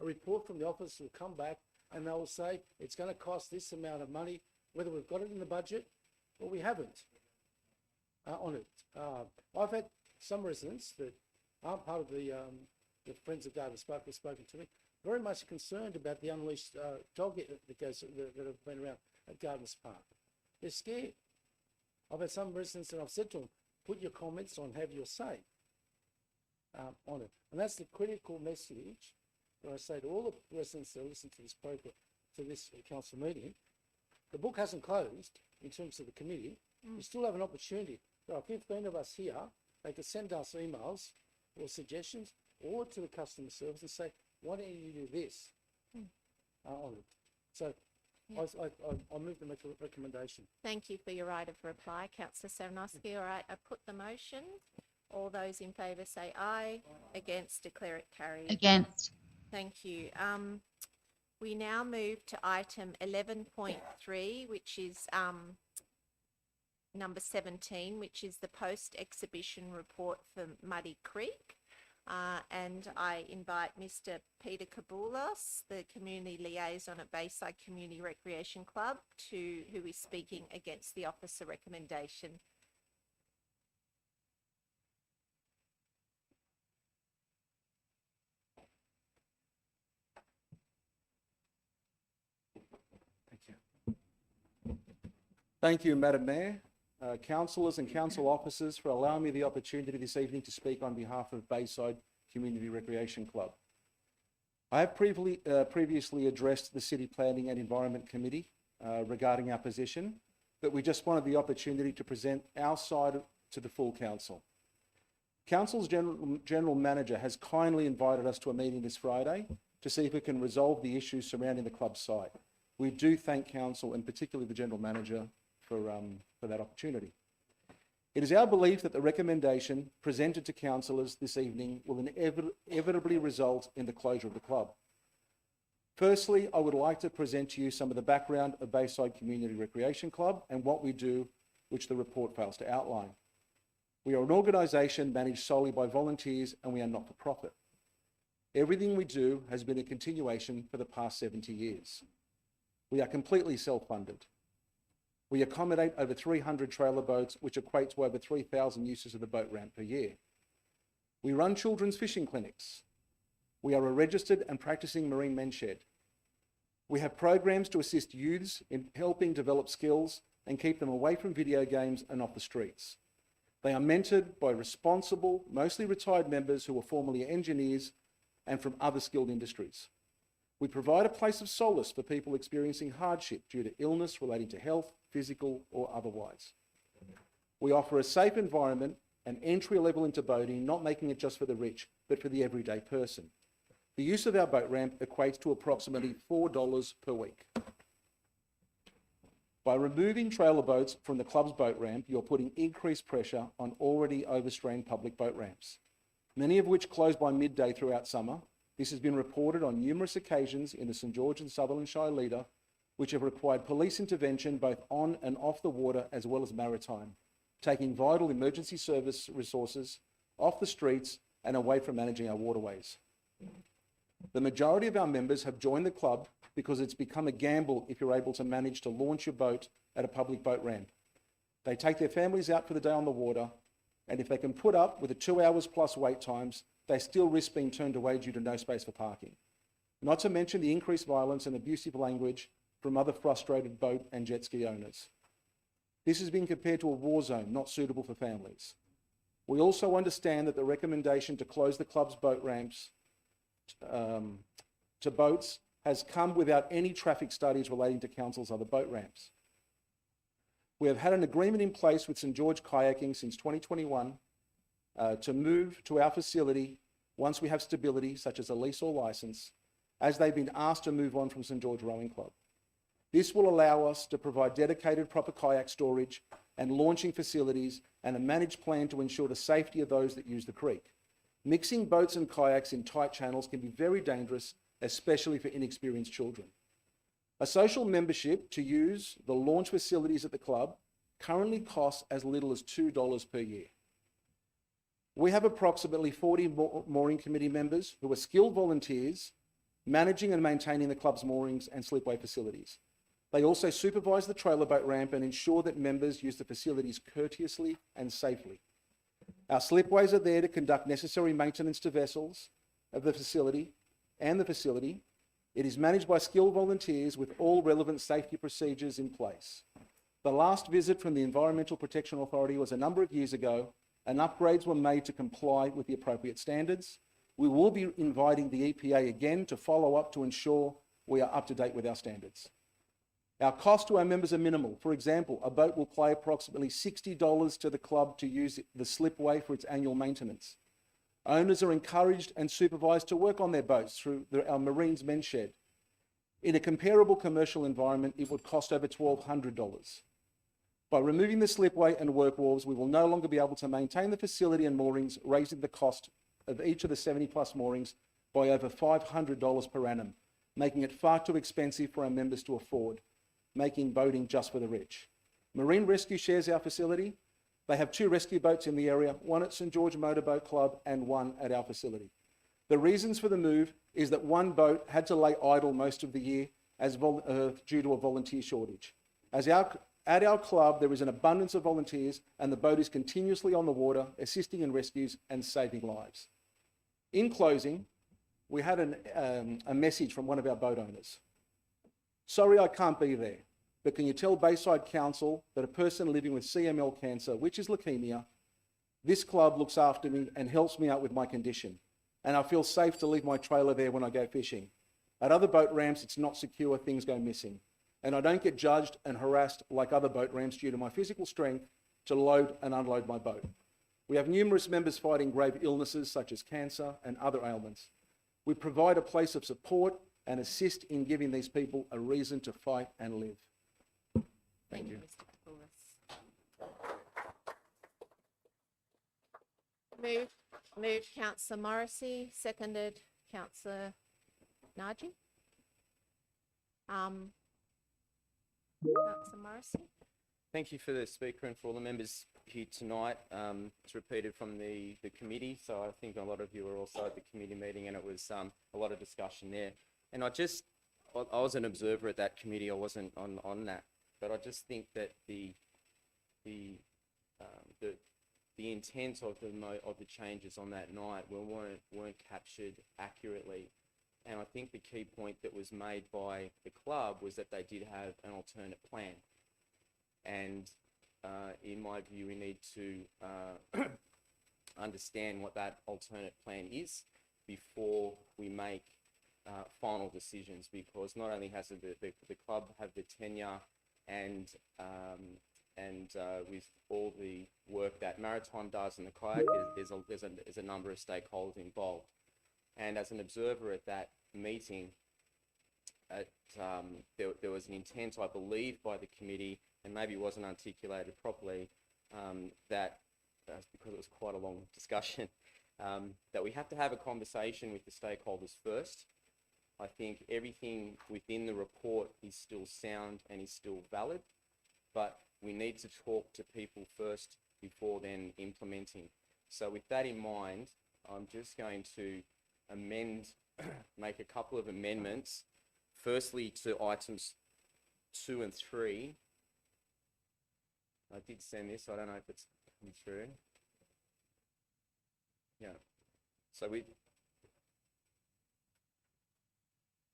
a report from the office will come back and they will say it's going to cost this amount of money, whether we've got it in the budget or we haven't on it. I've had some residents that aren't part of the Friends of Gardiner Park have spoken to me, very much concerned about the unleashed dog that have been around at Gardiner Park. They're scared. I've had some residents that I've said to them, put your comments on, have your say on it. And that's the critical message that I say to all the residents that listen to this program, to this council meeting. The book hasn't closed in terms of the committee. You still have an opportunity. There are 15 of us here. They can send us emails or suggestions, or to the customer service and say, why don't you do this on it? So I'll move the recommendation. Thank you for your right of reply, Councillor Sarnowski. All right, I put the motion. All those in favour say aye. Against, declare it carried. Against. Thank you. We now move to item 11.3, which is number 17, which is the post-exhibition report for Muddy Creek. And I invite Mr. Peter Kaboulos, the community liaison at Bayside Community Recreation Club, who is speaking against the officer recommendation. Thank you, Madam Mayor, councillors and council officers for allowing me the opportunity this evening to speak on behalf of Bayside Community Recreation Club. I have previously addressed the City Planning and Environment Committee regarding our position, but we just wanted the opportunity to present our side to the full council. Council's general manager has kindly invited us to a meeting this Friday to see if we can resolve the issues surrounding the club site. We do thank council and particularly the general manager for that opportunity. It is our belief that the recommendation presented to councillors this evening will inevitably result in the closure of the club. Firstly, I would like to present to you some of the background of Bayside Community Recreation Club and what we do, which the report fails to outline. We are an organisation managed solely by volunteers and we are not for profit. Everything we do has been a continuation for the past 70 years. We are completely self-funded. We accommodate over 300 trailer boats, which equate to over 3,000 uses of the boat ramp per year. We run children's fishing clinics. We are a registered and practising marine men's shed. We have programs to assist youths in helping develop skills and keep them away from video games and off the streets. They are mentored by responsible, mostly retired members who were formerly engineers and from other skilled industries. We provide a place of solace for people experiencing hardship due to illness relating to health, physical or otherwise. We offer a safe environment and entry level into boating, not making it just for the rich, but for the everyday person. The use of our boat ramp equates to approximately $4 per week. By removing trailer boats from the club's boat ramp, you're putting increased pressure on already overstrained public boat ramps, many of which close by midday throughout summer. This has been reported on numerous occasions in the St George and Sutherland Shire Leader, which have required police intervention both on and off the water as well as maritime, taking vital emergency service resources off the streets and away from managing our waterways. The majority of our members have joined the club because it's become a gamble if you're able to manage to launch your boat at a public boat ramp. They take their families out for the day on the water, and if they can put up with the 2 hours plus wait times, they still risk being turned away due to no space for parking. Not to mention the increased violence and abusive language from other frustrated boat and jet ski owners. This has been compared to a war zone not suitable for families. We also understand that the recommendation to close the club's boat ramps to boats has come without any traffic studies relating to council's other boat ramps. We have had an agreement in place with St George Kayaking since 2021 to move to our facility once we have stability, such as a lease or license, as they've been asked to move on from St George Rowing Club. This will allow us to provide dedicated proper kayak storage and launching facilities and a managed plan to ensure the safety of those that use the creek. Mixing boats and kayaks in tight channels can be very dangerous, especially for inexperienced children. A social membership to use the launch facilities at the club currently costs as little as $2 per year. We have approximately 40 mooring committee members who are skilled volunteers managing and maintaining the club's moorings and slipway facilities. They also supervise the trailer boat ramp and ensure that members use the facilities courteously and safely. Our slipways are there to conduct necessary maintenance to vessels of the facility and the facility. It is managed by skilled volunteers with all relevant safety procedures in place. The last visit from the Environmental Protection Authority was a number of years ago, and upgrades were made to comply with the appropriate standards. We will be inviting the EPA again to follow up to ensure we are up to date with our standards. Our costs to our members are minimal. For example, a boat will pay approximately $60 to the club to use the slipway for its annual maintenance. Owners are encouraged and supervised to work on their boats through our Marines Men's Shed. In a comparable commercial environment, it would cost over $1,200. By removing the slipway and work wharves, we will no longer be able to maintain the facility and moorings, raising the cost of each of the 70 plus moorings by over $500 per annum, making it far too expensive for our members to afford, making boating just for the rich. Marine Rescue shares our facility. They have 2 rescue boats in the area, one at St George Motorboat Club and one at our facility. The reasons for the move is that one boat had to lay idle most of the year due to a volunteer shortage. At our club, there is an abundance of volunteers and the boat is continuously on the water, assisting in rescues and saving lives. In closing, we had a message from one of our boat owners. Sorry I can't be there, but can you tell Bayside Council that a person living with CML cancer, which is leukemia, this club looks after me and helps me out with my condition, and I feel safe to leave my trailer there when I go fishing. At other boat ramps, it's not secure, things go missing, and I don't get judged and harassed like other boat ramps due to my physical strength to load and unload my boat. We have numerous members fighting grave illnesses such as cancer and other ailments. We provide a place of support and assist in giving these people a reason to fight and live. Thank you. Mr. Kapura. Moved Councillor Morrissey, seconded Councillor Naji. Councillor Morrissey. Thank you for the speaker and for all the members here tonight. It's repeated from the committee, so I think a lot of you were also at the committee meeting, and it was a lot of discussion there. And I was an observer at that committee. I wasn't on that, but I just think that the intent of the changes on that night weren't captured accurately. And I think the key point that was made by the club was that they did have an alternate plan. And in my view, we need to understand what that alternate plan is before we make final decisions, because not only has the club have the tenure and with all the work that Maritime does and the kayak, there's a number of stakeholders involved. And as an observer at that meeting, there was an intent, I believe, by the committee, and maybe wasn't articulated properly, that because it was quite a long discussion, that we have to have a conversation with the stakeholders first. I think everything within the report is still sound and is still valid, but we need to talk to people first before then implementing. So with that in mind, I'm just going to make a couple of amendments. Firstly, to items 2 and 3. I did send this, so I don't know if it's come through. Yeah. So okay.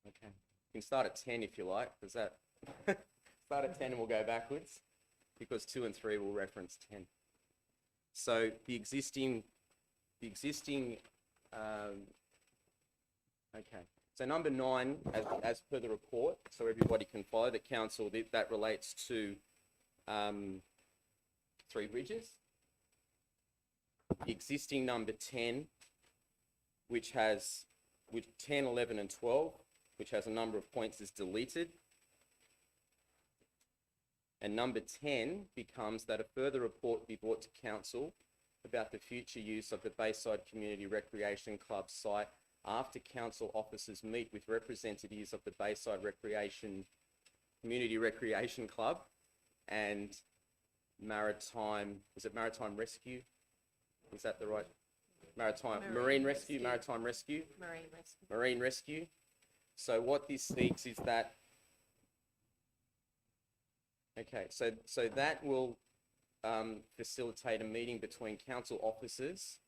You can start at 10 if you like. Does that start at 10 and we'll go backwards, because 2 and 3 will reference 10. So the existing. Okay. So number 9, as per the report, so everybody can follow the council, that relates to 3 bridges. The existing number 10, which 10, 11 and 12, which has a number of points, is deleted. And number 10 becomes that a further report be brought to council about the future use of the Bayside Community Recreation Club site after council officers meet with representatives of the Bayside Community Recreation Club and Maritime Rescue? Is that the right? Marine Rescue. So what this seeks is that, okay, so that will facilitate a meeting between council officers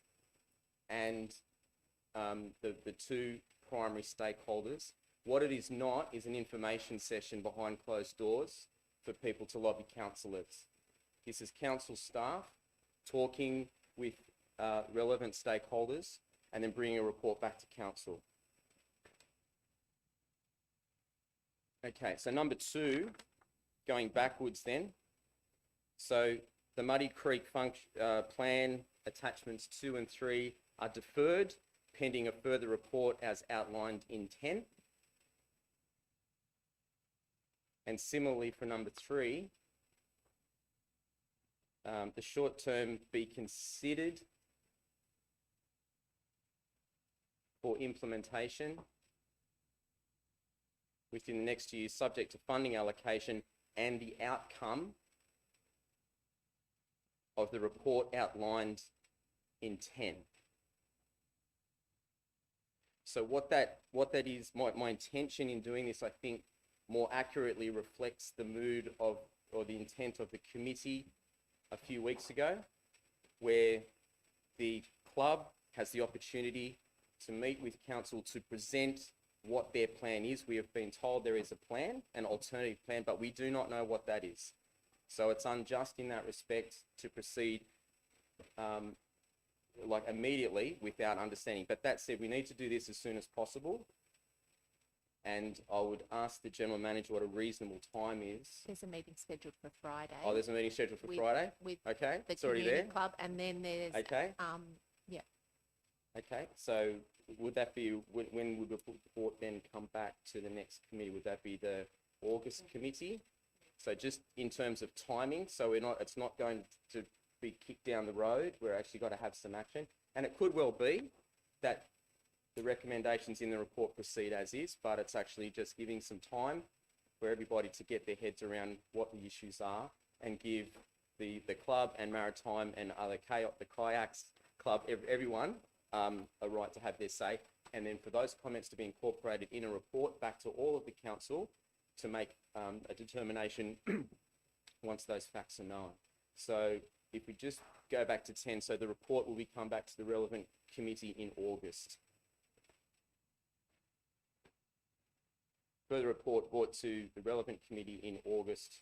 and the 2 primary stakeholders. What it is not is an information session behind closed doors for people to lobby councillors. This is council staff talking with relevant stakeholders and then bringing a report back to council. Okay, so number 2, going backwards then. So the Muddy Creek plan attachments 2 and 3 are deferred pending a further report as outlined in 10. And similarly for number 3, the short term be considered for implementation within the next year, subject to funding allocation and the outcome of the report outlined in 10. So what that is, my intention in doing this, I think, more accurately reflects the mood of, or the intent of the committee a few weeks ago, where the club has the opportunity to meet with council to present what their plan is. We have been told there is a plan, an alternative plan, but we do not know what that is. So it's unjust in that respect to proceed like immediately without understanding. But that said, we need to do this as soon as possible. And I would ask the General Manager what a reasonable time is. There's a meeting scheduled for Friday. Oh, there's a meeting scheduled for Friday? With okay, the it's already community there. club, and then there's okay. Yeah. Okay, so would that be, when would the report then come back to the next committee? Would that be the August committee? So just in terms of timing, so it's not going to be kicked down the road. We're actually got to have some action. And it could well be that the recommendations in the report proceed as is, but it's actually just giving some time for everybody to get their heads around what the issues are and give the club and maritime and other the kayaks club, everyone a right to have their say. And then for those comments to be incorporated in a report back to all of the council to make a determination once those facts are known. So if we just go back to 10, so the report will come back to the relevant committee in August. Further report brought to the relevant committee in August.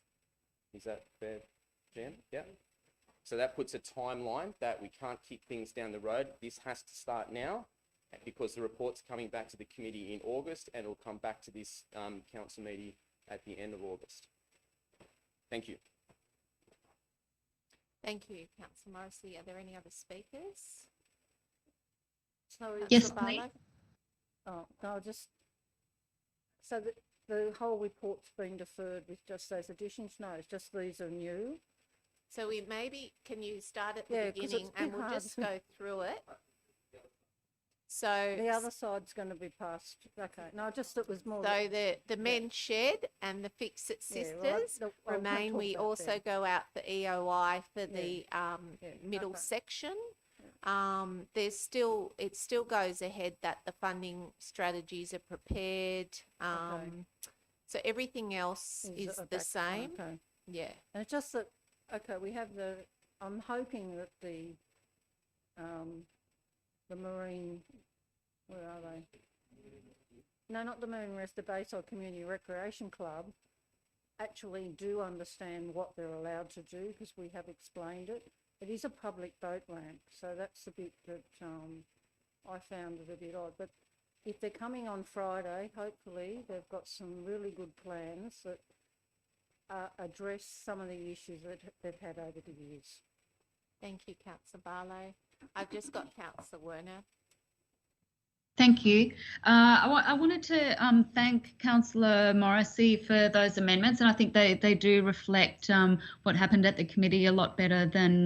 Is that fair, Jan? Yeah. So that puts a timeline that we can't kick things down the road. This has to start now because the report's coming back to the committee in August and it'll come back to this council meeting at the end of August. Thank you. Thank you, Councillor Morrissey. Are there any other speakers? Sorry, Yes, Councillor please. Barlow? Oh, no, so the whole report's been deferred with just those additions? No, it's just these are new. So we maybe, can you start at the Yeah, 'cause it's beginning a and bit we'll hard. just go through it? So The other side's going to be passed. Okay, no, just it was more. So the men's shed and the Fix It Yeah, well, Sisters I'll come remain. talk We about also them. go out for EOI for the middle okay. section. There's still, it still goes ahead that the funding strategies are prepared. So everything else is the same. Okay. Yeah. And it's just that, okay, we have I'm hoping that the marine, where are they? No, not the Marine Rest, the Bayside Community Recreation Club actually do understand what they're allowed to do because we have explained it. It is a public boat ramp, so that's the bit that I found it a bit odd. But if they're coming on Friday, hopefully they've got some really good plans that address some of the issues that they've had over the years. Thank you, Councillor Barlow. I've just got Councillor Werner. Thank you. I wanted to thank Councillor Morrissey for those amendments, and I think they do reflect what happened at the committee a lot better than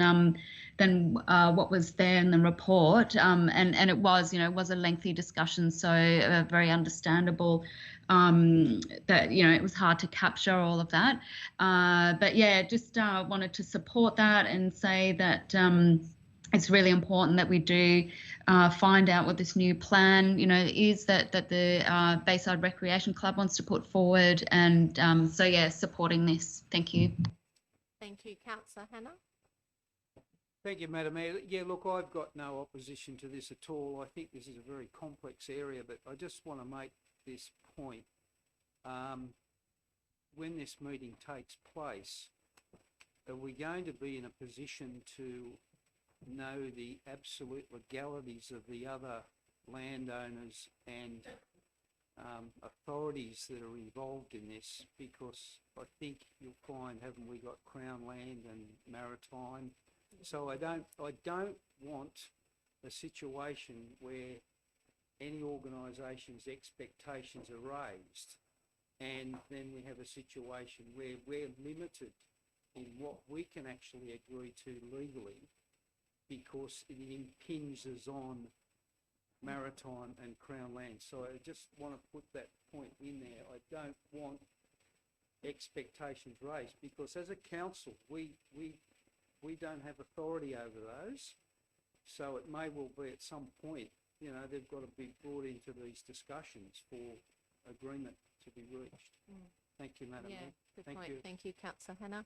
what was there in the report. And it was, was a lengthy discussion, so very understandable that, it was hard to capture all of that. But yeah, just wanted to support that and say that it's really important that we do find out what this new plan, is that the Bayside Recreation Club wants to put forward. And so, yeah, supporting this. Thank you. Thank you, Councillor Hannah. Thank you, Madam Mayor. Yeah, look, I've got no opposition to this at all. I think this is a very complex area, but I just want to make this point. When this meeting takes place, are we going to be in a position to know the absolute legalities of the other landowners and authorities that are involved in this? Because I think you'll find, haven't we got Crown Land and Maritime? So I don't want a situation where any organisation's expectations are raised and then we have a situation where we're limited in what we can actually agree to legally because it impinges on maritime and Crown Land. So I just want to put that point in there. I don't want expectations raised because as a council, we don't have authority over those. So it may well be at some point, they've got to be brought into these discussions for agreement to be reached. Thank you, Madam Mayor. Good Thank point. you. Thank you, Councillor Hannah.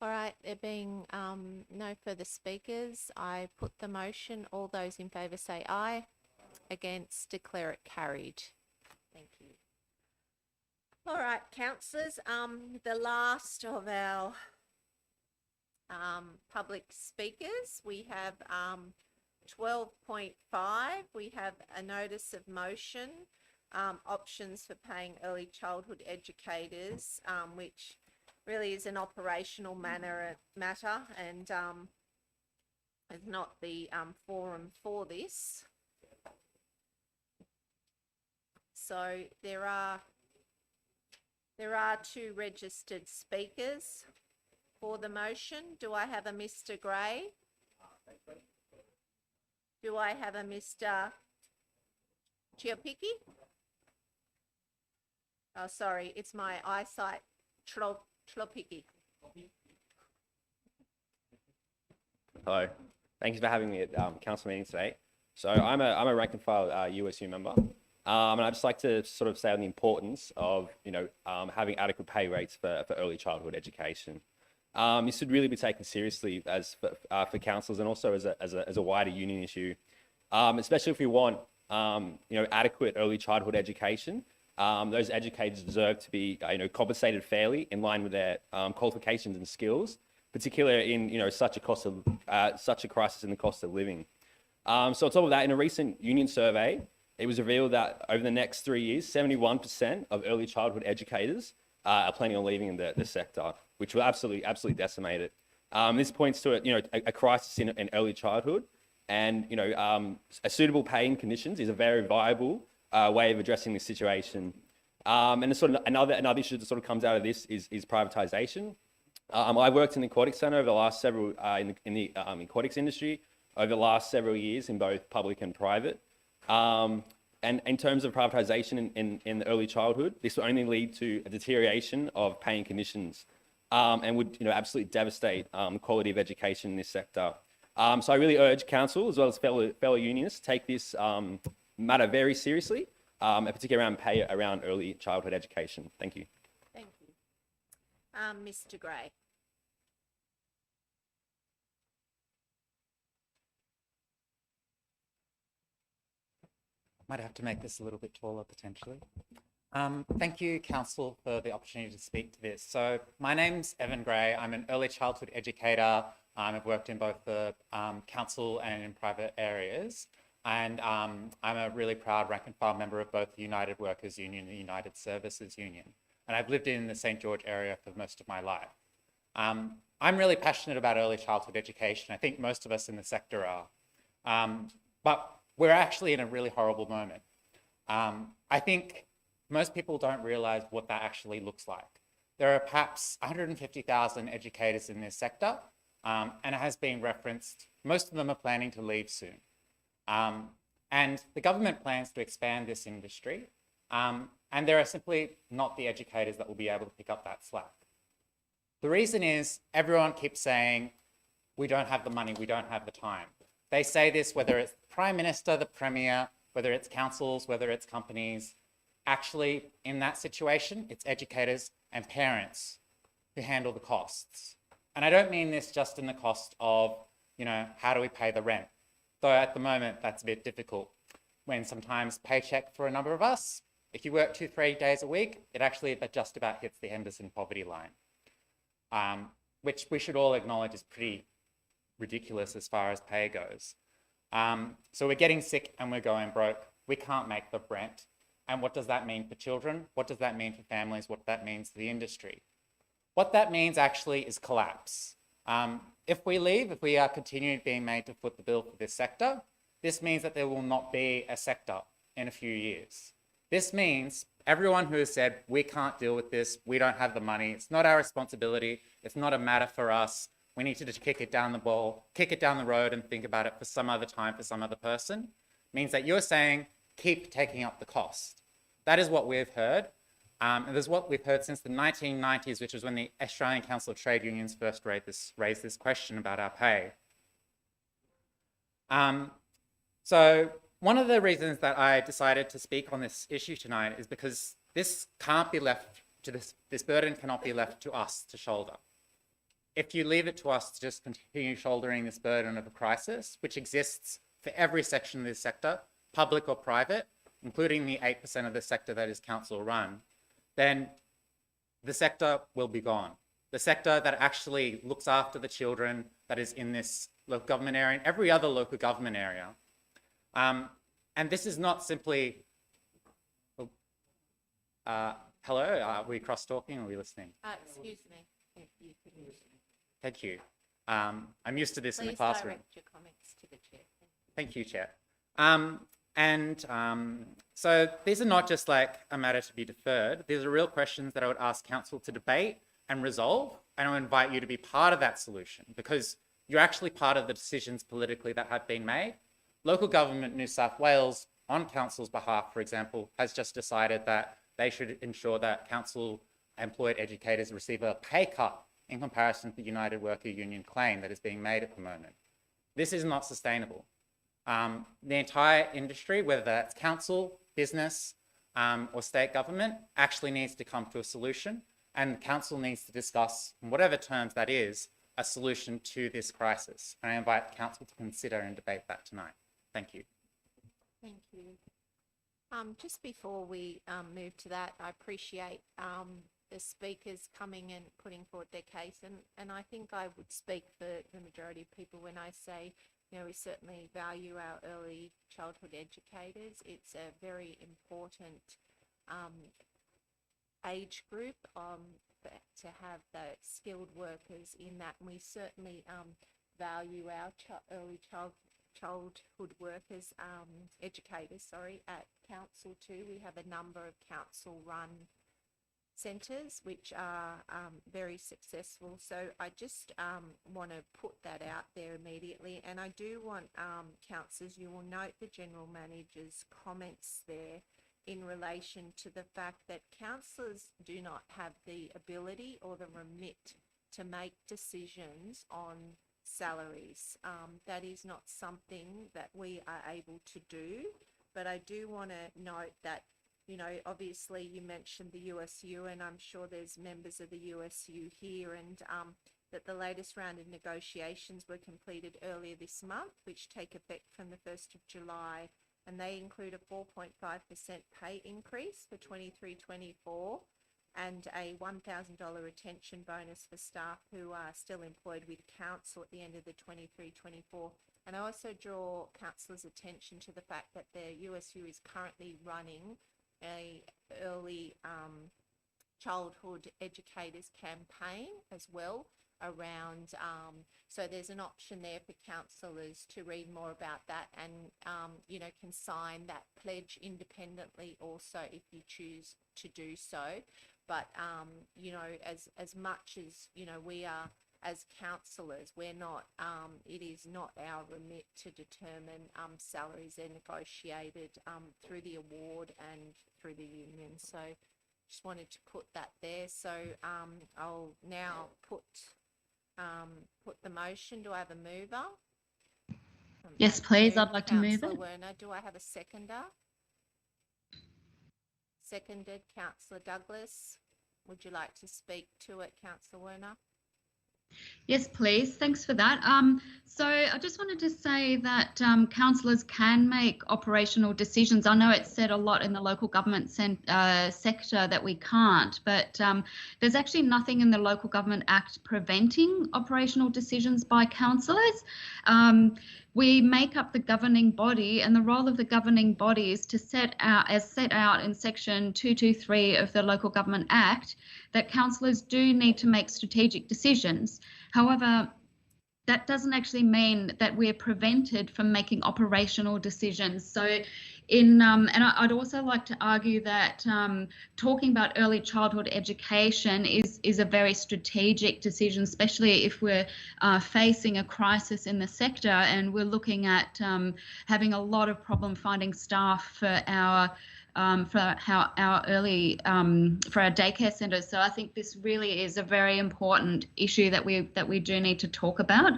All right, there being no further speakers, I put the motion. All those in favour say aye. Against, declare it carried. Thank you. All right, councillors, the last of our public speakers, we have 12.5. We have a notice of motion, options for paying early childhood educators, which really is an operational matter and is not the forum for this. So there are two registered speakers for the motion. Do I have a Mr. Gray? Do I have a Mr. Chiopiki? Oh, sorry, it's my eyesight. Tlopiki. Hello. Thank you for having me at council meeting today. So I'm a rank and file USU member, and I'd just like to sort of say on the importance of having adequate pay rates for early childhood education. This should really be taken seriously as for councils and also as a wider union issue, especially if we want adequate early childhood education. Those educators deserve to be compensated fairly in line with their qualifications and skills, particularly in such a crisis in the cost of living. So on top of that, in a recent union survey, it was revealed that over the next 3 years, 71% of early childhood educators are planning on leaving the sector, which will absolutely decimate it. This points to a crisis in early childhood, and a suitable paying conditions is a very viable way of addressing this situation. And another issue that sort of comes out of this is privatisation. I worked in the aquatic centre over the last several in the aquatics industry over the last several years in both public and private. And in terms of privatisation in the early childhood, this will only lead to a deterioration of paying conditions and would absolutely devastate the quality of education in this sector. So I really urge council as well as fellow unionists take this matter very seriously, particularly around early childhood education. Thank you. Thank you. Mr. Gray. Might have to make this a little bit taller potentially. Thank you, Council, for the opportunity to speak to this. So my name's Evan Gray. I'm an early childhood educator. I've worked in both the council and in private areas. And I'm a really proud rank and file member of both the United Workers Union and the United Services Union. And I've lived in the St. George area for most of my life. I'm really passionate about early childhood education. I think most of us in the sector are. But we're actually in a really horrible moment. I think most people don't realise what that actually looks like. There are perhaps 150,000 educators in this sector, and it has been referenced, most of them are planning to leave soon. And the government plans to expand this industry, and there are simply not the educators that will be able to pick up that slack. The reason is everyone keeps saying, we don't have the money, we don't have the time. They say this whether it's the Prime Minister, the Premier, whether it's councils, whether it's companies. Actually, in that situation, it's educators and parents who handle the costs. And I don't mean this just in the cost of, how do we pay the rent? Though at the moment, that's a bit difficult. When sometimes paycheck for a number of us, if you work 2-3 days a week, it actually just about hits the Henderson poverty line, which we should all acknowledge is pretty ridiculous as far as pay goes. So we're getting sick and we're going broke. We can't make the rent. And what does that mean for children? What does that mean for families? What that means to the industry? What that means actually is collapse. If we leave, if we are continuing being made to foot the bill for this sector, this means that there will not be a sector in a few years. This means everyone who has said, we can't deal with this, we don't have the money, it's not our responsibility, it's not a matter for us, we need to just kick it down the road and think about it for some other time for some other person, means that you're saying, keep taking up the cost. That is what we've heard. And there's what we've heard since the 1990s, which was when the Australian Council of Trade Unions first raised this question about our pay. So one of the reasons that I decided to speak on this issue tonight is because this can't be left to this burden cannot be left to us to shoulder. If you leave it to us to just continue shouldering this burden of a crisis, which exists for every section of this sector, public or private, including the 8% of the sector that is council run, then the sector will be gone. The sector that actually looks after the children that is in this local government area and every other local government area. And this is not simply, hello, are we cross-talking or are we listening? Excuse me. If you could Thank you. I'm used to this in the classroom. Please direct your comments to the chair. Thank you, Chair. So these are not just like a matter to be deferred. These are real questions that I would ask council to debate and resolve. And I invite you to be part of that solution because you're actually part of the decisions politically that have been made. local government New South Wales, on council's behalf, for example, has just decided that they should ensure that council employed educators receive a pay cut in comparison to the United Worker Union claim that is being made at the moment. This is not sustainable. The entire industry, whether that's council, business, or state government, actually needs to come to a solution, and council needs to discuss, in whatever terms that is, a solution to this crisis. And I invite council to consider and debate that tonight. Thank you. Thank you. Just before we move to that, I appreciate the speakers coming and putting forward their case, and I think I would speak for the majority of people when I say, you know, we certainly value our early childhood educators. It's a very important age group to have the skilled workers in that, and we certainly value our early childhood workers, educators, at council too. We have a number of council-run centres which are very successful. So I just want to put that out there immediately, and I do want councillors, you will note the General Manager's comments there in relation to the fact that councillors do not have the ability or the remit to make decisions on salaries. That is not something that we are able to do, but I do want to note that, you know, obviously you mentioned the USU, and I'm sure there's members of the USU here, and that the latest round of negotiations were completed earlier this month, which take effect from the 1st of July, and they include a 4.5% pay increase for 23-24 and a $1,000 retention bonus for staff who are still employed with council at the end of the 23-24. And I also draw councillors' attention to the fact that the USU is currently running a early childhood educators campaign as well around, so there's an option there for councillors to read more about that and, you know, can sign that pledge independently also if you choose to do so. But, you know, as much as, you know, we are, as councillors, we're not, it is not our remit to determine salaries. They're negotiated through the award and through the union. So just wanted to put that there. So I'll now put the motion. Do I have a mover? Yes, please. I'd like to move Councillor it. Werner. Do I have a seconder? Seconded, Councillor Douglas. Would you like to speak to it, Councillor Werner? Yes, please. Thanks for that. So I just wanted to say that councillors can make operational decisions. I know it's said a lot in the local government sector that we can't, but there's actually nothing in the Local Government Act preventing operational decisions by councillors. We make up the governing body, and the role of the governing body is to set out, as set out in section 223 of the Local Government Act, that councillors do need to make strategic decisions. However, that doesn't actually mean that we're prevented from making operational decisions. So and I'd also like to argue that talking about early childhood education is a very strategic decision, especially if we're facing a crisis in the sector and we're looking at having a lot of problem finding staff for our early for our daycare centres. So I think this really is a very important issue that we do need to talk about.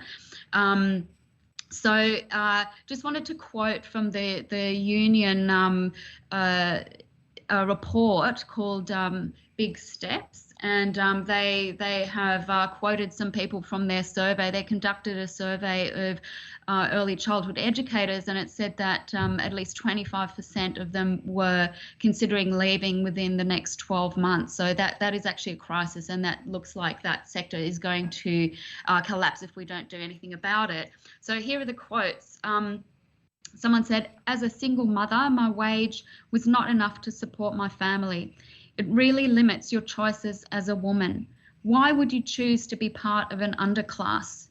So just wanted to quote from the union report called Big Steps, and they have quoted some people from their survey. They conducted a survey of early childhood educators, and it said that at least 25% of them were considering leaving within the next 12 months. So that is actually a crisis, and that looks like that sector is going to collapse if we don't do anything about it. So here are the quotes. Someone said, "As a single mother, my wage was not enough to support my family. It really limits your choices as a woman. Why would you choose to be part of an underclass?"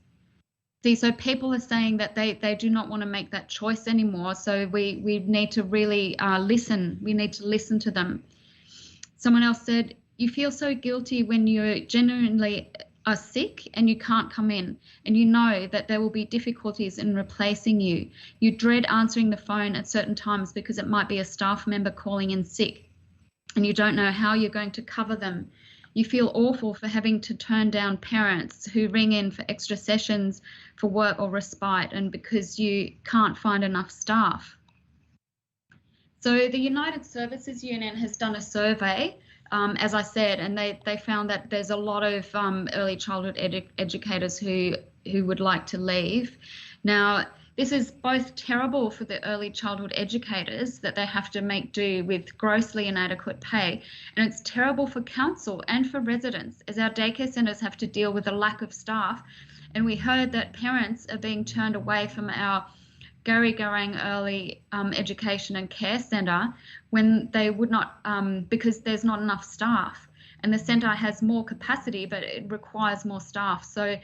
See, so people are saying that they do not want to make that choice anymore. So we need to really listen. We need to listen to them. Someone else said, "You feel so guilty when you're genuinely are sick and you can't come in, and you know that there will be difficulties in replacing you. You dread answering the phone at certain times because it might be a staff member calling in sick and you don't know how you're going to cover them. You feel awful for having to turn down parents who ring in for extra sessions for work or respite, and because you can't find enough staff. So the United Services Union has done a survey, as I said, and they found that there's a lot of early childhood educators who would like to leave. Now, this is both terrible for the early childhood educators, that they have to make do with grossly inadequate pay, and it's terrible for council and for residents, as our daycare centres have to deal with a lack of staff. And we heard that parents are being turned away from our Garrigarrang Early Education and Care Centre when they would not, because there's not enough staff. And the centre has more capacity, but it requires more staff. So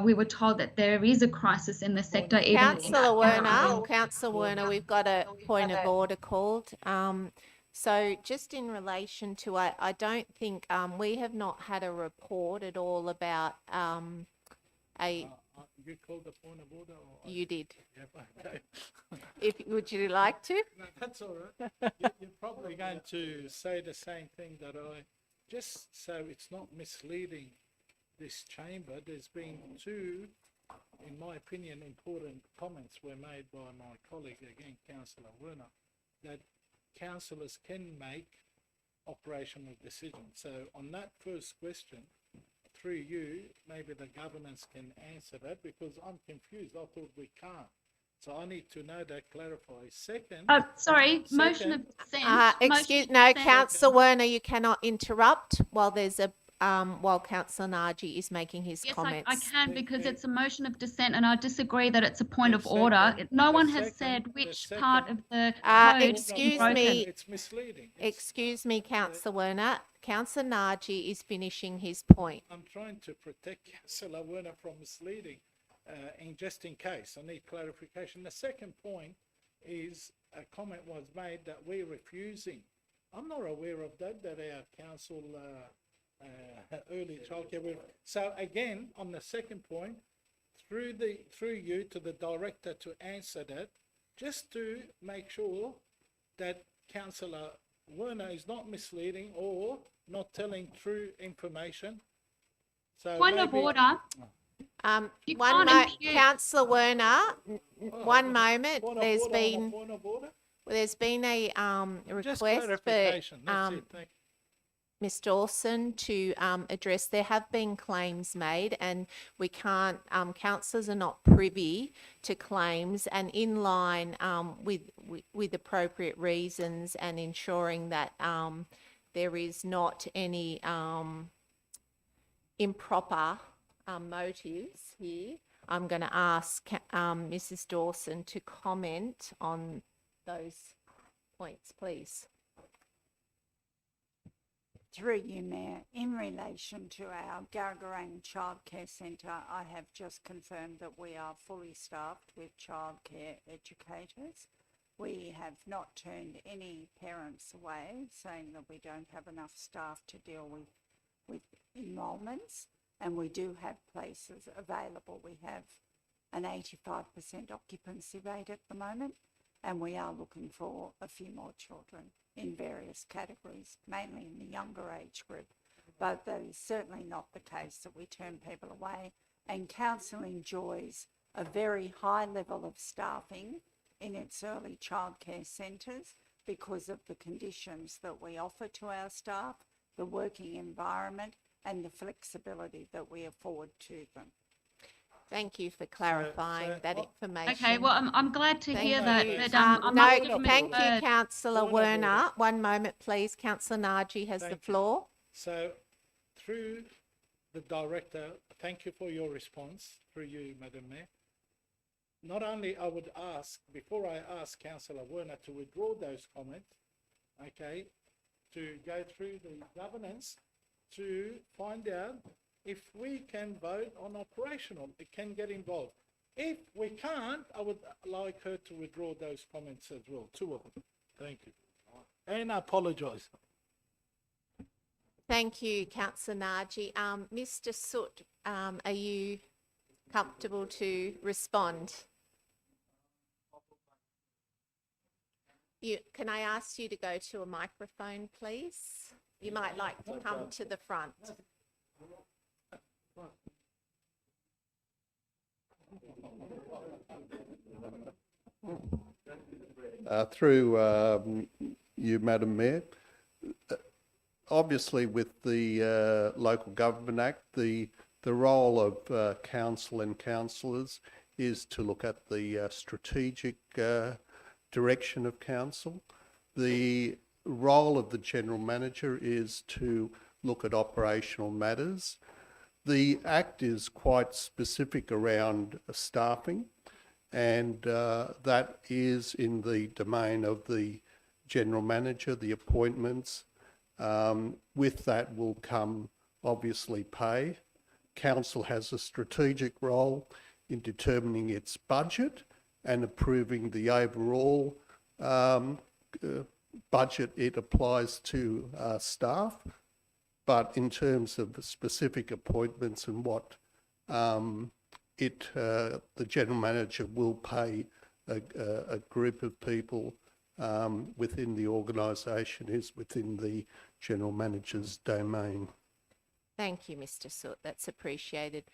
we were told that there is a crisis in the sector. Councillor Werner, we've got a point of order called. So just in relation to, I don't think we have not had a report at all about You called the point of order? Or You did. Okay. Would you like to? No, that's all right. You're probably going to say the same thing that I, just so it's not misleading this chamber. There's been two, in my opinion, important comments were made by my colleague, again, Councillor Werner, that councillors can make operational decisions. So on that first question, through you, maybe the governance can answer that, because I'm confused. I thought we can't. So I need to know that, clarify. Second. Sorry, motion of consent. Councillor Werner, you cannot interrupt while there's a while Councillor Naji is making his comments. I can, because it's a motion of dissent, and I disagree that it's a point of order. No one has said which part of the code excuse me. It's misleading. Excuse me, Councillor Werner. Councillor Naji is finishing his point. I'm trying to protect Councillor Werner from misleading, just in case. I need clarification. The second point is a comment was made that we're refusing. I'm not aware of that our council early childcare. So again, on the second point, through you to the director to answer that, just to make sure that Councillor Werner is not misleading or not telling true information. So point of order. Councillor Werner, one moment. There's been a request for Ms. Dawson to address. There have been claims made, and we can't, councillors are not privy to claims, and in line with appropriate reasons and ensuring that there is not any improper motives here, I'm going to ask Mrs. Dawson to comment on those points, please. Through you, Mayor, in relation to our Garrigarrang Childcare Centre, I have just confirmed that we are fully staffed with childcare educators. We have not turned any parents away, saying that we don't have enough staff to deal with enrolments, and we do have places available. We have an 85% occupancy rate at the moment, and we are looking for a few more children in various categories, mainly in the younger age group. But that is certainly not the case that we turn people away. And council enjoys a very high level of staffing in its early childcare centres because of the conditions that we offer to our staff, the working environment, and the flexibility that we afford to them. Thank you for clarifying that information. Okay, well, I'm glad to hear that. Thank you, Councillor Werner. One moment, please. Councillor Naji has the floor. So, through the director, thank you for your response, through you, Madam Mayor. Not only I would ask, before I ask Councillor Werner to withdraw those comments, okay, to go through the governance to find out if we can vote on operational, it can get involved. If we can't, I would like her to withdraw those comments as well, two of them. Thank you. And I apologise. Thank you, Councillor Naji. Mr Soot, are you comfortable to respond? Can I ask you to go to a microphone, please? You might like to come to the front. Through you, Madam Mayor, obviously with the Local Government Act, the role of council and councillors is to look at the strategic direction of council. The role of the General Manager is to look at operational matters. The Act is quite specific around staffing, and that is in the domain of the General Manager, the appointments. With that will come obviously pay. Council has a strategic role in determining its budget and approving the overall budget it applies to staff. But in terms of the specific appointments and what the General Manager will pay a group of people within the organisation is within the General Manager's domain. Thank you, Mr Soot. That's appreciated.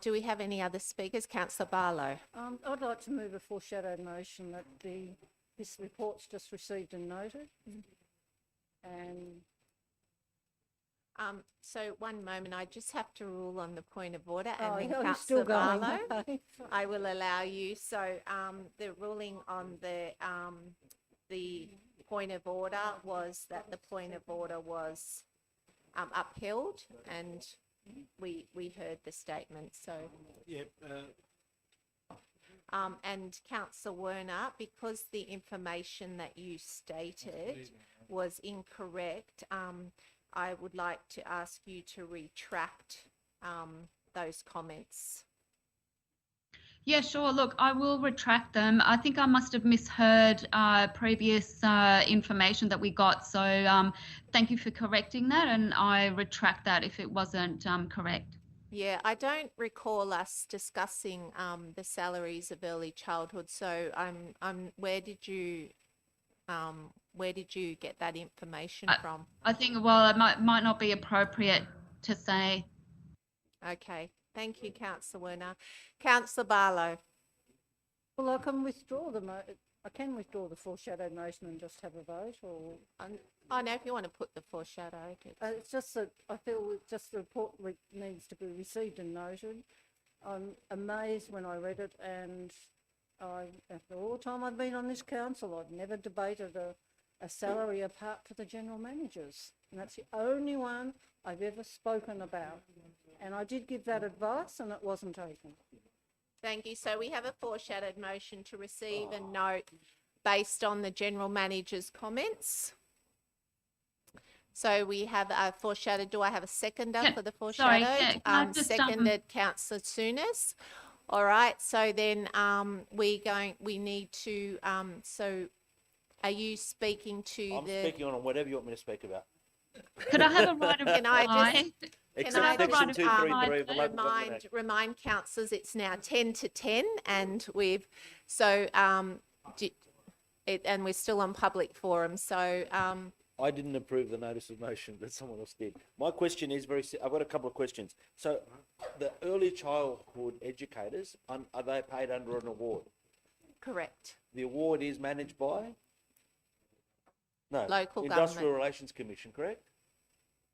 Do we have any other speakers? Councillor Barlow. I'd like to move a foreshadowed motion that this report's just received and noted. And so one moment, I just have to rule on the point of order, Oh, and then you're Councillor still going. Barlow, Okay. I will allow you. So the ruling on the point of order was that the point of order was upheld, and we heard the statement. So Yeah, and Councillor Werner, because the information that you stated was incorrect, I would like to ask you to retract those comments. Yeah, sure. Look, I will retract them. I think I must have misheard previous information that we got. So thank you for correcting that, and I retract that if it wasn't correct. Yeah, I don't recall us discussing the salaries of early childhood. So where did you get that information from? I think, well, it might not be appropriate to say. Okay, thank you, Councillor Werner. Councillor Barlow. well, I can withdraw I can withdraw the foreshadowed motion and just have a vote, or Oh, no, if you want to put the foreshadowed. it's just that I feel just the report needs to be received and noted. I'm amazed when I read it, and after all the time I've been on this council, I've never debated a salary apart for the general managers, and that's the only one I've ever spoken about. And I did give that advice, and it wasn't taken. Thank you. So we have a foreshadowed motion to receive and note based on the General Manager's comments. So we have a foreshadowed. Do I have a seconder for the foreshadowed? Sorry, can I just, seconded Councillor Souness. All right. So then we need to, so are you speaking to I'm speaking on whatever you want me to speak about. Could I have a right of Can I reply? just Except section 233 of the Local Government Act. remind councillors it's now 10 to 10, and we've and we're still on public forum. So I didn't approve the notice of motion, but someone else did. My question is I've got a couple of questions. So the early childhood educators, are they paid under an award? correct. The award is managed by? No. Local Industrial government. Relations Commission, correct?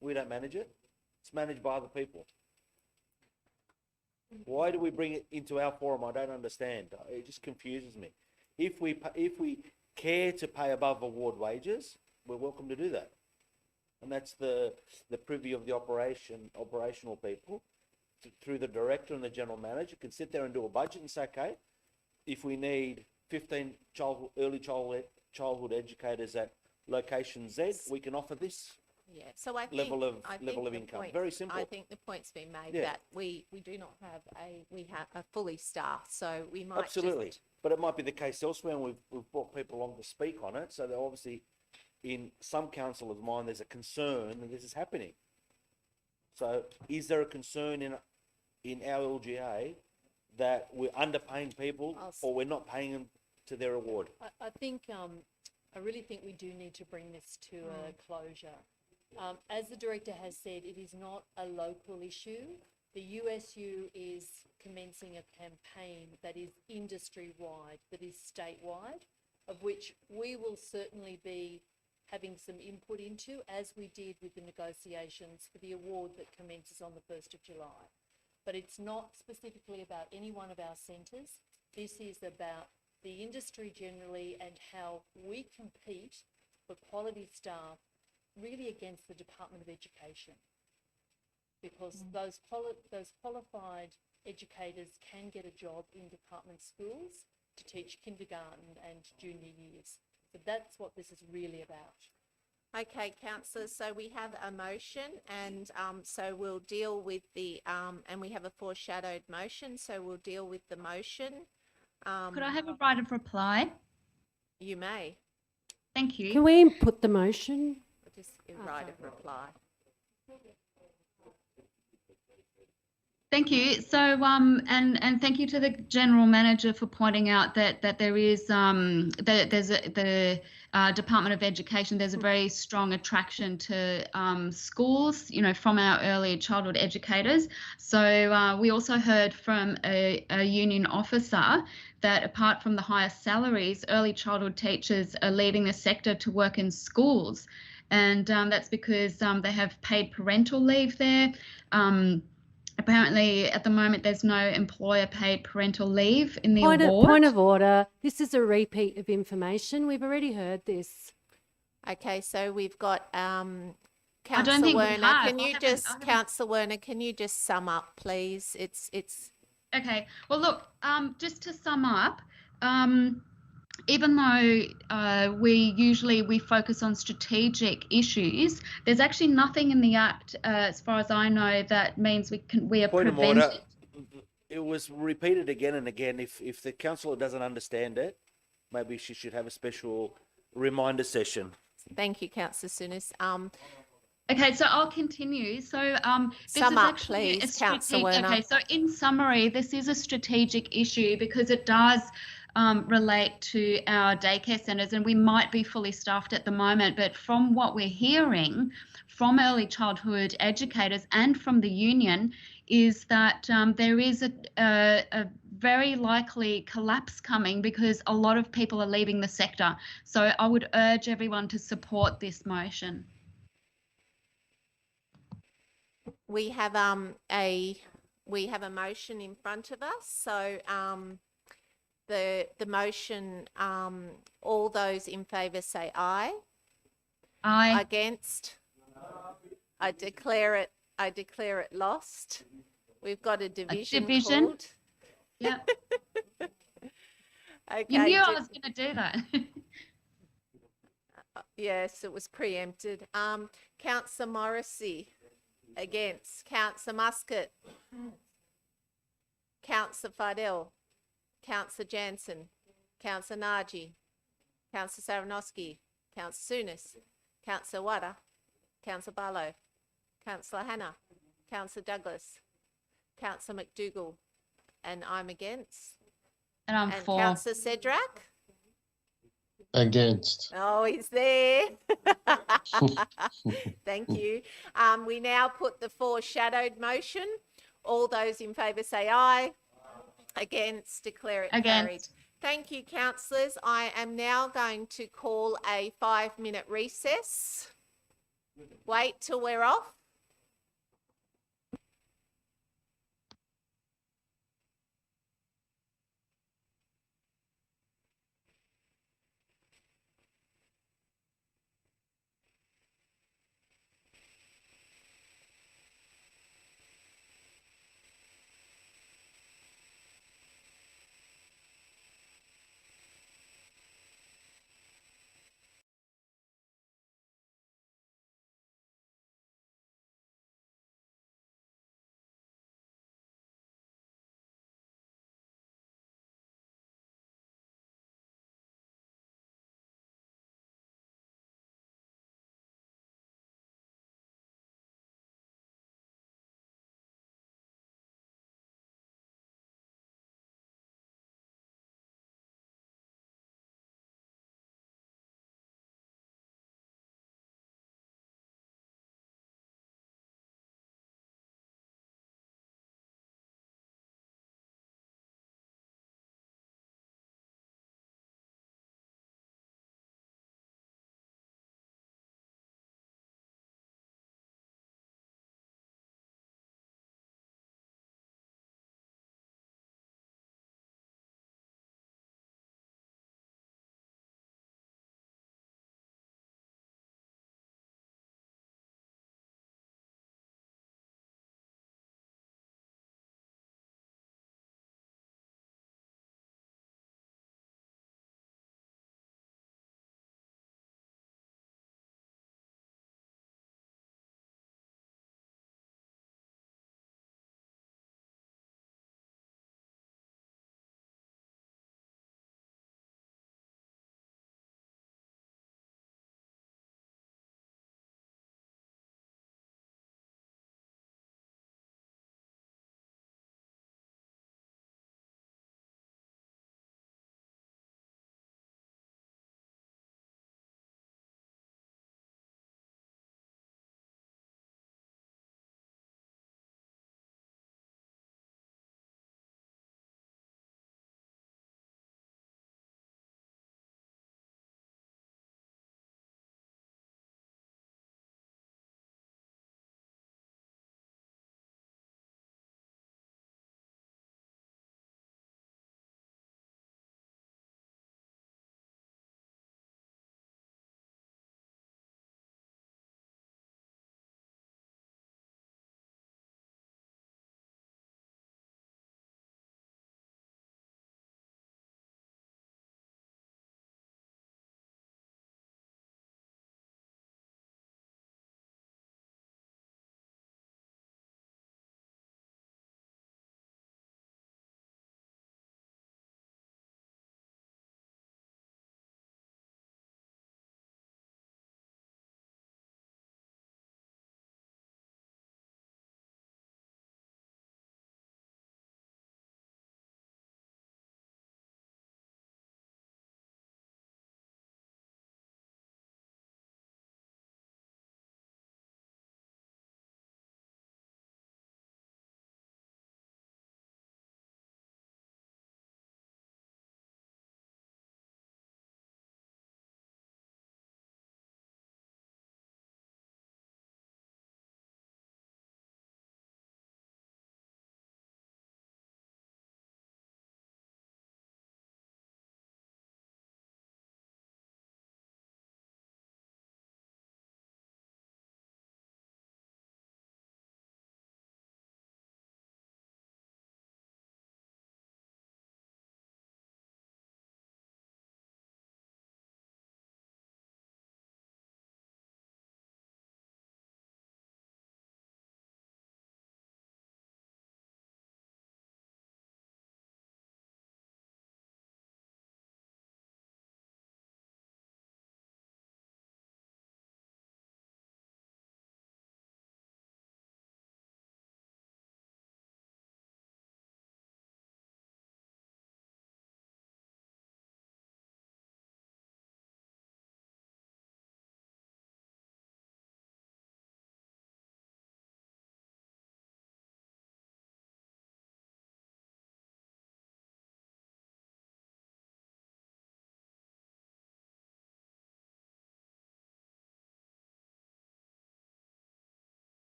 We don't manage it. It's managed by other people. Why do we bring it into our forum? I don't understand. It just confuses me. If we care to pay above award wages, we're welcome to do that. And that's the privy of the operational people through the director and the general manager can sit there and do a budget and say, okay, if we need 15 early childhood educators at location Z, we can offer this. Yeah, so I think level of the income. point- Very simple. I think the point's been made Yeah. that we do not have a fully staffed, so we might Absolutely, just, but it might be the case elsewhere, and we've brought people along to speak on it. So they're obviously, in some councillors' mind, there's a concern that this is happening. So is there a concern in our LGA that we're underpaying people or we're not paying them to their award? I think, I really think we do need to bring this to a closure. As the director has said, it is not a local issue. The USU is commencing a campaign that is industry-wide, that is statewide, of which we will certainly be having some input into, as we did with the negotiations for the award that commences on the 1st of July. But it's not specifically about any one of our centres. This is about the industry generally and how we compete for quality staff really against the Department of Education. Because those qualified educators can get a job in department schools to teach kindergarten and junior years. So that's what this is really about. Okay, councillors, so we have a motion and so we'll deal with the, and we have a foreshadowed motion, so we'll deal with the motion. Could I have a right of reply? You may. Thank you. Can we input the motion? Just give right of reply. Thank you. So, and thank you to the general manager for pointing out that there is that there's the Department of Education. There's a very strong attraction to schools, you know, from our early childhood educators. So we also heard from a union officer that apart from the higher salaries, early childhood teachers are leaving the sector to work in schools, and that's because they have paid parental leave there. Apparently, at the moment, there's no employer-paid parental leave in the award. Point of order. This is a repeat of information. We've already heard this. Okay, so we've got don't Councillor think we Werner. have. Can you just, Councillor Werner, can you just sum up, please? It's. Okay. Well, look, just to sum up, even though we focus on strategic issues, there's actually nothing in the Act, as far as I know, that means we are Point of prevented. order. It was repeated again and again. If the councillor doesn't understand it, maybe she should have a special reminder session. Thank you, Councillor Sunis. Okay, so I'll continue. So this Sum is up, actually please, a Councillor Werner. Okay, so in summary, this is a strategic issue because it does relate to our daycare centres, and we might be fully staffed at the moment, but from what we're hearing from early childhood educators and from the union is that there is a very likely collapse coming because a lot of people are leaving the sector. So I would urge everyone to support this motion. We have a motion in front of us. So the motion, all those in favour say aye. Aye. Against? I declare it lost. We've got a division. Called. Yeah. Okay. You knew I was going to do that. Yes, it was preempted. Councillor Morrissey. Against. Councillor Muscat. Councillor Fidel. Councillor Jansen. Councillor Naji. Councillor Saranowski. Councillor Sunis. Councillor Wada. Councillor Barlow. Councillor Hannah. Councillor Douglas. Councillor McDougall. And I'm against. And I'm for. Councillor Cedric. Against. Oh, he's there. Thank you. We now put the foreshadowed motion. All those in favour say aye. Against, declare it carried. Against. Thank you, councillors. I am now going to call a 5-minute recess. Wait till we're off.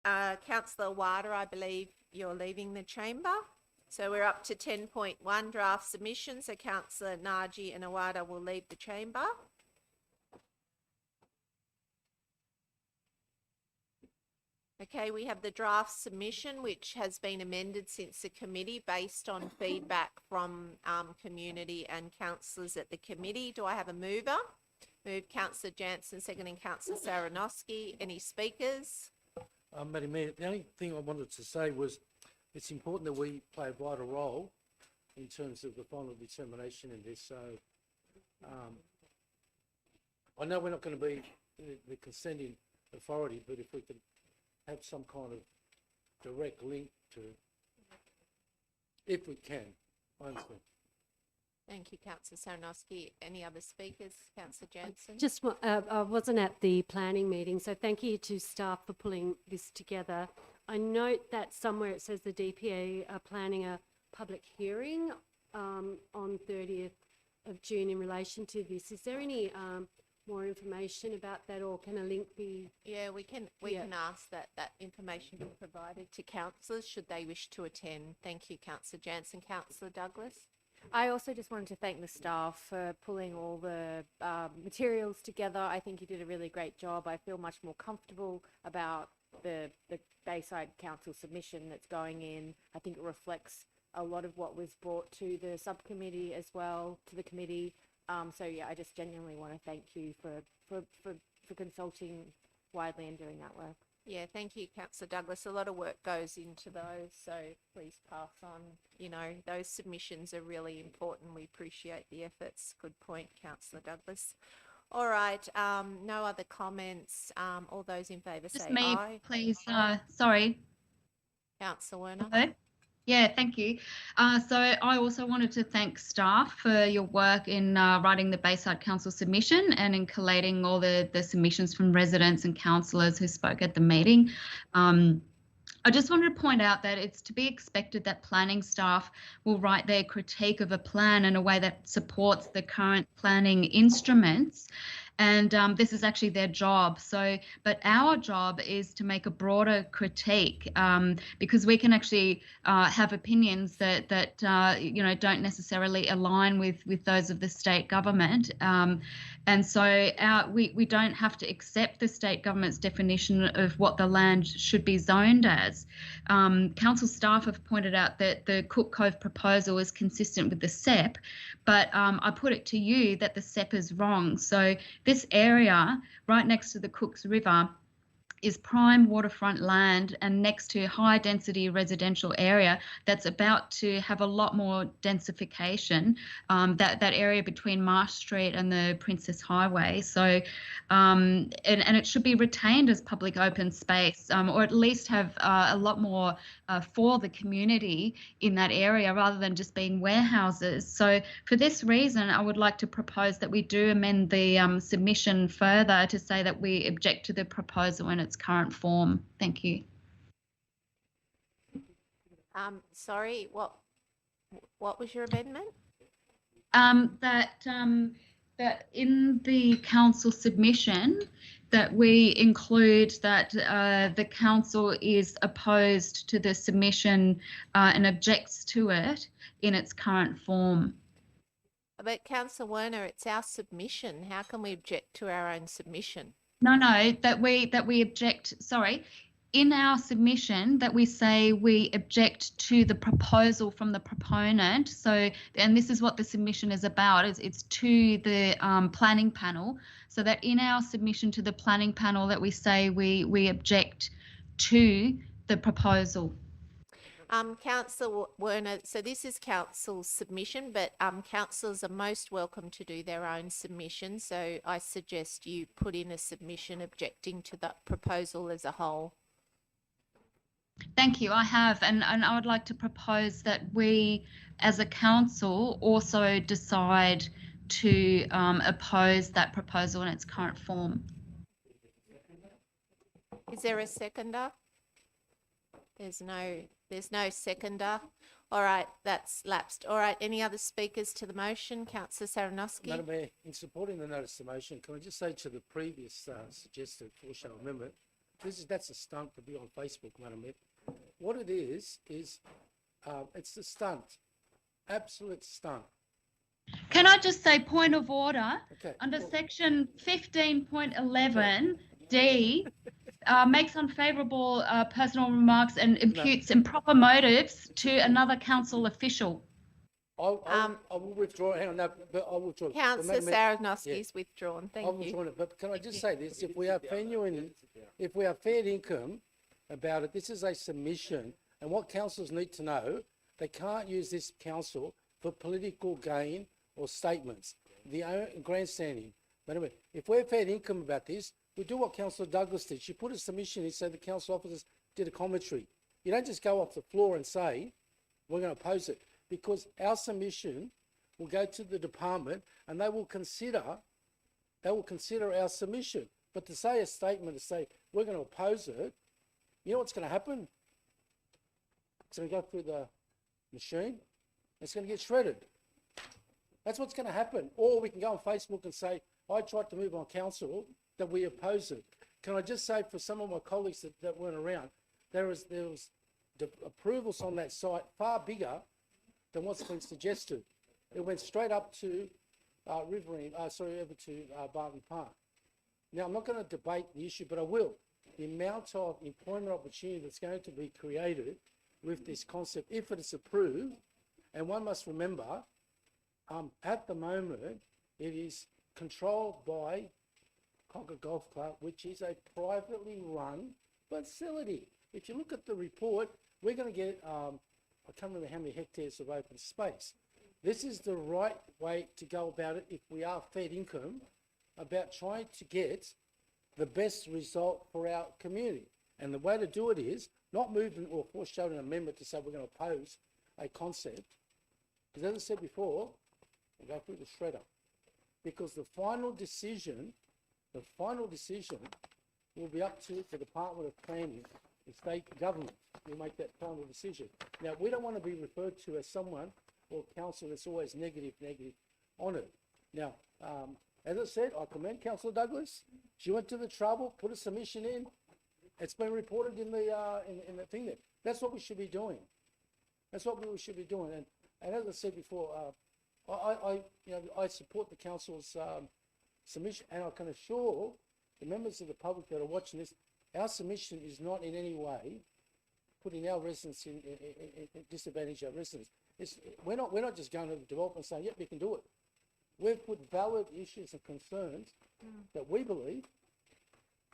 Councillor Wada, I believe you're leaving the chamber. So we're up to 10.1 draft submission. So Councillor Naji and Awada will leave the chamber. Okay, we have the draft submission, which has been amended since the committee based on feedback from community and councillors at the committee. Do I have a mover? Move Councillor Jansen, seconding Councillor Saranowski. Any speakers? Madam Mayor, the only thing I wanted to say was it's important that we play a vital role in terms of the final determination in this. So I know we're not going to be the consenting authority, but if we could have some kind of direct link to, if we can, I understand. Thank you, Councillor Saranowski. Any other speakers? Councillor Jansen? I wasn't at the planning meeting, so thank you to staff for pulling this together. I note that somewhere it says the DPA are planning a public hearing on 30th of June in relation to this. Is there any more information about that, or can a link be? Yeah, we can ask that information be provided to councillors should they wish to attend. Thank you, Councillor Jansen. Councillor Douglas? I also just wanted to thank the staff for pulling all the materials together. I think you did a really great job. I feel much more comfortable about the Bayside Council submission that's going in. I think it reflects a lot of what was brought to the subcommittee as well, to the committee. So yeah, I just genuinely want to thank you for consulting widely and doing that work. Yeah, thank you, Councillor Douglas. A lot of work goes into those, so please pass on. You know, those submissions are really important. We appreciate the efforts. Good point, Councillor Douglas. All right, no other comments. All those in favour say aye. Please. Sorry. Councillor Werner. Hello? Yeah, thank you. So I also wanted to thank staff for your work in writing the Bayside Council submission and in collating all the submissions from residents and councillors who spoke at the meeting. I just wanted to point out that it's to be expected that planning staff will write their critique of a plan in a way that supports the current planning instruments. And this is actually their job. So, but our job is to make a broader critique because we can actually have opinions that you know, don't necessarily align with those of the state government. And so we don't have to accept the state government's definition of what the land should be zoned as. Council staff have pointed out that the Cook Cove proposal is consistent with the SEP, but I put it to you that the SEP is wrong. So this area right next to the Cooks River is prime waterfront land and next to high density residential area that's about to have a lot more densification, that area between Marsh Street and the Princess Highway. So and it should be retained as public open space, or at least have a lot more for the community in that area rather than just being warehouses. So for this reason, I would like to propose that we do amend the submission further to say that we object to the proposal in its current form. Thank you. Sorry, what was your amendment? That in the council submission that we include that the council is opposed to the submission and objects to it in its current form. But Councillor Werner, it's our submission. How can we object to our own submission? No, that we object, sorry, in our submission that we say we object to the proposal from the proponent. So, and this is what the submission is about, it's to the planning panel. So that in our submission to the planning panel that we say we object to the proposal. Councillor Werner, so this is council's submission, but councillors are most welcome to do their own submission. So I suggest you put in a submission objecting to the proposal as a whole. Thank you. I have, and I would like to propose that we, as a council, also decide to oppose that proposal in its current form. Is there a seconder? There's no seconder. All right, that's lapsed. All right, any other speakers to the motion? Councillor Saranowski. Madam Mayor, in supporting the notice of motion, can I just say to the previous suggested foreshow amendment, that's a stunt to be on Facebook, Madam Mayor. What it is it's a stunt, absolute stunt. Can I just say, point of order, Okay. under section 15.11D, makes unfavourable personal remarks and imputes improper motives to another council official. I will withdraw. Hang on, no, but I will withdraw. But Councillor Madam Mayor, Saranowski's withdrawn. I'll Thank withdraw you. it. But can I just say this? If we are genuine, if we are fair income about it, this is a submission. And what councils need to know, they can't use this council for political gain or statements. The grandstanding. Madam Mayor, if we're fair income about this, we do what Councillor Douglas did. She put a submission in so the council officers did a commentary. You don't just go off the floor and say, we're going to oppose it, because our submission will go to the department and they will consider our submission. But to say a statement, to say we're going to oppose it, you know what's going to happen? It's going to go through the machine. It's going to get shredded. That's what's going to happen. Or we can go on Facebook and say, I tried to move on council, that we oppose it. Can I just say for some of my colleagues that weren't around, there was the approvals on that site far bigger than what's been suggested. It went straight up to over to Barton Park. Now, I'm not going to debate the issue, but I will. The amount of employment opportunity that's going to be created with this concept, if it is approved, and one must remember, at the moment, it is controlled by Concord Golf Club, which is a privately run facility. If you look at the report, we're going to get, I can't remember how many hectares of open space. This is the right way to go about it if we are fed income, about trying to get the best result for our community. And the way to do it is not moving or foreshadowing an amendment to say we're going to oppose a concept. Because as I said before, we'll go through the shredder. Because the final decision will be up to the Department of Planning, the state government will make that final decision. Now, we don't want to be referred to as someone or council that's always negative on it. Now, as I said, I commend Councillor Douglas. She went to the trouble, put a submission in. It's been reported in the thing there. That's what we should be doing. That's what we should be doing. And as I said before, I support the council's submission, and I can assure the members of the public that are watching this, our submission is not in any way putting our residents in disadvantage our residents. We're not just going to the developer and saying, yep, you can do it. We've put valid issues and concerns that we believe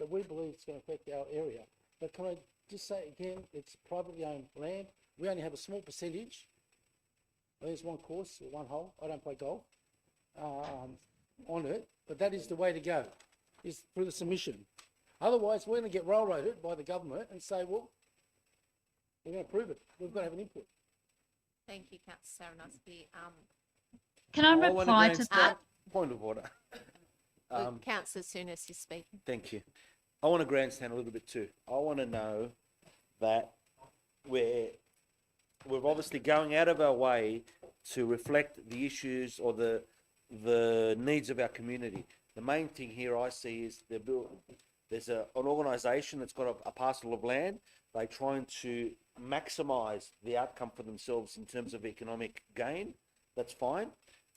it's going to affect our area. But can I just say again, it's privately owned land. We only have a small percentage. There's one course or one hole. I don't play golf on it, but that is the way to go, is through the submission. Otherwise, we're going to get railroaded by the government and say, well, we're going to prove it. We've got to have an input. Thank you, Councillor Saranowski. Can I reply to that? Point of order. Councillor Souness is speaking. Thank you. I want to grandstand a little bit too. I want to know that we're obviously going out of our way to reflect the issues or the needs of our community. The main thing here I see is there's an organisation that's got a parcel of land. They're trying to maximise the outcome for themselves in terms of economic gain. That's fine.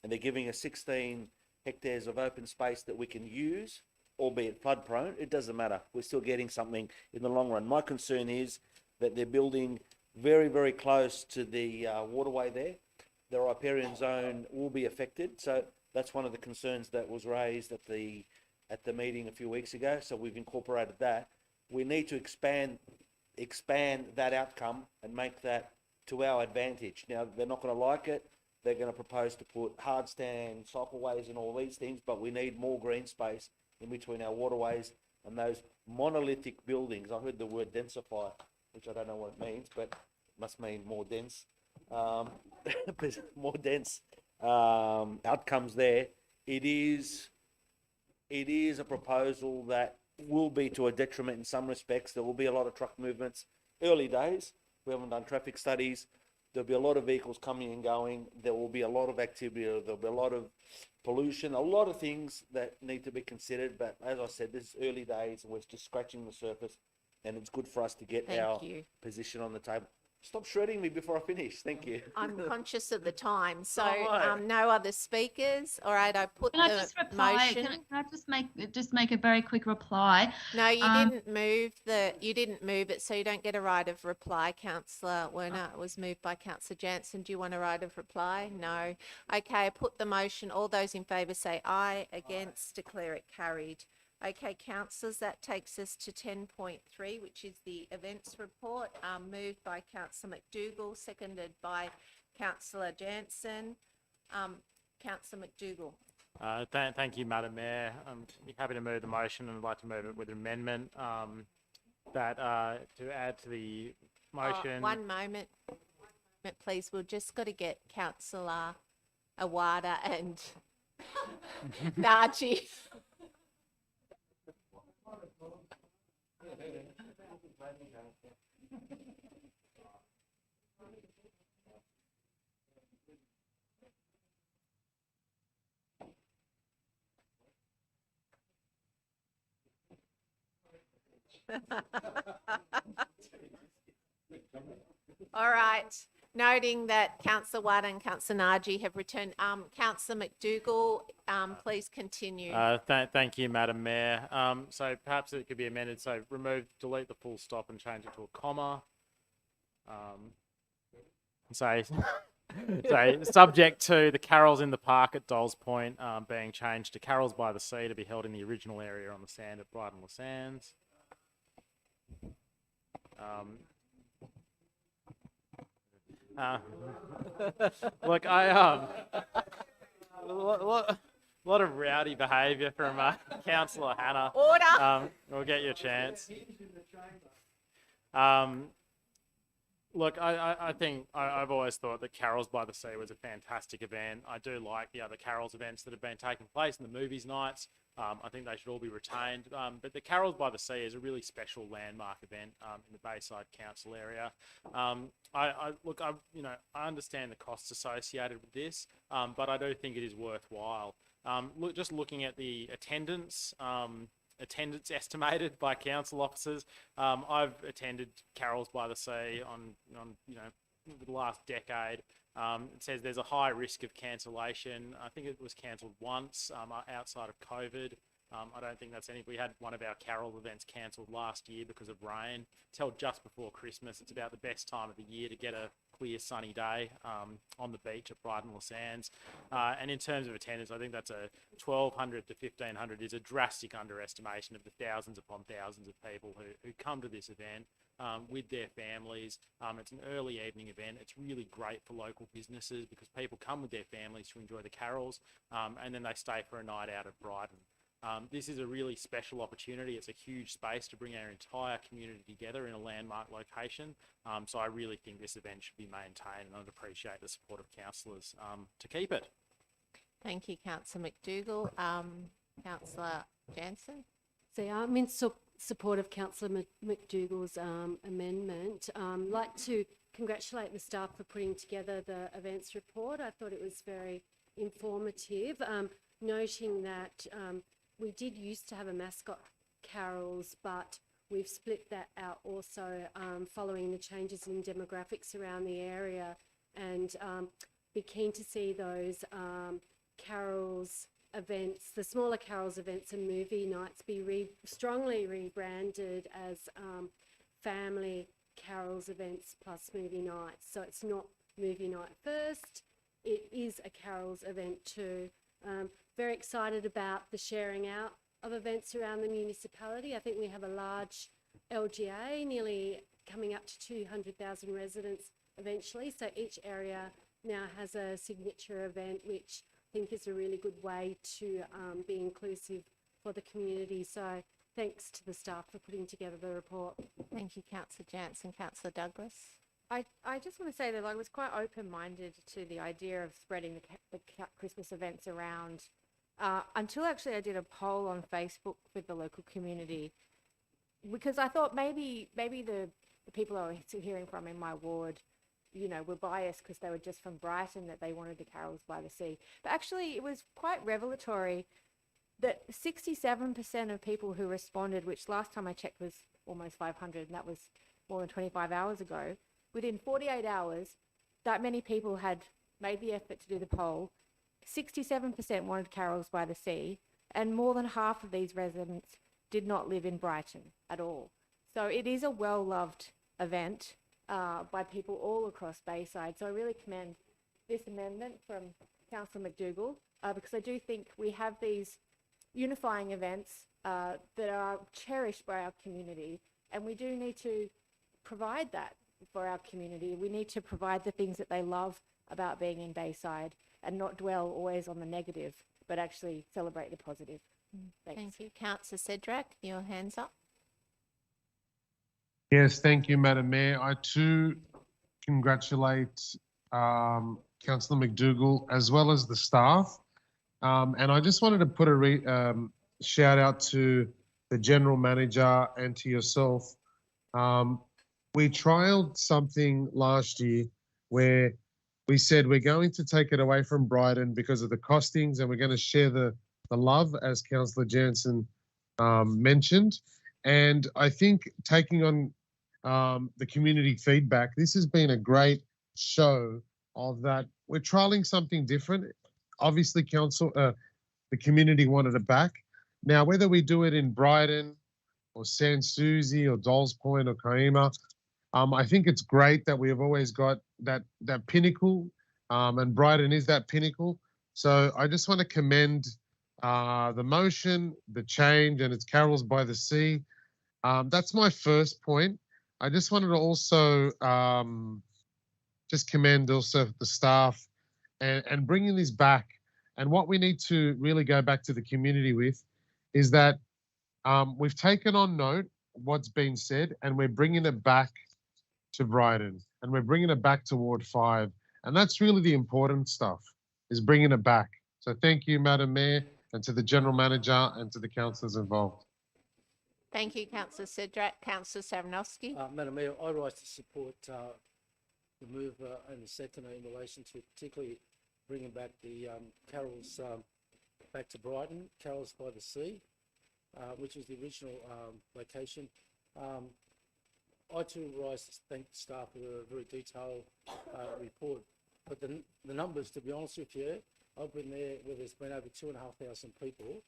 And they're giving us 16 hectares of open space that we can use, albeit flood prone. It doesn't matter. We're still getting something in the long run. My concern is that they're building very, very close to the waterway there. The riparian zone will be affected. So that's one of the concerns that was raised at the meeting a few weeks ago. So we've incorporated that. We need to expand that outcome and make that to our advantage. Now, they're not going to like it. They're going to propose to put hard stand, cycleways and all these things, but we need more green space in between our waterways and those monolithic buildings. I heard the word densify, which I don't know what it means, but it must mean more dense. More dense outcomes there. It is a proposal that will be to a detriment in some respects. There will be a lot of truck movements. Early days, we haven't done traffic studies. There'll be a lot of vehicles coming and going. There will be a lot of activity. There'll be a lot of pollution, a lot of things that need to be considered. But as I said, this is early days and we're just scratching the surface. and it's good for us to get Thank our you. position on the table. Stop shredding me before I finish. Thank you. I'm conscious of the time, so right. no other speakers. All right, I put Can I the just reply? motion. Can I just make a very quick reply? No, you didn't move you didn't move it, so you don't get a right of reply, Councillor Werner. It was moved by Councillor Jansen. Do you want a right of reply? No. Okay, I put the motion. All those in favour say aye. Against, declare it carried. Okay, councillors, that takes us to 10.3, which is the events report, moved by Councillor McDougall, seconded by Councillor Jansen. Councillor McDougall. Thank you, Madam Mayor. I'm happy to move the motion and I'd like to move it with an amendment that to add to the motion. One moment, please. We've just got to get Councillor Awada and Naji. All right. Noting that Councillor Wada and Councillor Naji have returned. Councillor McDougall, please continue. Thank you, Madam Mayor. So perhaps it could be amended. So delete the full stop and change it to a comma. So subject to the carols in the park at Dolls Point being changed to carols by the sea to be held in the original area on the sand at Brighton Le Sands. Look, a lot of rowdy behaviour from Councillor Hannah. Order. We'll get you a chance. Look, I think I've always thought that Carols by the Sea was a fantastic event. I do like the other Carols events that have been taking place in the movies nights. I think they should all be retained. But the Carols by the Sea is a really special landmark event in the Bayside Council area. I understand the costs associated with this, but I do think it is worthwhile. Just looking at the attendance estimated by council officers. I've attended Carols by the Sea on the last decade. It says there's a high risk of cancellation. I think it was cancelled once outside of COVID. I don't think that's any. We had one of our Carol events cancelled last year because of rain. It's held just before Christmas. It's about the best time of the year to get a clear sunny day on the beach at Brighton Le Sands. And in terms of attendance, I think that's a 1,200 to 1,500 is a drastic underestimation of the thousands upon thousands of people who come to this event with their families. It's an early evening event. It's really great for local businesses because people come with their families to enjoy the carols and then they stay for a night out at Brighton. This is a really special opportunity. It's a huge space to bring our entire community together in a landmark location. So I really think this event should be maintained, and I'd appreciate the support of councillors to keep it. Thank you, Councillor McDougall. Councillor Jansen. So I'm in support of Councillor McDougall's amendment. I'd like to congratulate the staff for putting together the events report. I thought it was very informative, noting that we did used to have a mascot carols, but we've split that out also following the changes in demographics around the area, and be keen to see those carols events, the smaller carols events and movie nights be strongly rebranded as family carols events plus movie nights. So it's not movie night first, it is a carols event too. Very excited about the sharing out of events around the municipality. I think we have a large LGA, nearly coming up to 200,000 residents eventually. So each area now has a signature event, which I think is a really good way to be inclusive for the community. So thanks to the staff for putting together the report. Thank you, Councillor Jansen. Councillor Douglas. I just want to say that I was quite open-minded to the idea of spreading the Christmas events around until actually I did a poll on Facebook with the local community, because I thought maybe the people I was hearing from in my ward, were biased because they were just from Brighton, that they wanted the Carols by the Sea. But actually it was quite revelatory that 67% of people who responded, which last time I checked was almost 500, and that was more than 25 hours ago, within 48 hours, that many people had made the effort to do the poll. 67% wanted Carols by the Sea, and more than half of these residents did not live in Brighton at all. So it is a well-loved event by people all across Bayside. So I really commend this amendment from Councillor McDougall, because I do think we have these unifying events that are cherished by our community, and we do need to provide that for our community. We need to provide the things that they love about being in Bayside and not dwell always on the negative, but actually celebrate the positive. Thanks. Thank you. Councillor Cedric, your hand's up. Yes, thank you, Madam Mayor. I too congratulate Councillor McDougall as well as the staff. And I just wanted to put a shout out to the General Manager and to yourself. We trialled something last year where we said we're going to take it away from Brighton because of the costings, and we're going to share the love, as Councillor Jansen mentioned. And I think taking on the community feedback, this has been a great show of that. We're trialling something different. Obviously, the community wanted it back. Now, whether we do it in Brighton or Sans Souci or Dolls Point or Coima, I think it's great that we have always got that pinnacle, and Brighton is that pinnacle. So I just want to commend the motion, the change, and it's Carols by the Sea. That's my first point. I just wanted to also just commend also the staff and bringing this back. And what we need to really go back to the community with is that we've taken on note what's been said, and we're bringing it back to Brighton, and we're bringing it back to Ward 5. And that's really the important stuff, is bringing it back. So thank you, Madam Mayor, and to the General Manager and to the councillors involved. Thank you, Councillor Cedric. Councillor Saranowski. Madam Mayor, I rise to support the move and the second in relation to particularly bringing back the Carols back to Brighton, Carols by the Sea, which was the original location. I too rise to thank the staff for a very detailed report. But the numbers, to be honest with you, I've been there where there's been over 2,500 people.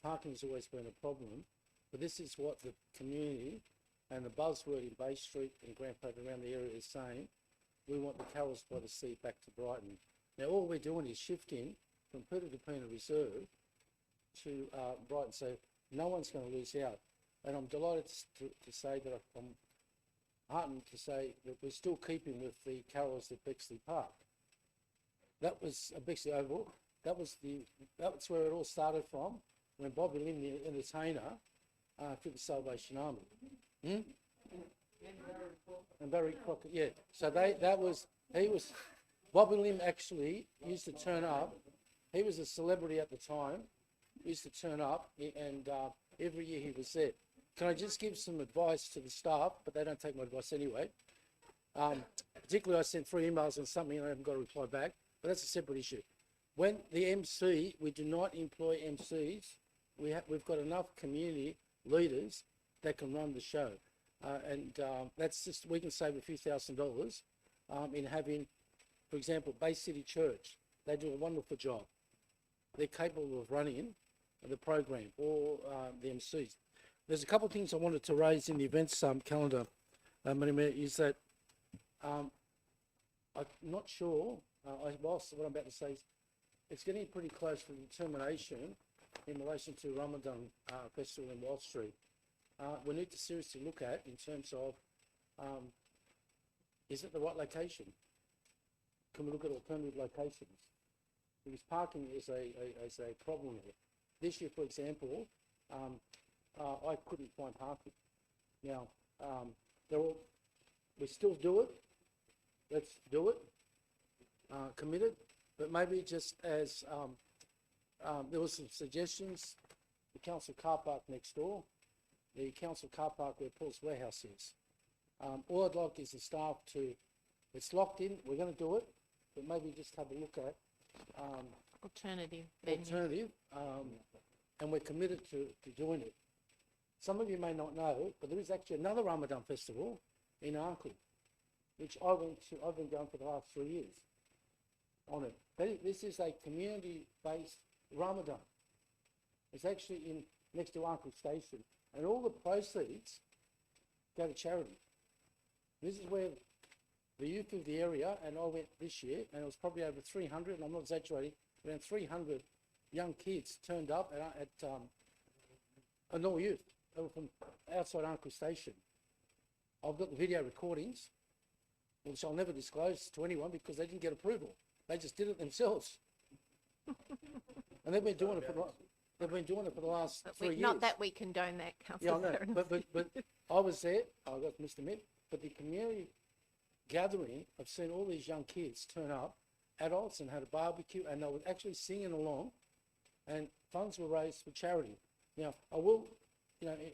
Parking's always been a problem. But this is what the community and the buzzword in Bay Street and Grandpark around the area is saying. We want the Carols by the Sea back to Brighton. Now, all we're doing is shifting from Peter to Pena Reserve to Brighton, so no one's going to lose out. And I'm delighted to say that I'm heartened to say that we're still keeping with the Carols at Bexley Park. That was a Bexley Oval. That's where it all started from, when Bobby Lim, the entertainer, took the Salvation Army. And Barry Crockett, yeah. So Bobby Lim actually used to turn up. He was a celebrity at the time. He used to turn up, and every year he was there. Can I just give some advice to the staff? But they don't take my advice anyway. Particularly, I sent 3 emails on something and I haven't got a reply back. But that's a separate issue. When the MC, we do not employ MCs. We've got enough community leaders that can run the show. And that's just, we can save a few $1,000s in having, for example, Bay City Church. They do a wonderful job. They're capable of running the program, or the MCs. There's a couple of things I wanted to raise in the events calendar, Madam Mayor, is that I'm not sure, whilst what I'm about to say is it's getting pretty close to determination in relation to Ramadan Festival in Wall Street. We need to seriously look at in terms of, is it the right location? Can we look at alternative locations? Because parking is a problem here. This year, for example, I couldn't find parking. Now, we still do it. Let's do it. Committed, but maybe just as there were some suggestions, the council car park next door, the council car park where Paul's warehouse is. All I'd like is the staff to, it's locked in, we're going to do it, but maybe just have a look at alternative and we're committed to doing it. Some of you may not know, but there is actually another Ramadan festival in Arncliffe, which I've been going for the last 3 years on it. This is a community-based Ramadan. It's actually next to Arncliffe Station, and all the proceeds go to charity. This is where the youth of the area, and I went this year, and it was probably over 300, and I'm not exaggerating, around 300 young kids turned up at Anor Youth. They were from outside Arncliffe Station. I've got the video recordings, which I'll never disclose to anyone because they didn't get approval. They just did it themselves. And they've been doing it for the last 3 years. Not that we condone that, Councillor. Yeah, I know. But I was there. I got Mr. Mick. But the community gathering, I've seen all these young kids turn up, adults, and had a barbecue, and they were actually singing along, and funds were raised for charity. Now, I will,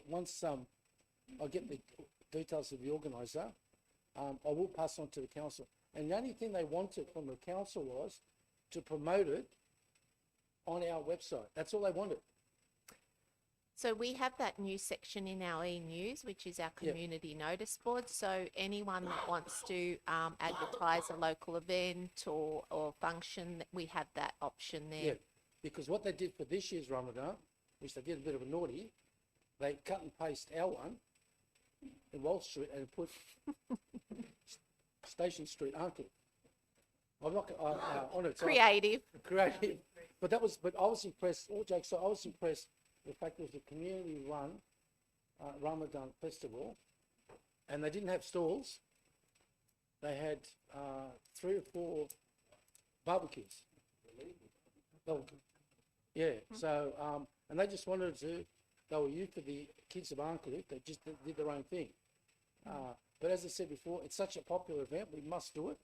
once I get the details of the organiser, I will pass on to the council. And the only thing they wanted from the council was to promote it on our website. That's all they wanted. So we have that new section in our e-news, which is our community notice board. So anyone that wants to advertise a local event or function, we have that option there. Yeah, because what they did for this year's Ramadan, which they did a bit of a naughty, they cut and paste our one in Wall Street and put Station Street, Arncliffe. I'm not on it. Creative. Creative. But I was impressed, all jokes aside, I was impressed with the fact it was a community-run Ramadan festival, and they didn't have stalls. They had 3 or 4 barbecues. Yeah, so, and they just wanted to, they were youth for the kids of Arncliffe, they just did their own thing. But as I said before, it's such a popular event, we must do it.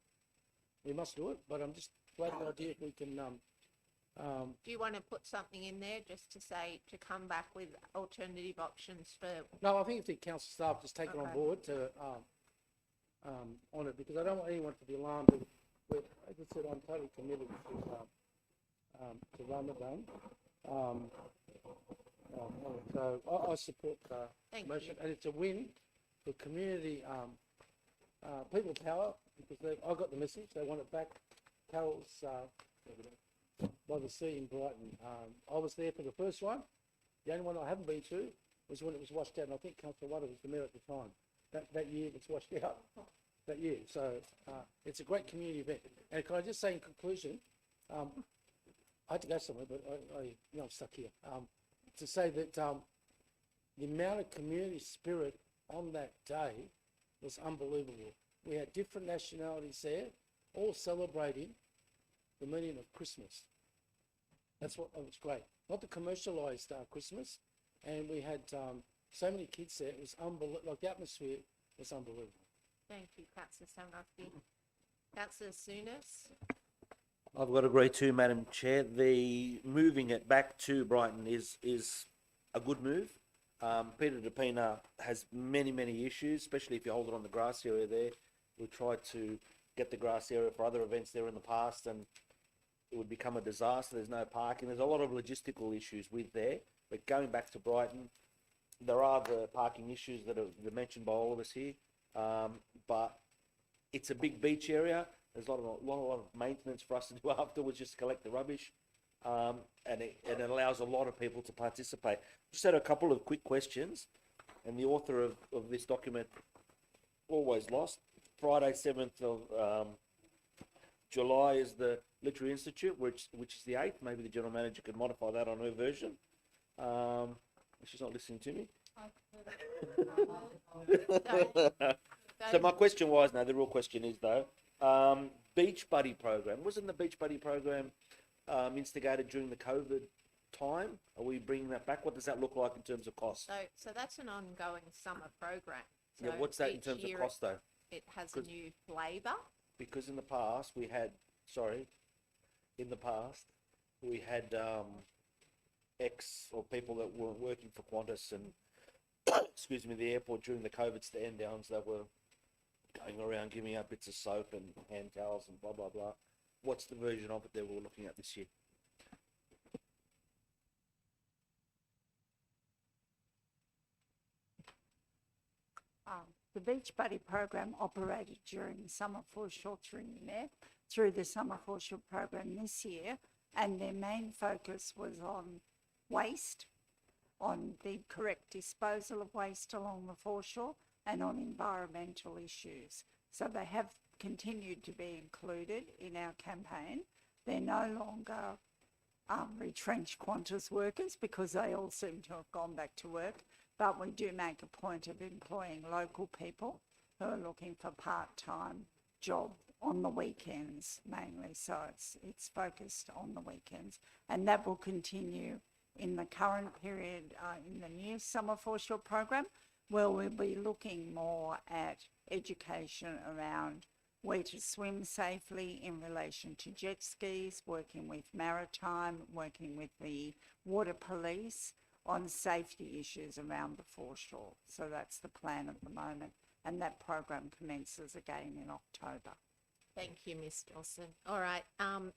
We must do it, but I'm just floating the idea if we can... do you want to put something in there just to say, to come back with alternative options for... No, I think if the council staff just take it on board to, on it, because I don't want anyone to be alarmed. As I said, I'm totally committed to Ramadan. So I support the motion, and it's a win for community people power, because I got the message, they want it back. Carol's by the sea in Brighton. I was there for the first one. The only one I haven't been to was when it was washed out, and I think Councillor Water was the mayor at the time. That year it was washed out, that year. So it's a great community event. And can I just say in conclusion, I had to go somewhere, but I'm stuck here. To say that the amount of community spirit on that day was unbelievable. We had different nationalities there, all celebrating the meaning of Christmas. That's what was great. Not the commercialised Christmas, and we had so many kids there. It was unbelievable. Like the atmosphere was unbelievable. Thank you, Councillor Samrasky. Councillor Souness. I've got to agree too, Madam Chair. The moving it back to Brighton is a good move. Peter DePina has many issues, especially if you hold it on the grass area there. We tried to get the grass area for other events there in the past, and it would become a disaster. There's no parking. There's a lot of logistical issues with there. But going back to Brighton, there are the parking issues that are mentioned by all of us here. But it's a big beach area. There's a lot of maintenance for us to do afterwards, just collect the rubbish. And it allows a lot of people to participate. Just had a couple of quick questions. And the author of this document, always lost. Friday, 7th of July is the Literary Institute, which is the 8th. Maybe the General Manager could modify that on her version. She's not listening to me. So my question was, no, the real question is though, Beach Buddy program. Wasn't the Beach Buddy program instigated during the COVID time? Are we bringing that back? What does that look like in terms of cost? So that's an ongoing summer program. So Yeah, what's that in each terms of year cost though? It has a new flavour. Because in the past we had, or people that were working for Qantas and, excuse me, the airport during the COVID stand downs, that were going around giving out bits of soap and hand towels and blah, blah, blah. What's the version of it that we're looking at this year? the Beach Buddy program operated during the summer foreshore through the summer foreshore program this year, and their main focus was on waste, on the correct disposal of waste along the foreshore, and on environmental issues. So they have continued to be included in our campaign. They're no longer retrenched Qantas workers because they all seem to have gone back to work, but we do make a point of employing local people who are looking for part-time job on the weekends mainly. So it's focused on the weekends, and that will continue in the current period in the new summer foreshore program, where we'll be looking more at education around where to swim safely in relation to jet skis, working with maritime, working with the water police on safety issues around the foreshore. So that's the plan at the moment, and that program commences again in October. Thank you, Ms Dawson. All right,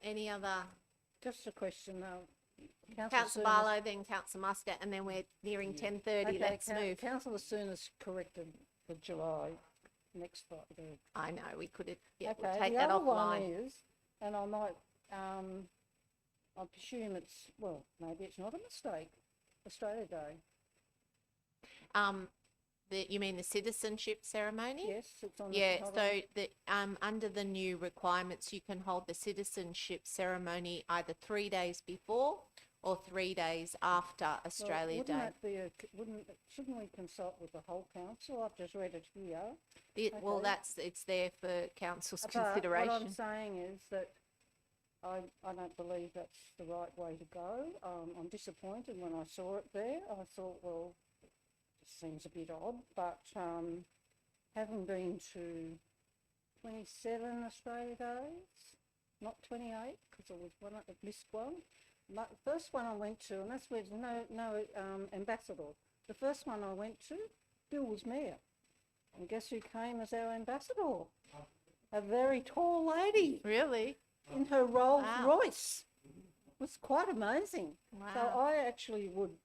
any other? Just a question, Councillor Barlow, then Councillor Muscat, and then we're nearing 10:30. Okay, Let's move. Councillor Sooners corrected for July next Friday. I know, we could have, yeah, Okay, we'll take the that other one offline. is, and I might, I presume it's, well, maybe it's not a mistake, Australia Day. You mean the citizenship ceremony? Yes, it's on. Yeah, hold so on. the under the new requirements, you can hold the citizenship ceremony either 3 days before or 3 days after Australia Day. Wouldn't that be shouldn't we consult with the whole council? I've just read it here. Well, Okay. it's there for council's But consideration. what I'm saying is that I don't believe that's the right way to go. I'm disappointed when I saw it there. I thought, well, it seems a bit odd, but having been to 27 Australia Days, not 28, because I missed one. The first one I went to, and that's where there's no ambassador. The first one I went to, Bill was mayor. And guess who came as our ambassador? A very tall lady. Really? In her Rolls Wow. Royce. It was quite amazing. So Wow. I actually would,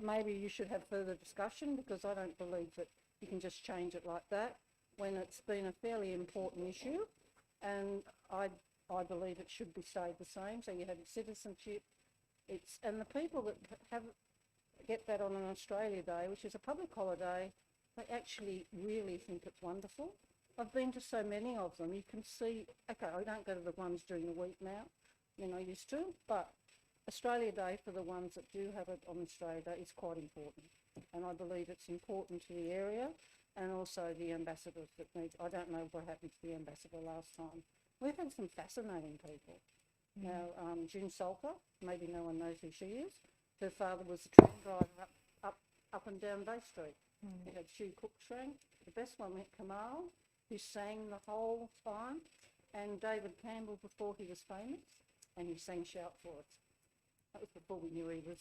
maybe you should have further discussion, because I don't believe that you can just change it like that when it's been a fairly important issue. And I believe it should be stayed the same. So you have citizenship. And the people that get that on an Australia Day, which is a public holiday, they actually really think it's wonderful. I've been to so many of them. You can see, okay, I don't go to the ones during the week now, I used to, but Australia Day, for the ones that do have it on Australia Day, is quite important. And I believe it's important to the area, and also the ambassadors that need, I don't know what happened to the ambassador last time. We've had some fascinating people. Now, June Salker, maybe no one knows who she is. Her father was a train driver up and down Bay Street. We had Hugh Cookshank, the best one, we had Kamal, who sang the whole time, and David Campbell before he was famous, and he sang Shout for us. That was before we knew he was.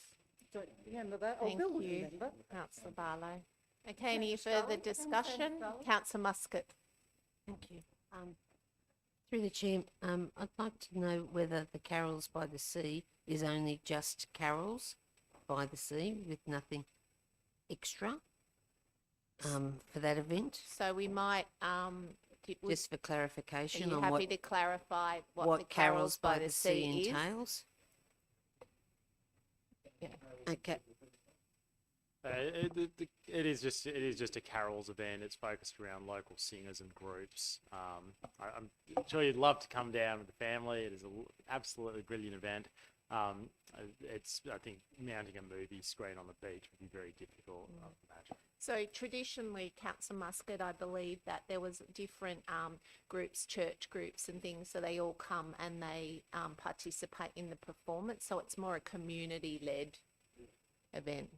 Do you remember that? Thank Bill would you, remember. Councillor Barlow. Okay, any further discussion? Councillor Muscat. Thank you. Through the chair, I'd like to know whether the Carols by the Sea is only just carols by the sea with nothing extra for that event. So we might, Just for are clarification you on happy to clarify what the what Carols by the Sea is? entails. Yeah. Okay. It is just a carols event. It's focused around local singers and groups. I'm sure you'd love to come down with the family. It is an absolutely brilliant event. I think mounting a movie screen on the beach would be very difficult. I would imagine. So traditionally, Councillor Muscat, I believe that there was different groups, church groups and things, so they all come and they participate in the performance. So it's more a community-led event.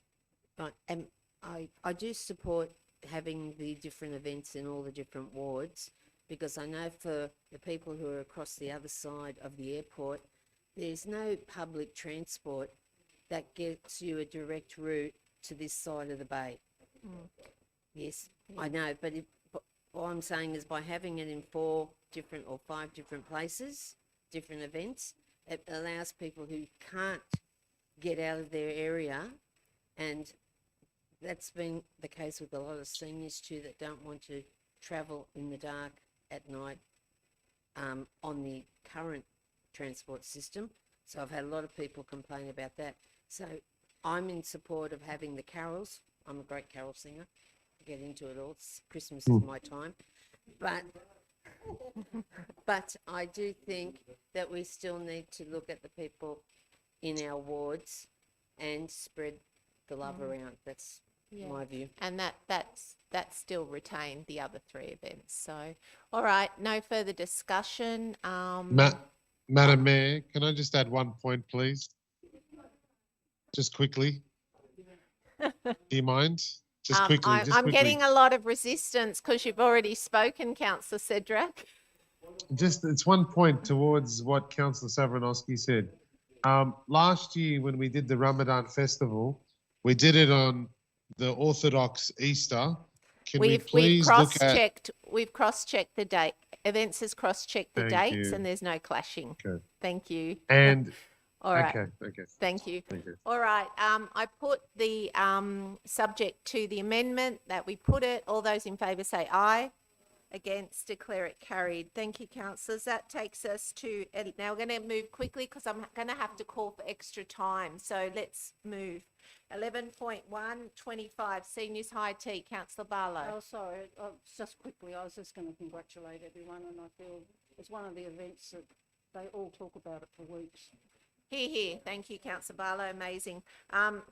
Right, and I do support having the different events in all the different wards, because I know for the people who are across the other side of the airport, there's no public transport that gets you a direct route to this side of the bay. Yes, I know, but all I'm saying is by having it in 4 different or 5 different places, different events, it allows people who can't get out of their area and that's been the case with a lot of seniors too that don't want to travel in the dark at night on the current transport system. So I've had a lot of people complain about that. So I'm in support of having the carols. I'm a great carol singer. I get into it all. Christmas is my time. But I do think that we still need to look at the people in our wards and spread the love around. That's my view. And that's still retained the other 3 events. So, all right, no further discussion. Madam Mayor, can I just add one point, please? Just quickly. Do you mind? Just quickly. I'm getting a lot of resistance because you've already spoken, Councillor Cedric. It's one point towards what Councillor Savranowski said. Last year when we did the Ramadan festival, we did it on the Orthodox Easter. Can we please look at... We've cross-checked the date. Events has cross-checked the Thank dates you. and there's no clashing. Okay. Thank you. And all right. Okay. Thank you. Thank you. All right. I put the subject to the amendment that we put it. All those in favour say aye. Against, declare it carried. Thank you, councillors. That takes us to, now we're going to move quickly because I'm going to have to call for extra time. So let's move. 11.1, 25, Seniors High Tea, Councillor Barlow. Oh, sorry, just quickly, I was just going to congratulate everyone, and I feel it's one of the events that they all talk about it for weeks. Here. Thank you, Councillor Barlow. Amazing.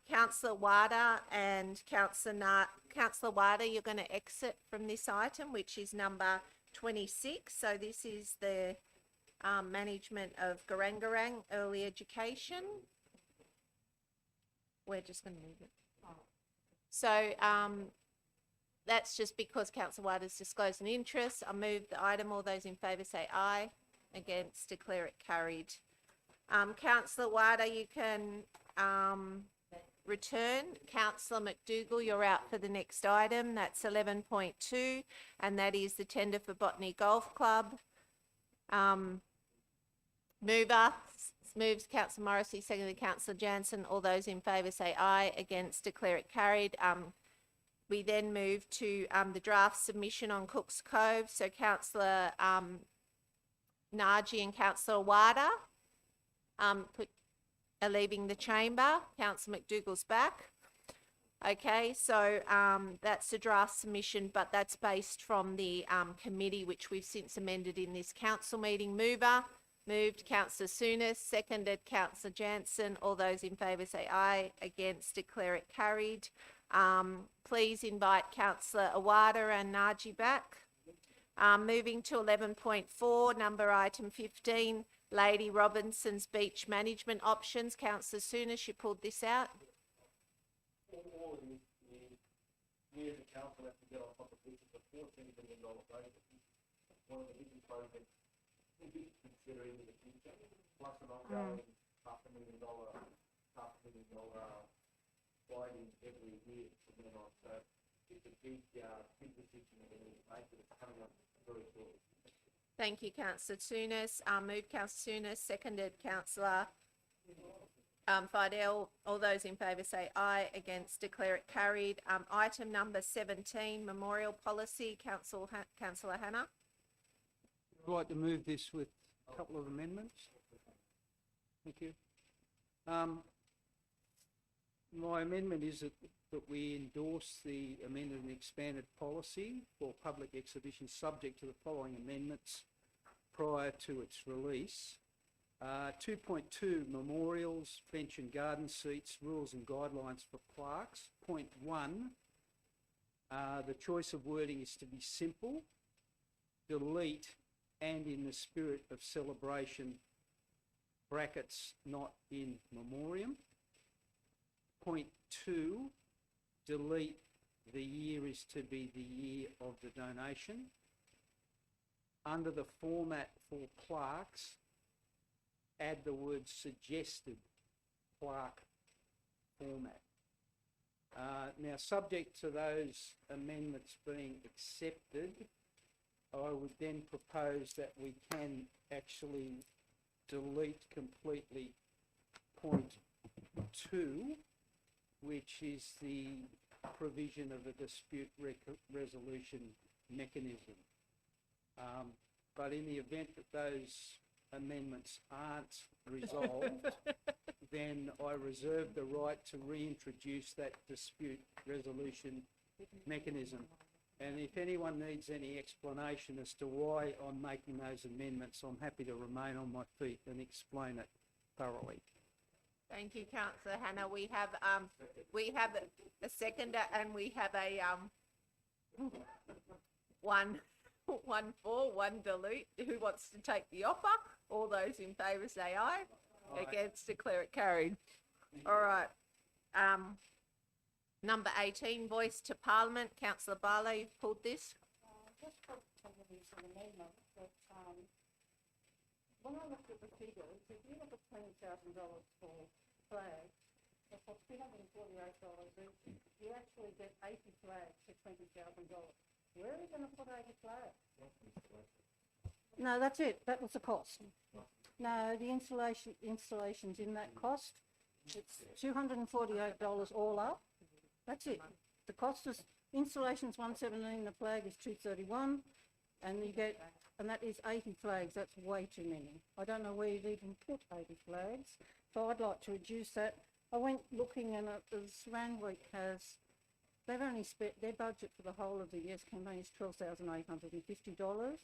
Councillor Wada and Councillor Wada, you're going to exit from this item, which is number 26. So this is the management of Garrigarrang early education. We're just going to move it. So that's just because Councillor Wada's disclosed an interest. I move the item. All those in favour say aye. Against, declare it carried. Councillor Wada, you can return. Councillor McDougall, you're out for the next item. That's 11.2, and that is the tender for Botany Golf Club. Moves Councillor Morrissey, seconded Councillor Jansen. All those in favour say aye. Against, declare it carried. We then move to the draft submission on Cook's Cove. So Councillor Naji and Councillor Wada are leaving the chamber. Councillor McDougall's back. Okay, so that's the draft submission, but that's based from the committee, which we've since amended in this council meeting. Moved Councillor Souness, seconded Councillor Jansen. All those in favour say aye. Against, declare it carried. Please invite Councillor Awada and Naji back. Moving to 11.4, number item 15, Lady Robinson's beach management options. Councillor Souness, you pulled this out. We as a council have to get on top of this. It's a $14 million project. One of the biggest projects we'll be considering in the future, plus an ongoing $500,000 sliding every year from then on. So it's a big decision that we need to make, but it's coming up very shortly. Thank you, Councillor Souness. Moved Councillor Souness, seconded Councillor Fidel. All those in favour say aye. Against, declare it carried. Item number 17, Memorial Policy. Councillor Hannah. I'd like to move this with a couple of amendments. Thank you. My amendment is that we endorse the amended and expanded policy for public exhibitions subject to the following amendments prior to its release. 2.2, memorials, bench and garden seats, rules and guidelines for plaques. Point 1, the choice of wording is to be simple. Delete and in the spirit of celebration, brackets, not in memoriam. Point 2, delete the year is to be the year of the donation. Under the format for plaques, add the word suggested plaque format. Now, subject to those amendments being accepted, I would then propose that we can actually delete completely point 2, which is the provision of a dispute resolution mechanism. But in the event that those amendments aren't resolved, then I reserve the right to reintroduce that dispute resolution mechanism. And if anyone needs any explanation as to why I'm making those amendments, I'm happy to remain on my feet and explain it thoroughly. Thank you, Councillor Hannah. We have a seconder and we have a one for, one dilute. Who wants to take the offer? All those in favour say aye. Aye. Against, declare it carried. All right. Number 18, voice to Parliament. Councillor Barlow, you've pulled this. Just for some of these amendment, but when I looked at the figures, if you look at $20,000 for flags, for $348 each, you actually get 80 flags for $20,000. Where are you going to put 80 flags? No, that's it. That was the cost. No, the installation's in that cost. It's $248 all up. That's it. The cost is installation's $117. The flag is $231, and you get, and that is 80 flags. That's way too many. I don't know where you'd even put 80 flags. So I'd like to reduce that. I went looking, and Randwick has. They've only spent their budget for the whole of the year's campaign is $12,850.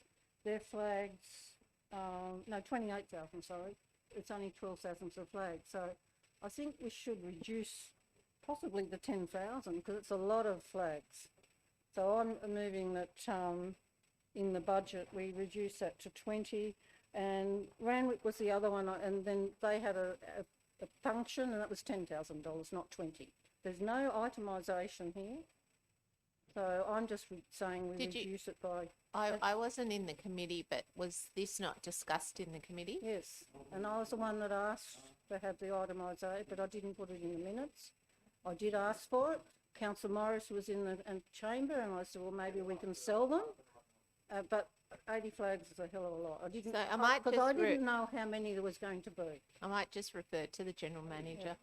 Their flags, no, 28,000. Sorry, it's only 12,000 for the flag. So I think we should reduce possibly the 10,000 because it's a lot of flags. So I'm moving that in the budget we reduce that to 20. And Randwick was the other one, and then they had a function, and that was $10,000, not 20. There's no itemisation here. So I'm just saying we reduce it by... I wasn't in the committee, but was this not discussed in the committee? Yes, and I was the one that asked to have the itemisation, but I didn't put it in the minutes. I did ask for it. Councillor Morris was in the chamber, and I said, well, maybe we can sell them. But 80 flags is a hell of a lot. I didn't, So I might because I just didn't know how many there was going to be. I might just refer to the General Manager.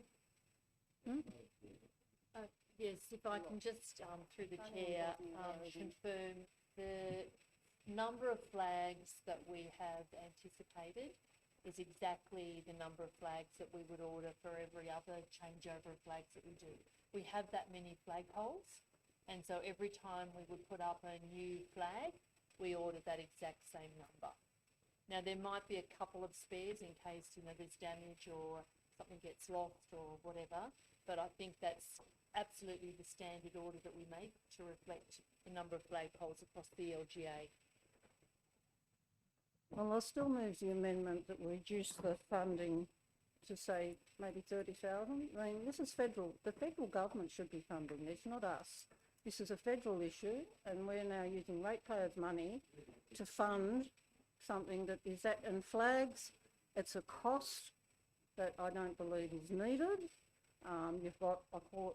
Yes, if I can just, through the chair, confirm the number of flags that we have anticipated is exactly the number of flags that we would order for every other changeover of flags that we do. We have that many flagpoles, and so every time we would put up a new flag, we order that exact same number. Now, there might be a couple of spares in case, there's damage or something gets lost or whatever, but I think that's absolutely the standard order that we make to reflect the number of flagpoles across the LGA. Well, I'll still move the amendment that we reduce the funding to say maybe 30,000. I mean, this is federal. The federal government should be funding this, not us. This is a federal issue, and we're now using ratepayers' money to fund something that is that. And flags, it's a cost that I don't believe is needed. You've got,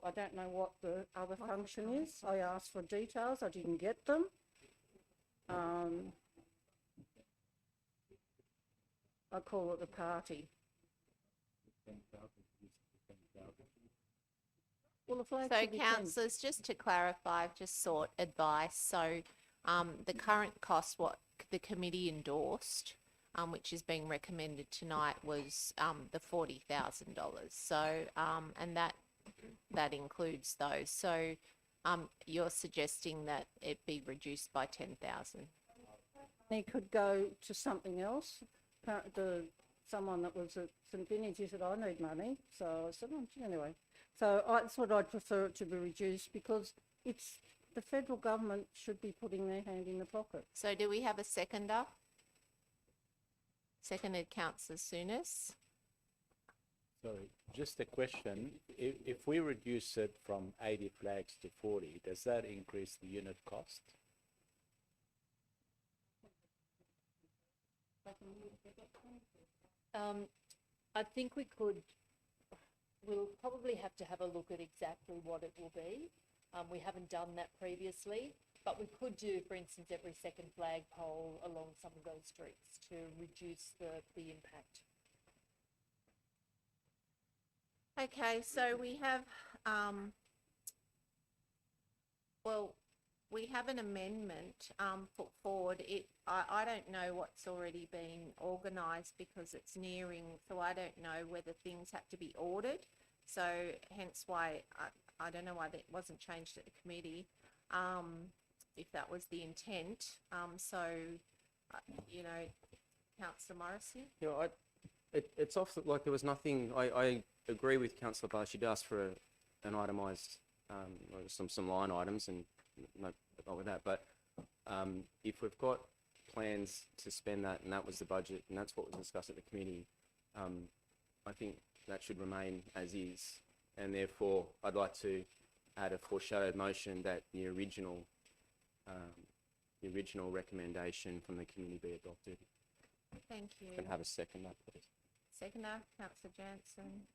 I don't know what the other function is. I asked for details, I didn't get them. I call it the party. Well, the flag So, should be 10. councillors, just to clarify, I've just sought advice. So, the current cost, what the committee endorsed, which is being recommended tonight, was the $40,000. So, and that includes those. So, you're suggesting that it be reduced by 10,000. He could go to something else. Someone that was at St Vinny's, he said, I need money. So I said, anyway. So that's what I'd prefer it to be reduced, because it's the federal government should be putting their hand in the pocket. So do we have a seconder? Seconded, Councillor Souness. Sorry, just a question. If we reduce it from 80 flags to 40, does that increase the unit cost? I think we'll probably have to have a look at exactly what it will be. We haven't done that previously, but we could do, for instance, every second flagpole along some of those streets to reduce the impact. Okay, so we have Well, we have an amendment put forward. I don't know what's already been organised because it's nearing, so I don't know whether things have to be ordered. So hence why I don't know why that wasn't changed at the committee, if that was the intent. You know, Councillor Morrissey? Yeah, it's off, like there was nothing, I agree with Councillor Barr, she'd asked for an itemised, or some line items and no problem with that, but if we've got plans to spend that and that was the budget and that's what was discussed at the committee, I think that should remain as is, and therefore I'd like to add a foreshadowed motion that the original recommendation from the committee be adopted. Thank you. Can I have a seconder, please? Seconder, Councillor Jansen.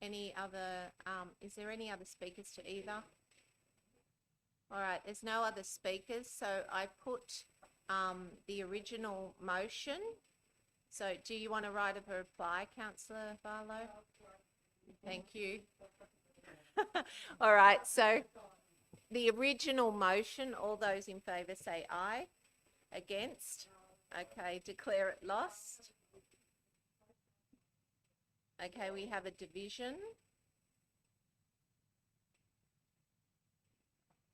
Any other, is there any other speakers to either? All right, there's no other speakers, so I put the original motion. So do you want to write a reply, Councillor Barlow? Thank you. All right, so the original motion, all those in favour say aye. Against? Okay, declare it lost. Okay, we have a division.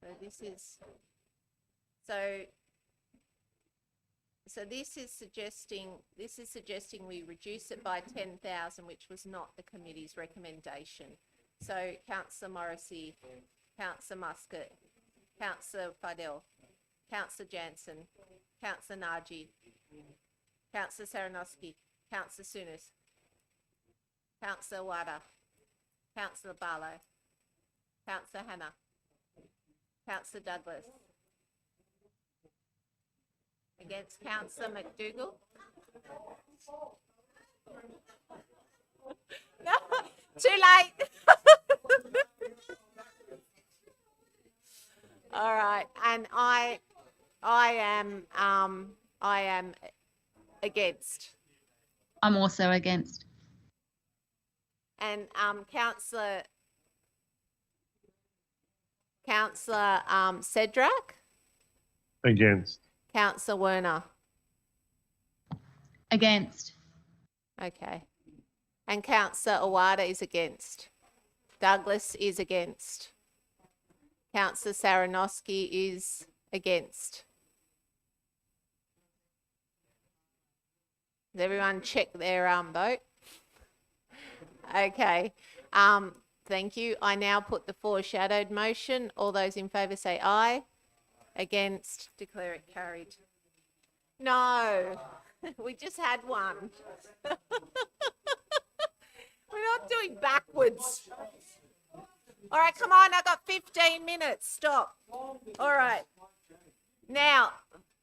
So this is, this is suggesting we reduce it by 10,000, which was not the committee's recommendation. So Councillor Morrissey, Councillor Muscat, Councillor Fidel, Councillor Jansen, Councillor Naji, Councillor Saranowski, Councillor Souness, Councillor Wada, Councillor Barlow, Councillor Hannah, Councillor Douglas. Against Councillor McDougall. No, too late. All right, and I am against. I'm also against. And Councillor Cedric, Against. Councillor Werner. Against. Okay. And Councillor Awada is against. Douglas is against. Councillor Saranowski is against. Does everyone check their vote? Okay. Thank you. I now put the foreshadowed motion. All those in favour say aye. Against, declare it carried. No, we just had one. We're not doing backwards. All right, come on, I've got 15 minutes. Stop. All right. Now,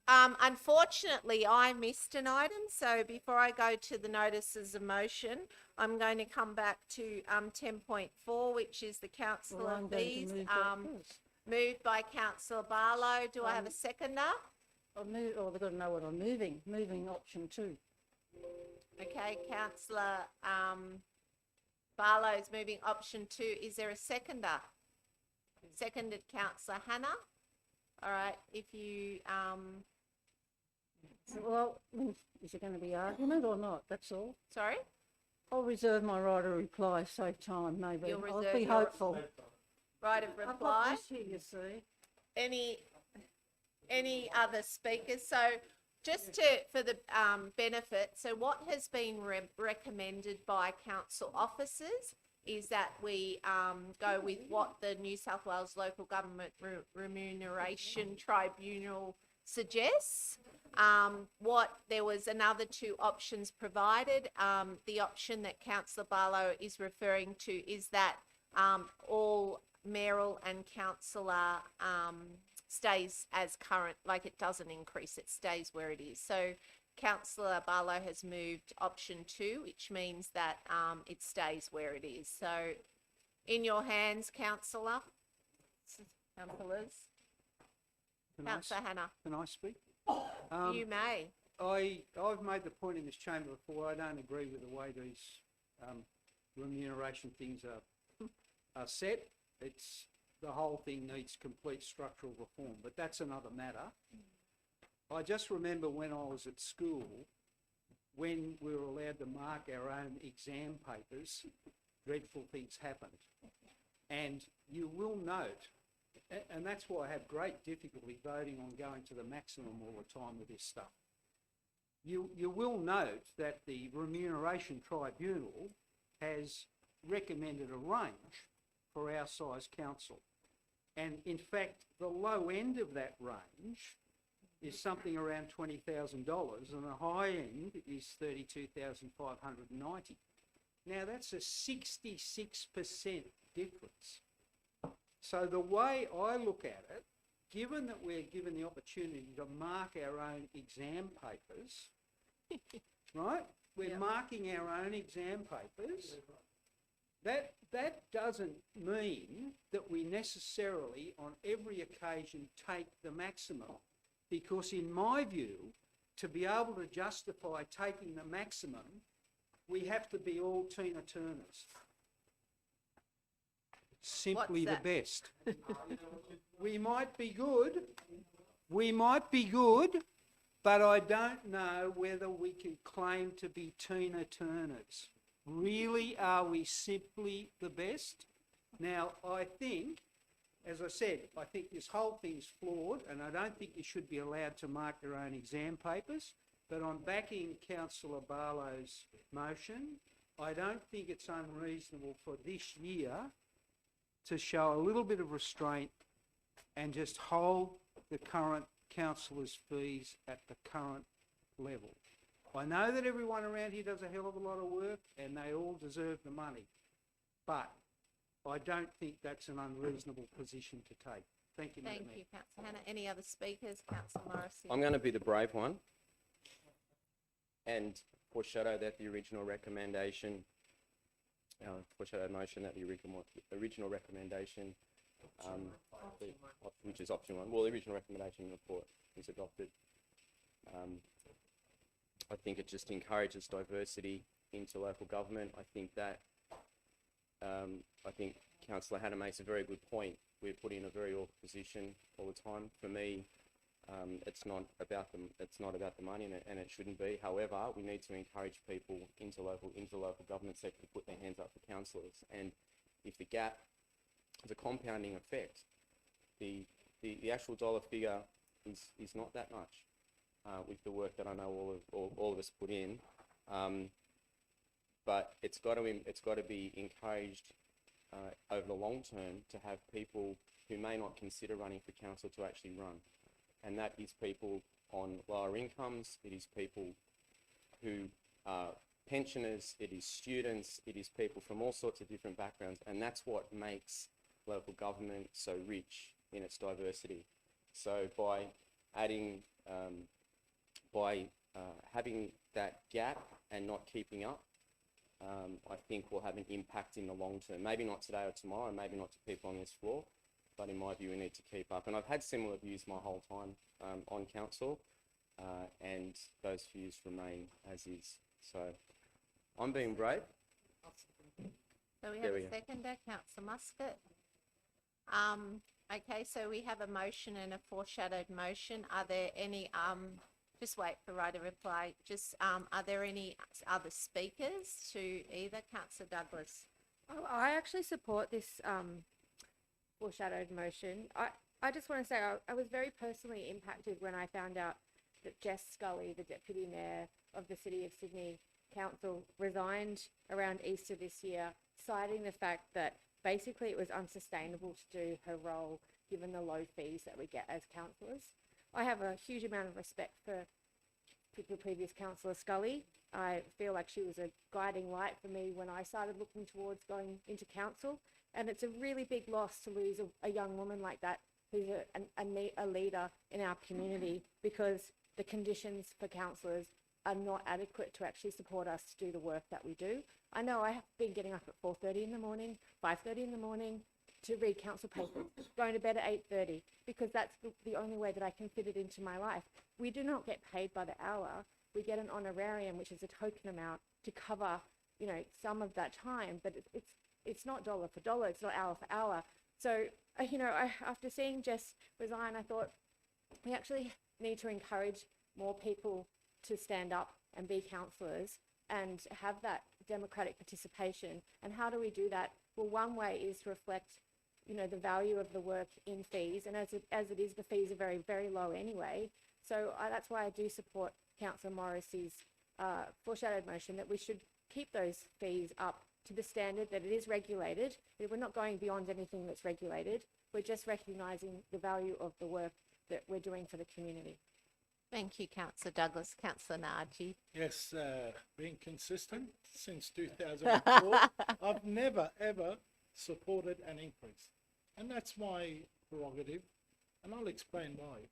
unfortunately, I missed an item. So before I go to the notices of motion, I'm going to come back to 10.4, which is the councillor fees. Moved by Councillor Barlow. Do I have a seconder? They've got to know what I'm moving. Moving option 2. Okay, Councillor Barlow's moving option 2. Is there a seconder? Seconded, Councillor Hannah. All right, if you... Well, is it going to be argument or not? That's all. Sorry? I'll reserve my right of reply, save time, maybe. You'll I'll reserve be your hopeful. right of I've reply. got this here, you see. Any other speakers? So just for the benefit, so what has been recommended by council officers is that we go with what the New South Wales Local Government Remuneration Tribunal suggests. There was another 2 options provided. The option that Councillor Barlow is referring to is that all mayoral and councillor stays as current, like it doesn't increase, it stays where it is. So Councillor Barlow has moved option 2, which means that it stays where it is. So in your hands, councillors. Councillor Hannah. Can I speak? You may. I've made the point in this chamber before, I don't agree with the way these remuneration things are set. the whole thing needs complete structural reform, but that's another matter. I just remember when I was at school, when we were allowed to mark our own exam papers, dreadful things happened. And you will note, and that's why I have great difficulty voting on going to the maximum all the time with this stuff. You will note that the Remuneration Tribunal has recommended a range for our size council. And in fact, the low end of that range is something around $20,000 and the high end is $32,590. Now that's a 66% difference. So the way I look at it, given that we're given the opportunity to mark our own exam papers, right? We're marking our own exam papers. That doesn't mean that we necessarily, on every occasion, take the maximum. Because in my view, to be able to justify taking the maximum, we have to be all Tina Turners. Simply the best. We might be good, but I don't know whether we can claim to be Tina Turners. Really, are we simply the best? Now, I think, as I said, I think this whole thing's flawed, and I don't think you should be allowed to mark your own exam papers, but I'm backing Councillor Barlow's motion. I don't think it's unreasonable for this year to show a little bit of restraint and just hold the current councillors' fees at the current level. I know that everyone around here does a hell of a lot of work and they all deserve the money, but I don't think that's an unreasonable position to take. Thank you, Madam Mayor. Thank you, Councillor Hannah. Any other speakers? Councillor Morrissey. I'm going to be the brave one and foreshadow that the original recommendation, foreshadow motion that the original recommendation, which is option 1, well, the original recommendation report is adopted. I think it just encourages diversity into local government. I think that, I think Councillor Hannah makes a very good point. We're put in a very awkward position all the time. For me, it's not about the money, and it shouldn't be. However, we need to encourage people into local government sector to put their hands up for councillors. And if the gap is a compounding effect, the actual dollar figure is not that much. With the work that I know all of us put in, but it's got to be encouraged over the long term to have people who may not consider running for council to actually run, and that is people on lower incomes. It is people who are pensioners. It is students. It is people from all sorts of different backgrounds, and that's what makes local government so rich in its diversity. So by adding having that gap and not keeping up, I think will have an impact in the long term. Maybe not today or tomorrow, maybe not to people on this floor, but in my view, we need to keep up. And I've had similar views my whole time on council, and those views remain as is. So I'm being brave. So we have a seconder, Councillor Muscat. Okay, so we have a motion and a foreshadowed motion. Are there any, just wait for right to reply, just are there any other speakers to either? Councillor Douglas. Oh, I actually support this foreshadowed motion. I just want to say I was very personally impacted when I found out that Jess Scully, the Deputy Mayor of the City of Sydney Council, resigned around Easter this year, citing the fact that basically it was unsustainable to do her role given the low fees that we get as councillors. I have a huge amount of respect for the previous councillor Scully. I feel like she was a guiding light for me when I started looking towards going into council, and it's a really big loss to lose a young woman like that who's a leader in our community, because the conditions for councillors are not adequate to actually support us to do the work that we do. I know I have been getting up at 4:30 in the morning, 5:30 in the morning to read council papers, going to bed at 8:30, because that's the only way that I can fit it into my life. We do not get paid by the hour. We get an honorarium, which is a token amount to cover, you know, some of that time, but it's not dollar for dollar, it's not hour for hour. So after seeing Jess resign, I thought we actually need to encourage more people to stand up and be councillors and have that democratic participation. And how do we do that? Well, one way is to reflect, the value of the work in fees. And as it is, the fees are very, very low anyway. So that's why I do support Councillor Morrissey's foreshadowed motion that we should keep those fees up to the standard that it is regulated. We're not going beyond anything that's regulated. We're just recognising the value of the work that we're doing for the community. Thank you, Councillor Douglas. Councillor Naji. Yes, being consistent since 2004, I've never ever supported an increase. And that's my prerogative, and I'll explain why.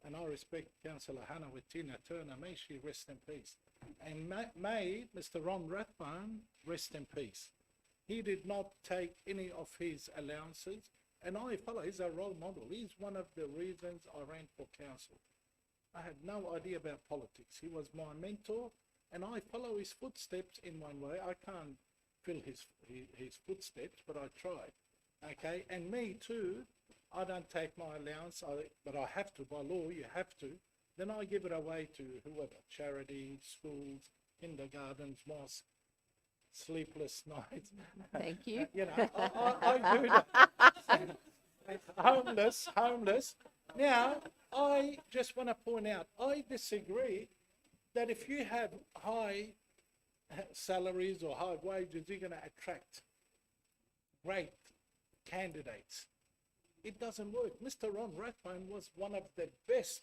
And I respect Councillor Hannah with Tina Turner. May she rest in peace. And may Mr. Ron Rathbone rest in peace. He did not take any of his allowances, and I follow. He's a role model. He's one of the reasons I ran for council. I had no idea about politics. He was my mentor, and I follow his footsteps in one way. I can't fill his footsteps, but I try. Okay, and me too. I don't take my allowance, but I have to, by law, you have to. Then I give it away to whoever, charity, schools, kindergartens, mosques, sleepless nights. Thank you. I do that. Homeless. Now, I just want to point out, I disagree that if you have high salaries or high wages, you're going to attract great candidates. It doesn't work. Mr. Ron Rathbone was one of the best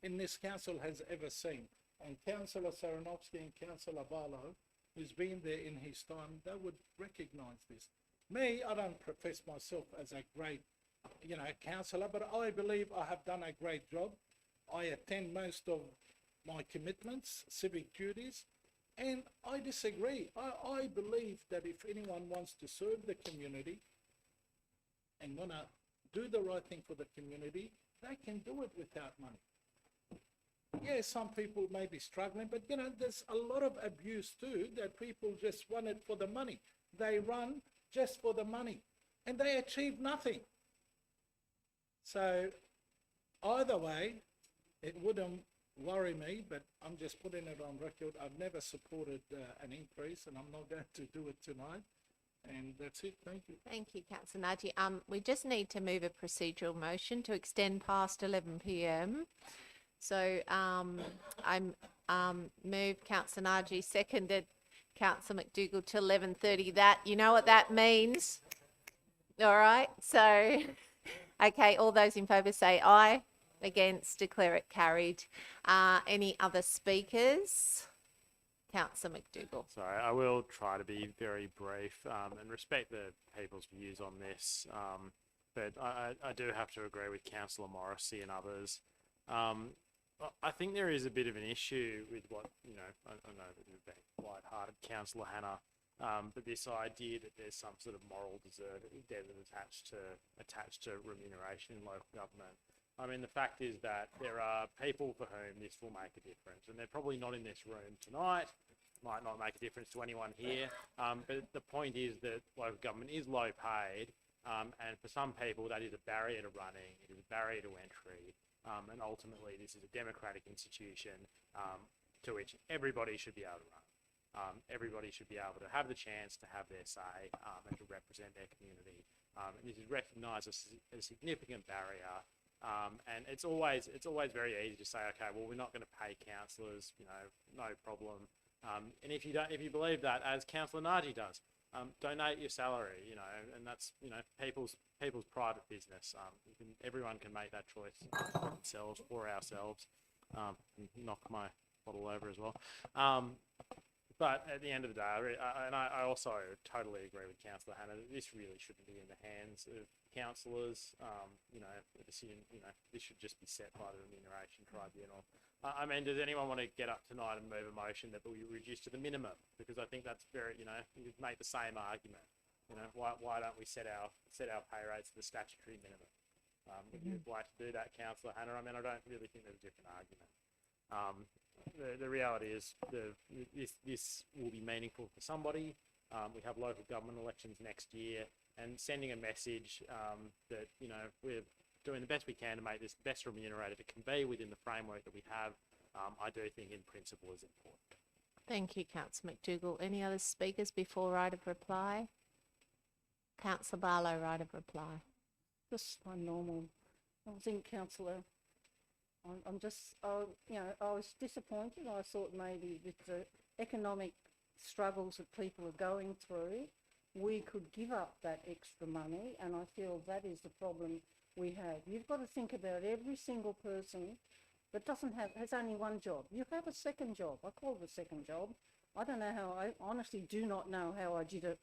in this council has ever seen. And Councillor Saranovsky and Councillor Barlow, who's been there in his time, they would recognise this. Me, I don't profess myself as a great, councillor, but I believe I have done a great job. I attend most of my commitments, civic duties, and I disagree. I believe that if anyone wants to serve the community and want to do the right thing for the community, they can do it without money. Yeah, some people may be struggling, but there's a lot of abuse too, that people just want it for the money. They run just for the money and they achieve nothing. So either way, it wouldn't worry me, but I'm just putting it on record. I've never supported an increase, and I'm not going to do it tonight. And that's it. Thank you. Thank you, Councillor Naji. We just need to move a procedural motion to extend past 11 p.m. So I move Councillor Naji, seconded Councillor McDougall to 11:30. That, you know what that means? All right. So, okay, all those in favour say aye. Against, declare it carried. Any other speakers? Councillor McDougall. Sorry, I will try to be very brief and respect the people's views on this. But I do have to agree with Councillor Morrissey and others. I think there is a bit of an issue with what, I know that you've been light-hearted, Councillor Hannah, but this idea that there's some sort of moral debt attached to remuneration in local government. I mean, the fact is that there are people for whom this will make a difference, and they're probably not in this room tonight, might not make a difference to anyone here, but the point is that local government is low paid, and for some people that is a barrier to running, it is a barrier to entry, and ultimately this is a democratic institution to which everybody should be able to run. Everybody should be able to have the chance to have their say and to represent their community. And this is recognised as a significant barrier. And it's always very easy to say, okay, well, we're not going to pay councillors, no problem. And if you believe that, as Councillor Naji does, donate your salary, and that's people's private business. Everyone can make that choice themselves for ourselves. Knock my bottle over as well. But at the end of the day, I also totally agree with Councillor Hannah that this really shouldn't be in the hands of councillors. The decision, this should just be set by the Remuneration Tribunal. I mean, does anyone want to get up tonight and move a motion that will be reduced to the minimum? Because I think that's very, you make the same argument. Why don't we set our pay rates to the statutory minimum? Would you like to do that, Councillor Hannah? I mean, I don't really think there's a different argument. The reality is this will be meaningful for somebody. We have local government elections next year. and sending a message that, you know, we're doing the best we can to make this best remunerated it can be within the framework that we have, I do think in principle is important. Thank you, Councillor McDougall. Any other speakers before right of reply? Councillor Barlow, right of reply. Just my normal. I think, Councillor, I'm just, you know, I was disappointed. I thought maybe with the economic struggles that people are going through, we could give up that extra money, and I feel that is the problem we have. You've got to think about every single person that has only one job. You have a second job. I call it a second job. I don't know how, I honestly do not know how I did it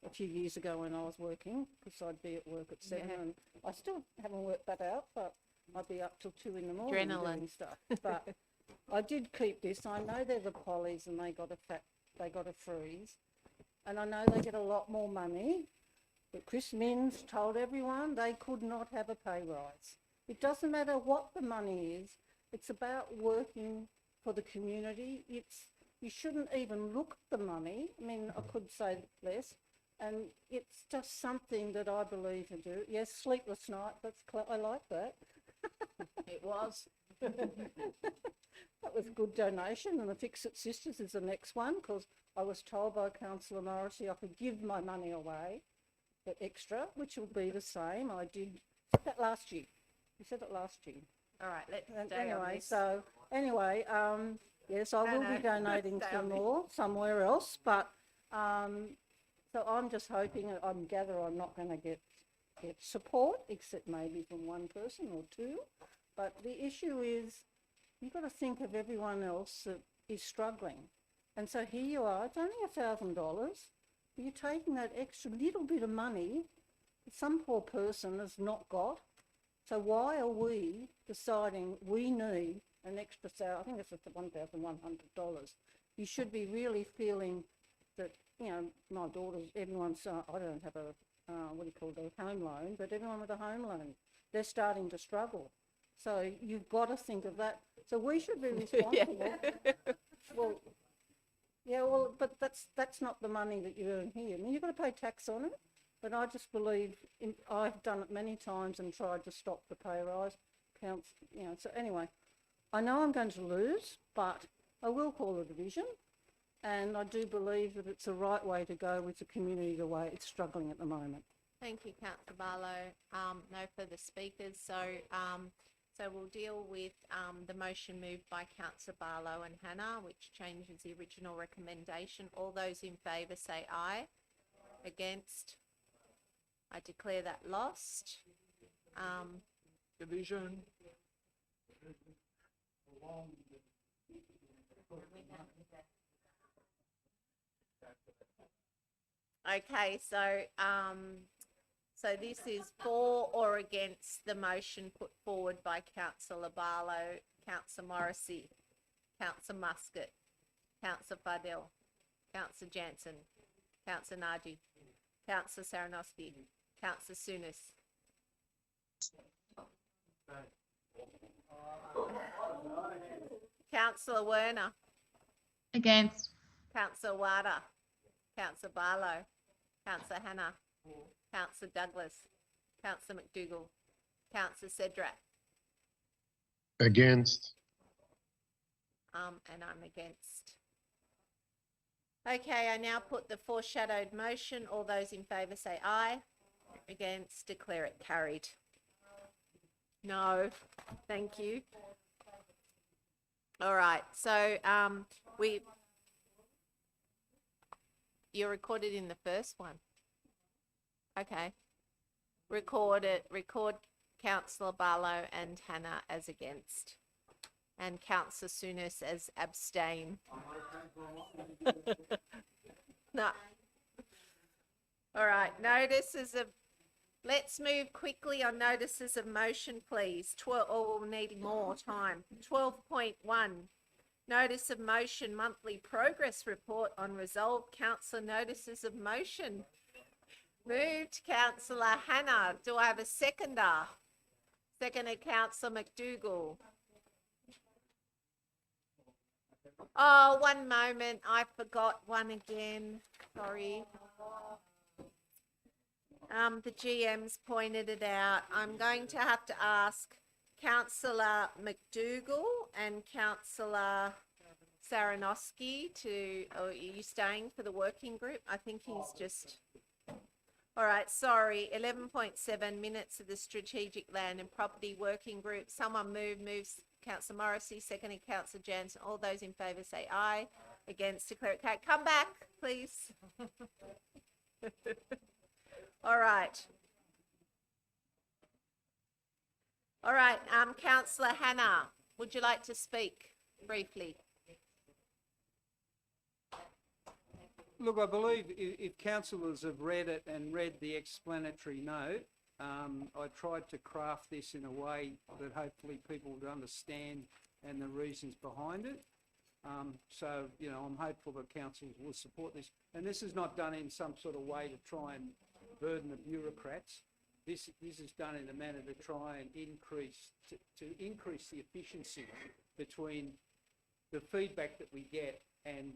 a few years ago when I was working, because I'd be at work at 7 and I still haven't worked that out, but I'd be up till 2 in the morning doing stuff. But I did keep this. I know they're the Pollies and they got a freeze, and I know they get a lot more money, but Chris Minns told everyone they could not have a pay rise. It doesn't matter what the money is. It's about working for the community. You shouldn't even look at the money. I mean, I could say less, and it's just something that I believe in do. Yes, sleepless night. I like that. It was. That was a good donation, and the Fix It Sisters is the next one, because I was told by Councillor Morrissey I could give my money away, but extra, which will be the same. I did that last year. You said it last year. All right, let's stay Anyway, on this. so anyway, yes, I will be donating Stay some on this. more somewhere else, but so I'm just hoping, I'm not going to get support, except maybe from one person or two. But the issue is, you've got to think of everyone else that is struggling. And so here you are, it's only $1,000, but you're taking that extra little bit of money that some poor person has not got. So why are we deciding we need an extra I think it's $1,100. You should be really feeling that, you know, my daughters, everyone's, I don't have a, a home loan, but everyone with a home loan, they're starting to struggle. So you've got to think of that. So we should be responsible. Well, but that's not the money that you earn here. I mean, you've got to pay tax on it. But I just believe, I've done it many times and tried to stop the pay rise. You know, so anyway, I know I'm going to lose, but I will call a division. And I do believe that it's the right way to go with the community the way it's struggling at the moment. Thank you, Councillor Barlow. No further speakers. So we'll deal with the motion moved by Councillor Barlow and Hannah, which changes the original recommendation. All those in favour say aye. Against? I declare that lost. Division. Okay, so this is for or against the motion put forward by Councillor Barlow, Councillor Morrissey, Councillor Muscat, Councillor Fardell, Councillor Jansen, Councillor Nagy, Councillor Saranosky, Councillor Souness. Councillor Werner. Against. Councillor Wada. Councillor Barlow. Councillor Hannah. Councillor Douglas. Councillor McDougall. Councillor Cedrak. Against. And I'm against. Okay, I now put the foreshadowed motion. All those in favour say aye. Against, declare it carried. No, thank you. All right, so you're recorded in the first one. Okay. Record Councillor Barlow and Hannah as against. And Councillor Souness as abstain. No. All right, notices of, let's move quickly on notices of motion, please. We'll need more time. 12.1, notice of motion monthly progress report on resolved councillor notices of motion. Moved, Councillor Hannah. Do I have a seconder? Seconded, Councillor McDougall. Oh, one moment. I forgot one again. Sorry. The GM's pointed it out. I'm going to have to ask Councillor McDougall and Councillor Saranowski to, are you staying for the working group? I think he's just, all right, sorry, 11.7 minutes of the Strategic Land and Property Working Group. Someone moves Councillor Morrissey, seconded Councillor Jansen. All those in favour say aye. Against, declare it carried. Come back, please. All right. All right, Councillor Hannah, would you like to speak briefly? Look, I believe if councillors have read it and read the explanatory note, I tried to craft this in a way that hopefully people would understand and the reasons behind it. So, you know, I'm hopeful that councils will support this. And this is not done in some sort of way to try and burden the bureaucrats. This is done in a manner to try and increase the efficiency between the feedback that we get and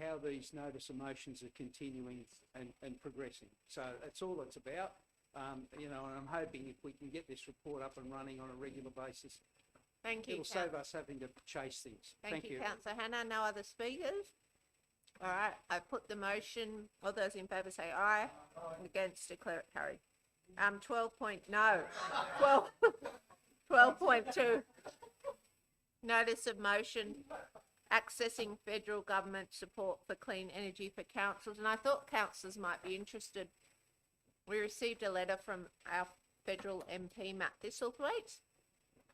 how these notice of motions are continuing and progressing. So that's all it's about. You know, and I'm hoping if we can get this report up and running on a regular basis, thank you. It'll save us having to chase things. Thank you, Councillor Hannah. No other speakers? All right, I've put the motion. All those in favour say aye. Against, declare it carried. 12.2. Notice of motion accessing federal government support for clean energy for councils. And I thought councillors might be interested. We received a letter from our federal MP, Matt Thistlethwaite,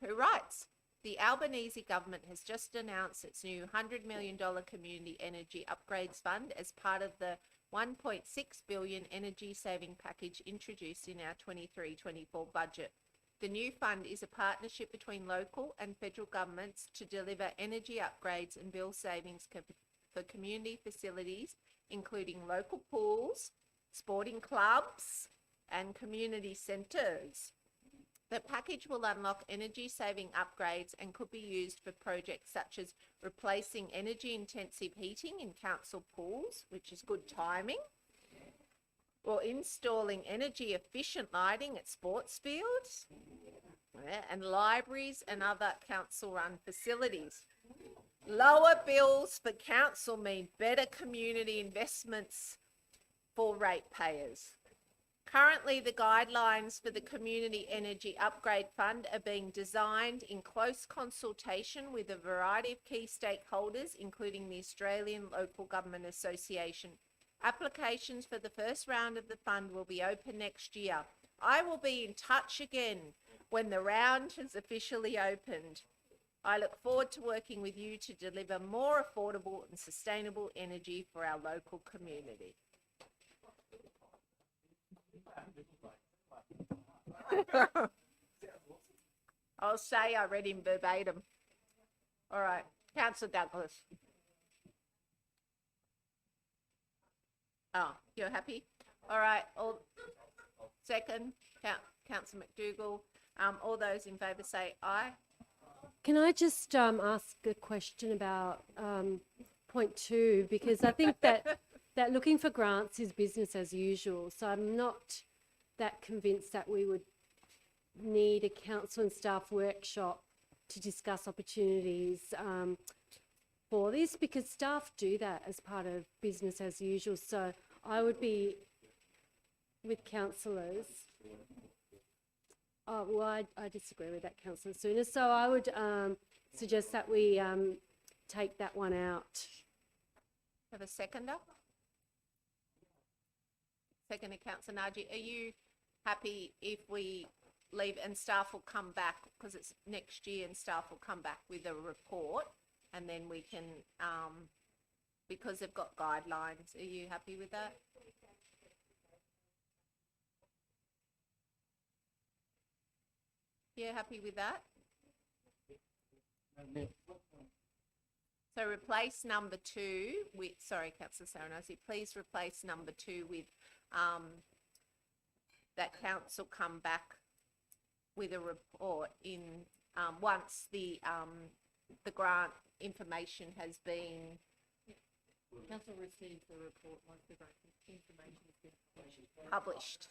who writes, the Albanese government has just announced its new $100 million Community Energy Upgrades Fund as part of the $1.6 billion energy saving package introduced in our 23-24 budget. The new fund is a partnership between local and federal governments to deliver energy upgrades and bill savings for community facilities, including local pools, sporting clubs, and community centres. The package will unlock energy-saving upgrades and could be used for projects such as replacing energy-intensive heating in council pools, which is good timing, or installing energy-efficient lighting at sports fields, and libraries and other council-run facilities. Lower bills for council mean better community investments for ratepayers. Currently, the guidelines for the Community Energy Upgrade Fund are being designed in close consultation with a variety of key stakeholders, including the Australian Local Government Association. Applications for the first round of the fund will be open next year. I will be in touch again when the round has officially opened. I look forward to working with you to deliver more affordable and sustainable energy for our local community. I'll say I read him verbatim. All right, Councillor Douglas. Oh, you're happy? All right, second, Councillor McDougall. All those in favour say aye. Can I just ask a question about point 2, because I think that looking for grants is business as usual. So I'm not that convinced that we would need a council and staff workshop to discuss opportunities for this, because staff do that as part of business as usual. So I would be with councillors. Oh, well, I disagree with that, Councillor Sooner. So I would suggest that we take that one out. Have a seconder? Seconder, Councillor Naji. Are you happy if we leave and staff will come back, because it's next year, and staff will come back with a report, and then we can, because they've got guidelines. Are you happy with that? Yeah, happy with that? So replace number 2 with, sorry, Councillor Saranosi, please replace number 2 with that council come back with a report in once the grant information has been Council receives the report once the grant information has been published.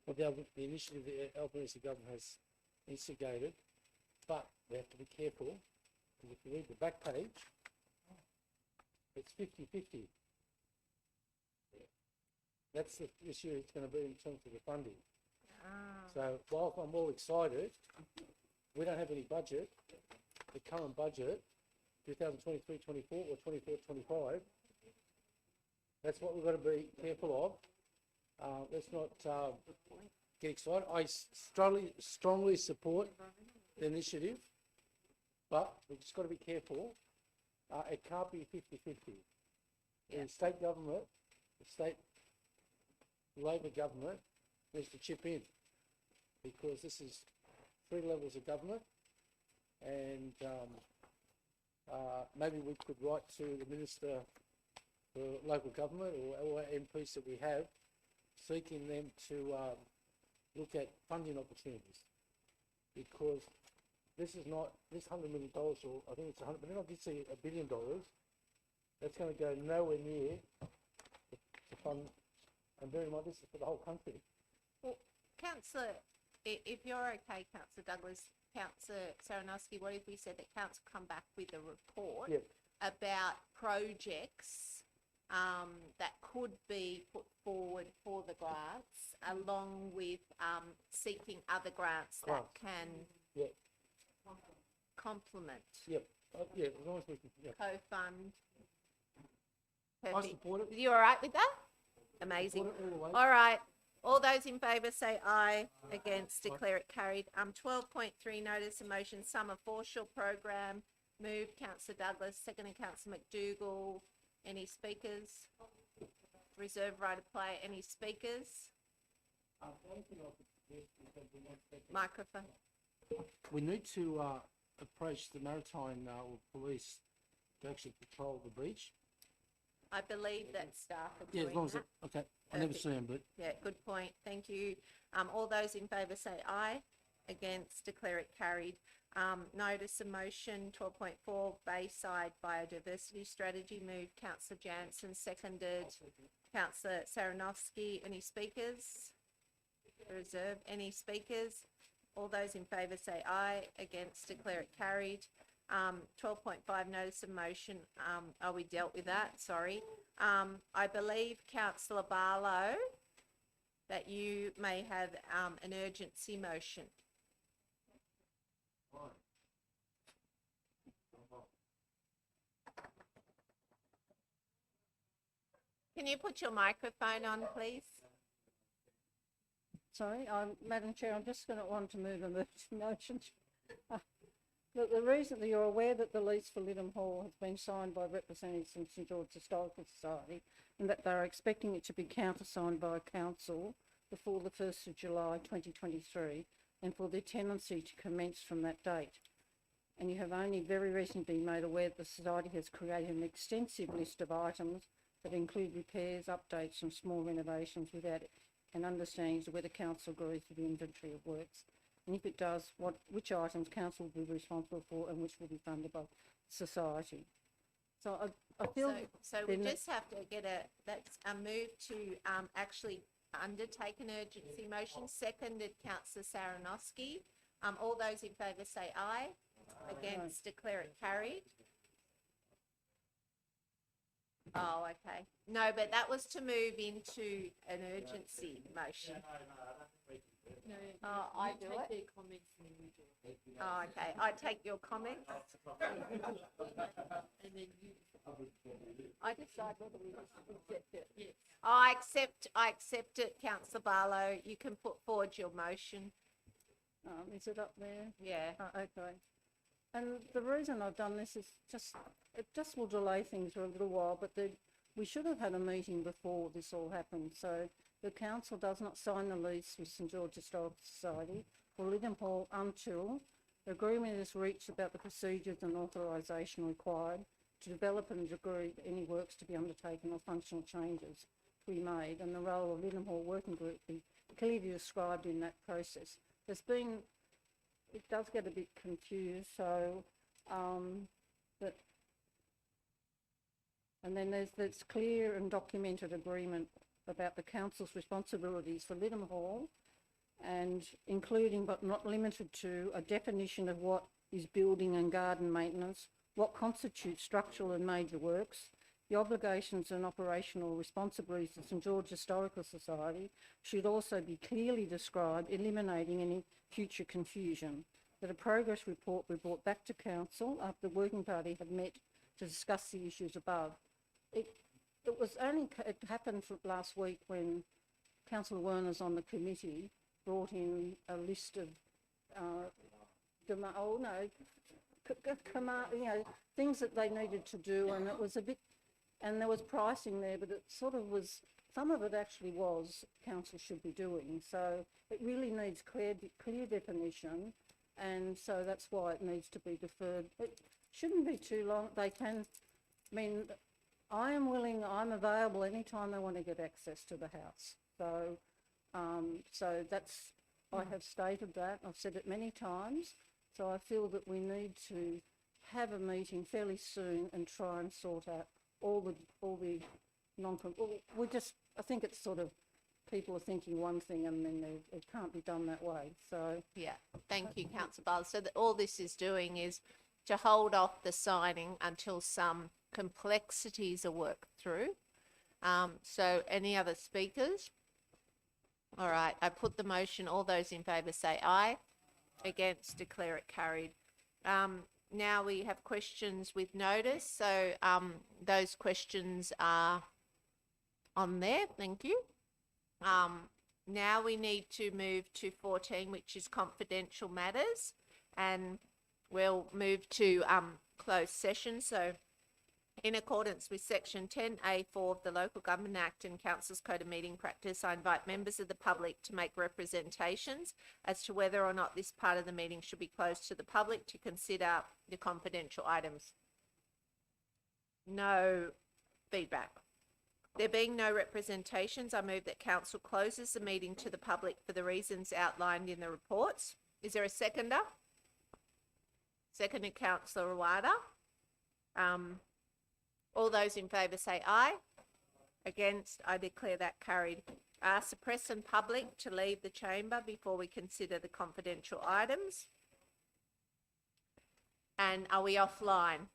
Well, the initiative the Albanese government has instigated, but we have to be careful, because if you read the back page, it's 50-50. That's the issue it's going to be in terms of the funding. So while I'm all excited, we don't have any budget. The current budget, 2023-24 or 24-25, that's what we've got to be careful of. Let's not get excited. I strongly support the initiative, but we've just got to be careful. It can't be 50-50. The state government, the state Labor government needs to chip in, because this is 3 levels of government, and maybe we could write to the Minister for Local Government or MPs that we have, seeking them to look at funding opportunities, because this is not, this $100 million, or I think it's 100, but then I did see $1 billion, that's going to go nowhere near to fund, and bear in mind this is for the whole country. Well, Councillor, if you're okay, Councillor Douglas, Councillor Saranowski, what if we said that Council come back with a report about projects that could be put forward for the grants, along with seeking other grants that can complement Yeah, as long as we can. co-fund. I support it. You all right with that? Amazing. Support it all the way. All right. All those in favour say aye. Against, declare it carried. 12.3 notice of motion summer foreshore program. Moved Councillor Douglas, seconded Councillor McDougall. Any speakers? Reserve right of play. Any speakers? Microphone. We need to approach the maritime police to actually patrol the beach. I believe that staff are Yeah, doing as long as that. okay. I never Perfect. see them, but Yeah, good point. Thank you. All those in favour say aye. Against, declare it carried. Notice of motion 12.4 Bayside Biodiversity Strategy. Moved Councillor Jansen, seconded Councillor Saranowski. Any speakers? Reserve. Any speakers? All those in favour say aye. Against, declare it carried. 12.5 notice of motion. We dealt with that. Sorry. I believe Councillor Barlow that you may have an urgency motion. Can you put your microphone on, please? Sorry, Madam Chair, I'm just going to want to move emergency motion. The reason that you're aware that the lease for Lytham Hall has been signed by representatives from St George Historical Society, and that they're expecting it to be countersigned by Council before the 1st of July 2023, and for their tenancy to commence from that date. And you have only very recently been made aware that the Society has created an extensive list of items that include repairs, updates and small renovations without an understanding as to whether Council agrees with the inventory of works. And if it does, which items Council will be responsible for and which will be funded by Society. So I feel... So we just have to get that's a move to actually undertake an urgency motion. Seconded Councillor Saranowski. All those in favour say aye. Against, declare it carried. Oh, okay. No, but that was to move into an urgency motion. Oh, I do it? Their comments and then we do it. Oh, okay. I take your comments. And then you. I decide whether we accept it. Yes. I accept it, Councillor Barlow. You can put forward your motion. Is it up there? Yeah. Okay. And the reason I've done this is it just will delay things for a little while, but we should have had a meeting before this all happened. So the Council does not sign the lease with St George Historical Society for Lytham Hall until the agreement is reached about the procedures and authorisation required to develop and agree any works to be undertaken or functional changes to be made, and the role of Lytham Hall Working Group be clearly described in that process. it does get a bit confused, so, but, and then there's clear and documented agreement about the council's responsibilities for Lytham Hall, and including but not limited to a definition of what is building and garden maintenance, what constitutes structural and major works, the obligations and operational responsibilities of St George Historical Society should also be clearly described, eliminating any future confusion. That a progress report be brought back to council after the working party have met to discuss the issues above. It happened last week when Councillor Werner's on the committee brought in a list of things that they needed to do, and it was a bit, and there was pricing there, but it sort of was, some of it actually was council should be doing. So it really needs clear definition, and so that's why it needs to be deferred. It shouldn't be too long. They can, I mean, I am willing, I'm available anytime they want to get access to the house. So, so that's, I have stated that, I've said it many times. So I feel that we need to have a meeting fairly soon and try and sort out all the I think it's sort of, people are thinking one thing and then it can't be done that way. So Yeah, thank you, Councillor Barlow. So all this is doing is to hold off the signing until some complexities are worked through. So any other speakers? All right, I put the motion. All those in favour say aye. Against, declare it carried. Now we have questions with notice. So those questions are on there. Thank you. Now we need to move to 14, which is confidential matters, and we'll move to closed session. So in accordance with section 10A4 of the Local Government Act and Council's Code of Meeting Practice, I invite members of the public to make representations as to whether or not this part of the meeting should be closed to the public to consider the confidential items. No feedback. There being no representations, I move that Council closes the meeting to the public for the reasons outlined in the reports. Is there a seconder? Seconded, Councillor Rawada. All those in favour say aye. Against, I declare that carried. Ask the press and public to leave the chamber before we consider the confidential items. And are we offline?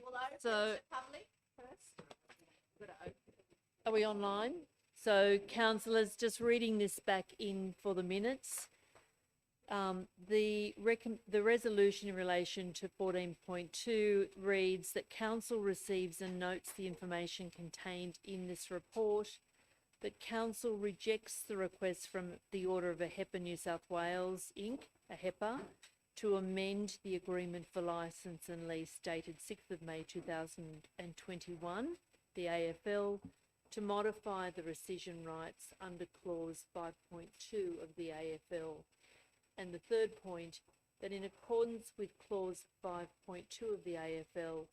will open So- to public first. Gotta open. Are we online? So, councillors, just reading this back in for the minutes. The resolution in relation to 14.2 reads that council receives and notes the information contained in this report, that council rejects the request from the Order of a HEPA New South Wales Inc., a HEPA, to amend the agreement for licence and lease dated 6th of May 2021, the AFL, to modify the rescission rights under clause 5.2 of the AFL. And the third point, that in accordance with clause 5.2 of the AFL,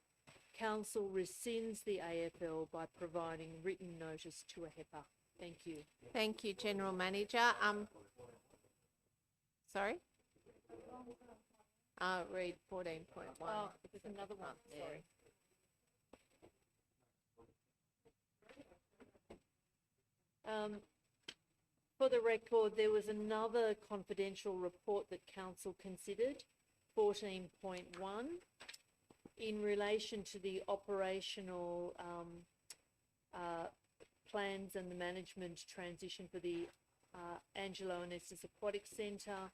council rescinds the AFL by providing written notice to a HEPA. Thank you. Thank you, General Manager. Sorry? Read 14.1. Oh, there's another one, sorry. For the record, there was another confidential report that council considered, 14.1, in relation to the operational plans and the management transition for the Angelo Anestis Aquatic Centre.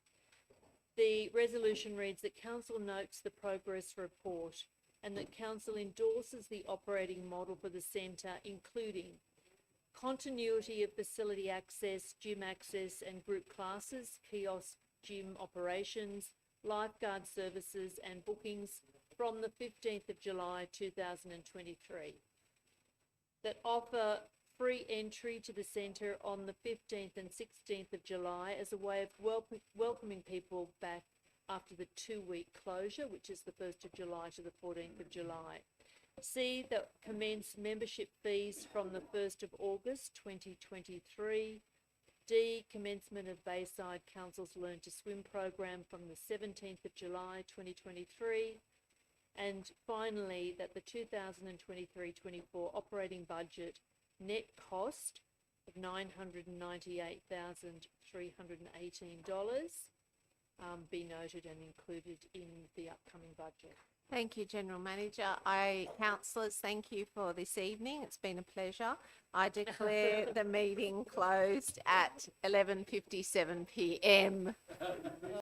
The resolution reads that council notes the progress report and that council endorses the operating model for the centre, including continuity of facility access, gym access and group classes, kiosk gym operations, lifeguard services and bookings from the 15th of July 2023. That offer free entry to the centre on the 15th and 16th of July as a way of welcoming people back after the 2-week closure, which is the 1st of July to the 14th of July. C, that commence membership fees from the 1st of August 2023. D, commencement of Bayside Council's Learn to Swim program from the 17th of July 2023. And finally, that the 2023-24 operating budget net cost of $998,318 be noted and included in the upcoming budget. Thank you, General Manager. Councillors, thank you for this evening. It's been a pleasure. I declare the meeting closed at 11:57 p.m.